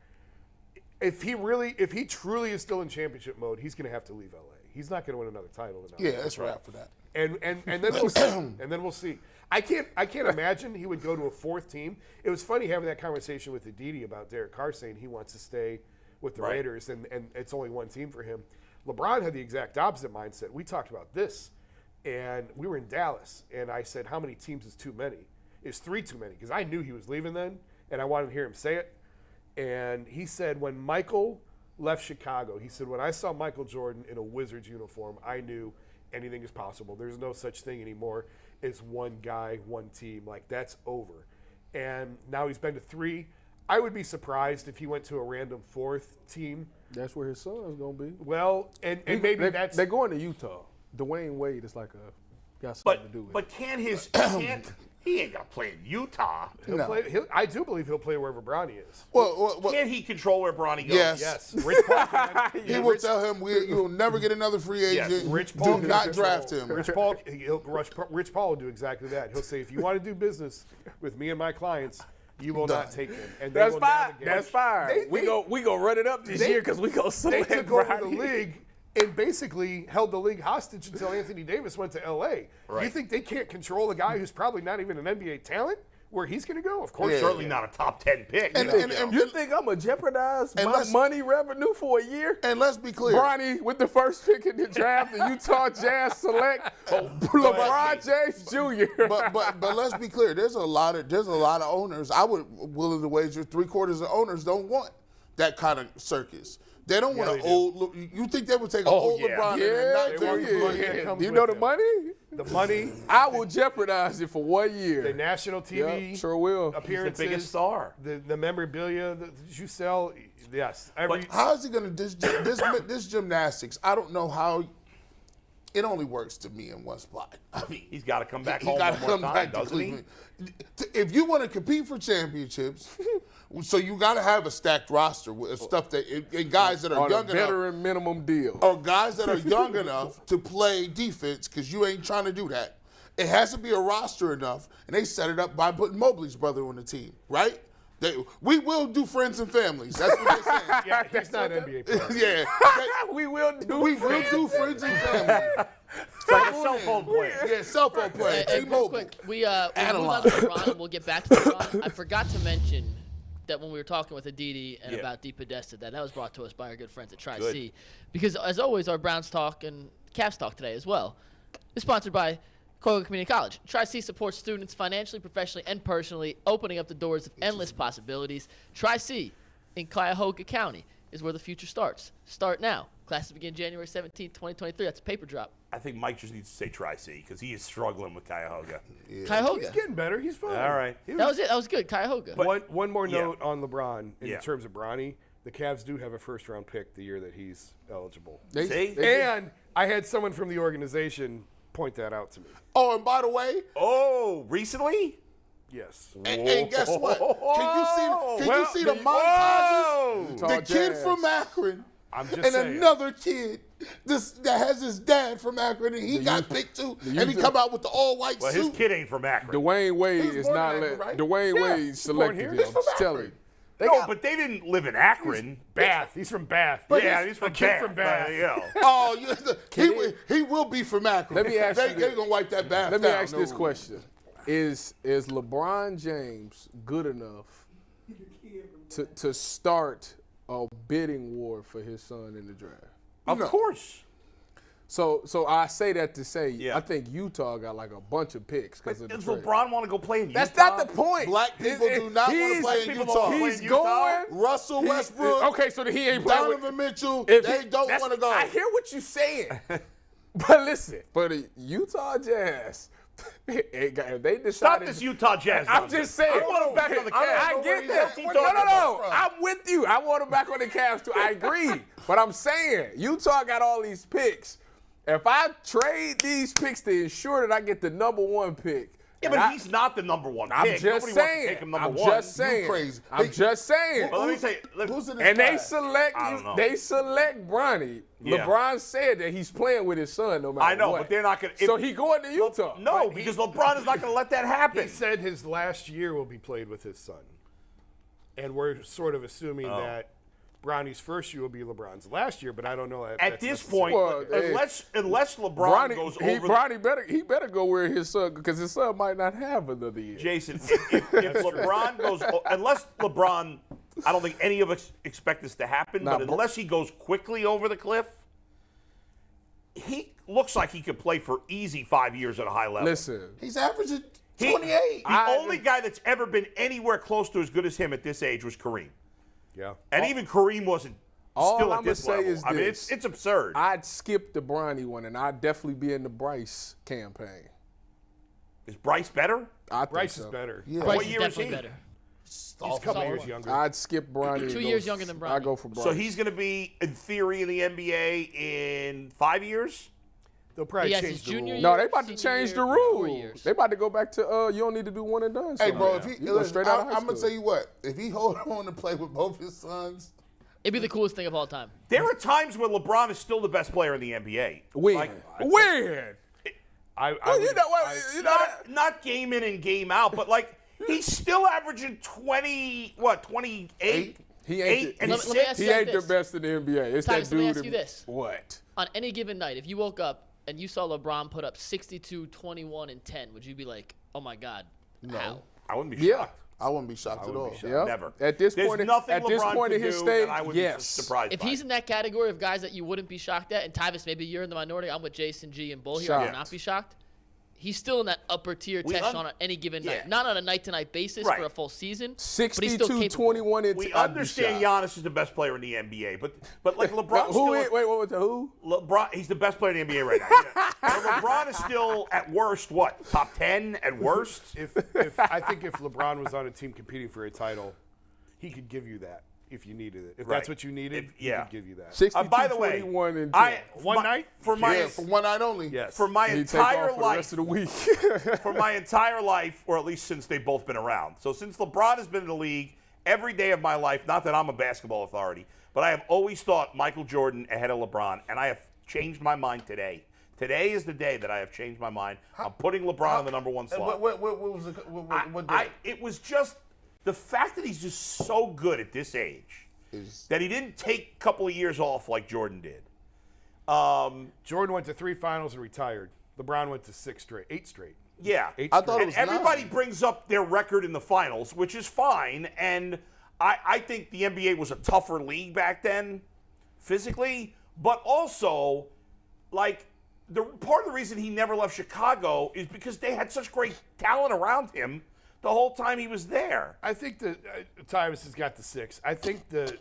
If he truly is still in championship mode, he's going to have to leave LA. He's not going to win another title. That's right for that. And then we'll see. And then we'll see. I can't imagine he would go to a fourth team. It was funny having that conversation with Aditi about Derek Carr saying he wants to stay with the Raiders and it's only one team for him. LeBron had the exact opposite mindset. We talked about this, and we were in Dallas, and I said, how many teams is too many? Is 3 too many? Because I knew he was leaving then, and I wanted to hear him say it. And he said when Michael left Chicago, he said, when I saw Michael Jordan in a Wizards uniform, I knew anything is possible. There's no such thing anymore as one guy, one team. Like, that's over. And now he's been to 3. I would be surprised if he went to a random 4th team. That's where his son is going to be. Well, and maybe that's... They're going to Utah. Dwayne Wade is like got something to do with it. But he ain't got to play in Utah. I do believe he'll play wherever Bronny is. Well, can he control where Bronny goes? Yes. Rich Paul can. He will tell him you'll never get another free agent. Yes. Rich Paul do not draft him. Rich Paul will do exactly that. He'll say, if you want to do business with me and my clients, you will not take him. And that's fine. That's fine. We go run it up this year because we go select They took over the league and basically held the league hostage until Anthony Davis went to L.A. Right. You think they can't control a guy who's probably not even an NBA talent? Where he's going to go? Of course, certainly not a top 10 pick. And you think I'm going to jeopardize my money revenue for a year? And let's be clear. Bronny with the first pick in the draft, the Utah Jazz select LeBron James Jr. But let's be clear. There's a lot of owners. I would willing to wager 3/4 of owners don't want that kind of circus. They don't want an old. You think they would take an old LeBron and not you know the money? The money. I will jeopardize it for 1 year. The national TV sure will. appearances. He's the biggest star. The memorabilia that you sell. Yes. How is he going to this gymnastics? I don't know how. It only works to me in one spot. I mean, he's got to come back home one more time, doesn't he? If you want to compete for championships, So you got to have a stacked roster with stuff that and guys that are young enough. Veteran minimum deal. Or guys that are young enough to play defense because you ain't trying to do that. It has to be a roster enough, and they set it up by putting Mobley's brother on the team, right? We will do friends and families. That's what they're saying. Yeah, he's not an NBA player. Yeah. We will do friends and family. It's like a cell phone player. Yeah, cell phone player. And real quick, we move on to LeBron, and we'll get back to LeBron. I forgot to mention that when we were talking with Aditi and about DePodesta, that was brought to us by our good friends at Tri-C. Because, as always, our Browns talk and Cavs talk today as well is sponsored by Colgan Community College. Tri-C supports students financially, professionally, and personally, opening up the doors of endless possibilities. Tri-C in Cuyahoga County is where the future starts. Start now. Classes begin January 17, 2023. That's a paper drop. I think Mike just needs to say Tri-C because he is struggling with Cuyahoga. Yeah. Cuyahoga. He's getting better. He's fine. All right. That was it. That was good. Cuyahoga. One more note on LeBron in terms of Bronny. The Cavs do have a first-round pick the year that he's eligible. And I had someone from the organization point that out to me. Oh, and by the way. Oh, recently? Yes. And guess what? Can you see the montages? The kid from Akron. I'm just and saying. Another kid that has his dad from Akron, and he got picked too, and he come out with the all-white suit. Well, his kid ain't from Akron. Dwayne Wade is not right? Dwayne Wade selected him. Just tell him. But they didn't live in Akron. Bath. He's from Bath. Yeah, he's from a kid Bath. from Bath. He will be from Akron. Let me ask you They're going to wipe that Bath down. Let me ask this question. Is LeBron James good enough to start a bidding war for his son in the draft? Of course. So I say that to say I think Utah got like a bunch of picks because of the Does trade. LeBron want to go play in Utah? That's not the point. Black people do not want to play in Utah. He's going. Russell Westbrook. Okay, so he ain't playing with Donovan Mitchell. They don't want to go. I hear what you're saying. But listen, for the Utah Jazz, if they decided. Stop this Utah Jazz. I'm just saying. I want him back on the Cavs. I get that. No. I'm with you. I want him back on the Cavs too. I agree. But I'm saying Utah got all these picks. If I trade these picks to ensure that I get the number one pick. Yeah, but he's not the number one pick. I'm just Nobody saying. wants to take him number one. Just saying. You crazy. I'm just saying. Well, let me say. Who's in this And they class? select Bronny. Yeah. LeBron said that he's playing with his son no matter what. I know, but they're not going to. So he going to Utah. No, because LeBron is not going to let that happen. He said his last year will be played with his son. And we're sort of assuming that Bronny's first year will be LeBron's last year, but I don't know. At this point, unless LeBron goes over. Bronny better go where his son, because his son might not have another year. Jason, if LeBron goes, unless LeBron, I don't think any of us expect this to happen, but unless he goes quickly over the cliff, he looks like he could play for easy 5 years at a high level. Listen, he's averaging 28. The only guy that's ever been anywhere close to as good as him at this age was Kareem. Yeah. And even Kareem wasn't still at this level. Is I mean, it's absurd. I'd skip the Bronny one, and I'd definitely be in the Bryce campaign. Is Bryce better? I think Bryce so. is better. Bryce What is year is definitely he? better. He's a couple years younger. I'd skip Bronny. 2 years younger than Bronny. I go for Bryce. So he's going to be, in theory, in the NBA in 5 years? They'll probably Yes, change his the junior rules. year. No, they about to Senior change year, the 4 rules. years. They about to go back to you don't need to do one and done. Hey, bro, if you he go straight out of high I'm going to school. tell you what. If he hold on to play with both his sons. It'd be the coolest thing of all time. There are times when LeBron is still the best player in the NBA. When? Well, You know not game in and game out, but like he's still averaging 28? He ain't. and Let me ask He you ain't the this. best in the NBA. It's Tyvis, that let me dude. ask you this. What? On any given night, if you woke up and you saw LeBron put up 62, 21, and 10, would you be like, oh my God, how? I wouldn't be Yeah. shocked. I wouldn't be shocked at all. Yeah. Never. At this There's point, nothing at this LeBron point in could his do stage, that I would yes. be surprised If by. he's in that category of guys that you wouldn't be shocked at, and Tyvis, maybe you're in the minority, I'm with Jason, G, and Bull here, I would Shocked. not be shocked. He's still in that upper tier test on any given night. Yeah. Not on a night-to-night basis Right. for a full season, but he's 62, still capable. 21, and We I'd be understand shocked. Giannis is the best player in the NBA, but like LeBron Who? Wait, what was the who? LeBron, he's the best player in the NBA right now. Yeah. But LeBron is still at worst top 10 at worst. I think if LeBron was on a team competing for a title, he could give you that if you needed it. If Right. that's what you needed, he could give you that. 62, By the way, 21, and 10. One night? For my Yeah, for one night only. Yes. for my He take entire off for the life, rest of the week. for my entire life, or at least since they've both been around. So since LeBron has been in the league every day of my life, not that I'm a basketball authority, but I have always thought Michael Jordan ahead of LeBron, and I have changed my mind today. Today is the day that I have changed my mind. I'm putting LeBron in the number one slot. What was it? What day? It was just the fact that he's just so good at this age that he didn't take a couple of years off like Jordan did. Jordan went to 3 finals and retired. LeBron went to 8 straight. Yeah. I thought it was everybody 9. brings up their record in the finals, which is fine. And I think the NBA was a tougher league back then, physically, but also, like, part of the reason he never left Chicago is because they had such great talent around him the whole time he was there. I think that Tyvis has got the 6. I think the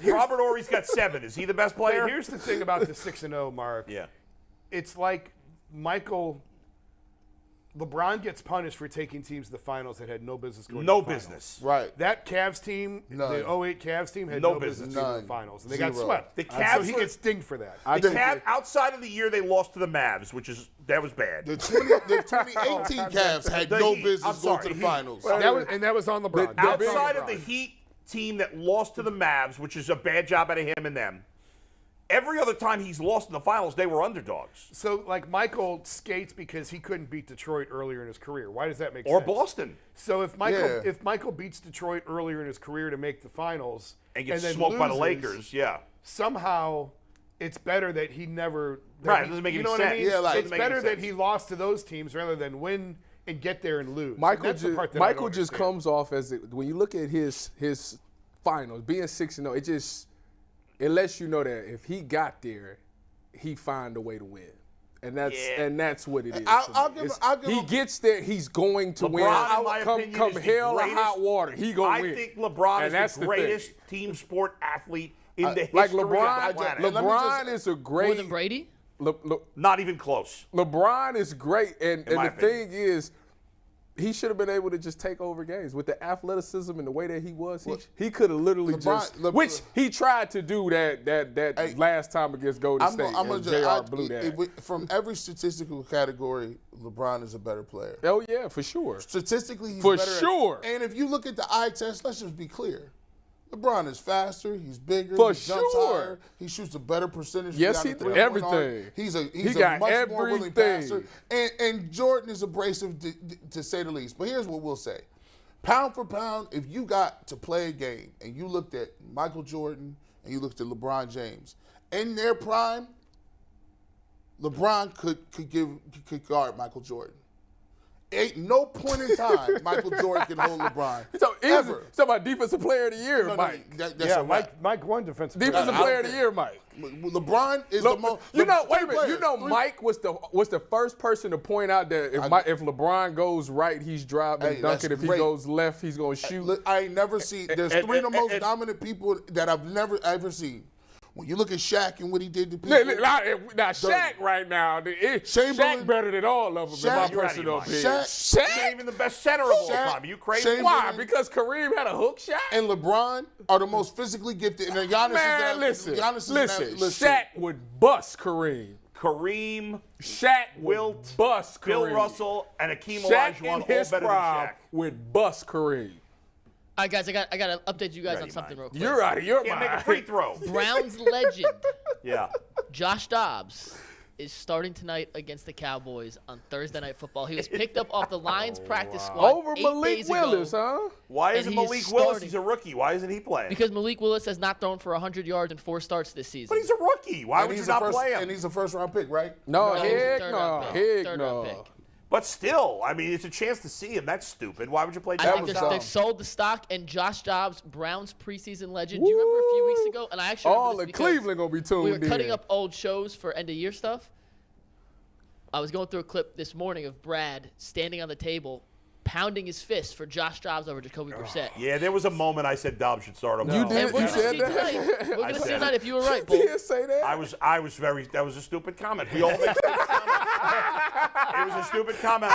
Robert Horry's got 7. Is he the best player? Here's the thing about the 6-0 mark. Yeah. It's like LeBron gets punished for taking teams to the finals that had no business going to the finals. business. Right. That Cavs team, None. the 08 Cavs team, had No no business. business going to the None. finals. And they got Zero. swept. The So Cavs he were- gets dinged for that. Outside of the year they lost to the Mavs, that was bad. The 2018 Cavs had The no Heat. business I'm going sorry, to the Heat. finals. That was on LeBron. Outside of the Heat team that lost to the Mavs, which is a bad job out of him and them, every other time he's lost in the finals, they were underdogs. So, like, Michael skates because he couldn't beat Detroit earlier in his career. Why does that make Or sense? Boston. So if Michael beats Detroit earlier in his career to make the finals And gets then smoked by the loses, Lakers, yeah. somehow it's better that he never. That Right, he- it doesn't make you any know what I sense. mean? Yeah, like- it's Doesn't make any better that sense. he lost to those teams rather than win and get there and lose. Michael That's the just part that I don't Michael just understand. comes off as when you look at his finals being 6-0, it lets you know that if he got there, he find a way to win, and that's what it is. I'll give he him- gets there, he's going to win. LeBron, in my opinion, Come is the hell or greatest- hot water, he gonna win. I think LeBron And that's is the the thing. greatest team sport athlete in the history Like of the LeBron, planet. LeBron is a great. More than Brady? Not even close. LeBron is great, and my the opinion. thing is, he should have been able to just take over games with the athleticism and the way that he was. He could have literally which he tried to do that last time against Golden State. And JR blew that. From every statistical category, LeBron is a better player. Oh yeah, for sure. Statistically, he's For better. sure. And if you look at the eye test, let's just be clear. LeBron is faster. He's bigger. For he jumps sure. higher. He shoots a better percentage. Yes, down he the did. three-point Everything. arc. He's He a got much more willing passer. everything. And Jordan is abrasive to say the least. But here's what we'll say. Pound for pound, if you got to play a game and you looked at Michael Jordan and you looked at LeBron James, in their prime, LeBron could guard Michael Jordan. Ain't no point in time Michael Jordan can hold LeBron. Ever. Talking about defensive player of the year, Mike. That's Mike won defensive Defensive player of the year, Mike. LeBron is the most. Wait a minute. Mike was the first person to point out that if LeBron goes right, he's driving and dunking. If he goes left, he's gonna shoot. Look, I ain't never seen. There's three of the most dominant people that I've never ever seen. When you look at Shaq and what he did to people. Now Shaq right now, Shaq better than all of them. In my personal opinion. Shaq ain't even the best center of all time. Are you crazy? Why? Because Kareem had a hook shot. And LeBron are the most physically gifted. And Giannis listen. Giannis Shaq would bust Kareem. Shaq, Wilt, bust Kareem. Bill Russell, and Hakeem Shaq Olajuwon all in his better than prime Shaq. would bust Kareem. All right, guys, I got to update you guys on something real quick. You're out of your Can't mind. make a free throw. Browns legend Yeah. Josh Dobbs is starting tonight against the Cowboys on Thursday Night Football. He was picked up off the Lions practice squad Over 8 Malik days Willis, ago huh? Why And isn't he is Malik Willis? starting. He's a rookie. Why isn't he playing? because Malik Willis has not thrown for 100 yards in 4 starts this season. But he's a rookie. Why would you not play him? And he's a first round pick, right? No, he's a heck third-round no. pick. Heck Third-round no. pick. But still, I mean, it's a chance to see him. That's stupid. Why would you play I Dobbs? think they sold the stock, and Josh Dobbs, Browns preseason legend. Do you remember a few weeks ago? And I actually remember All this of because Cleveland gonna be tuned we were in. cutting up old shows for end of year stuff. I was going through a clip this morning of Brad standing on the table, pounding his fist for Josh Dobbs over Jacoby Brissett. Yeah, there was a moment I said Dobbs should start him. You And did. we're You going to said see tonight. that. We're going to see said tonight it. if you were right, You Bull. didn't say that. I was very. That was a stupid comment. We all make stupid comments. It was a stupid comment.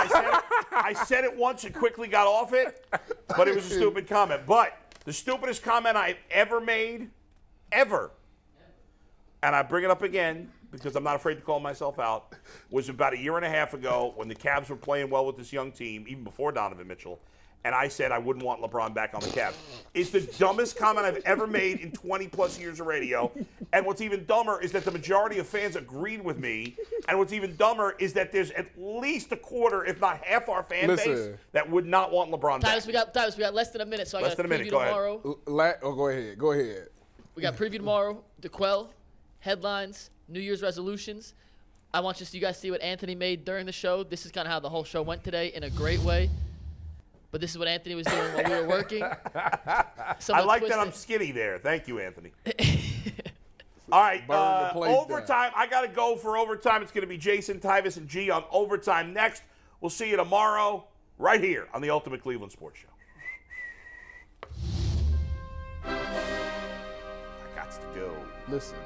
I said it once and quickly got off it, but it was a stupid comment. But the stupidest comment I've ever made, ever, and I bring it up again because I'm not afraid to call myself out, was about a year and a half ago when the Cavs were playing well with this young team, even before Donovan Mitchell, and I said I wouldn't want LeBron back on the Cavs. is the dumbest comment I've ever made in 20-plus years of radio. And what's even dumber is that the majority of fans agreed with me. And what's even dumber is that there's at least a quarter, if not half our fan base that would not want LeBron back. We got less than a minute, so I got to preview Go tomorrow. Go ahead. We got preview tomorrow. DeQuell, headlines, New Year's resolutions. I want you guys to see what Anthony made during the show. This is kind of how the whole show went today in a great way. But this is what Anthony was doing while we were working. I like that I'm skinny there. Thank you, Anthony. All right, overtime. I got to go for overtime. It's going to be Jason, Tyvis, and G on overtime next. We'll see you tomorrow right here on the Ultimate Cleveland Sports Show. I got to go. Listen.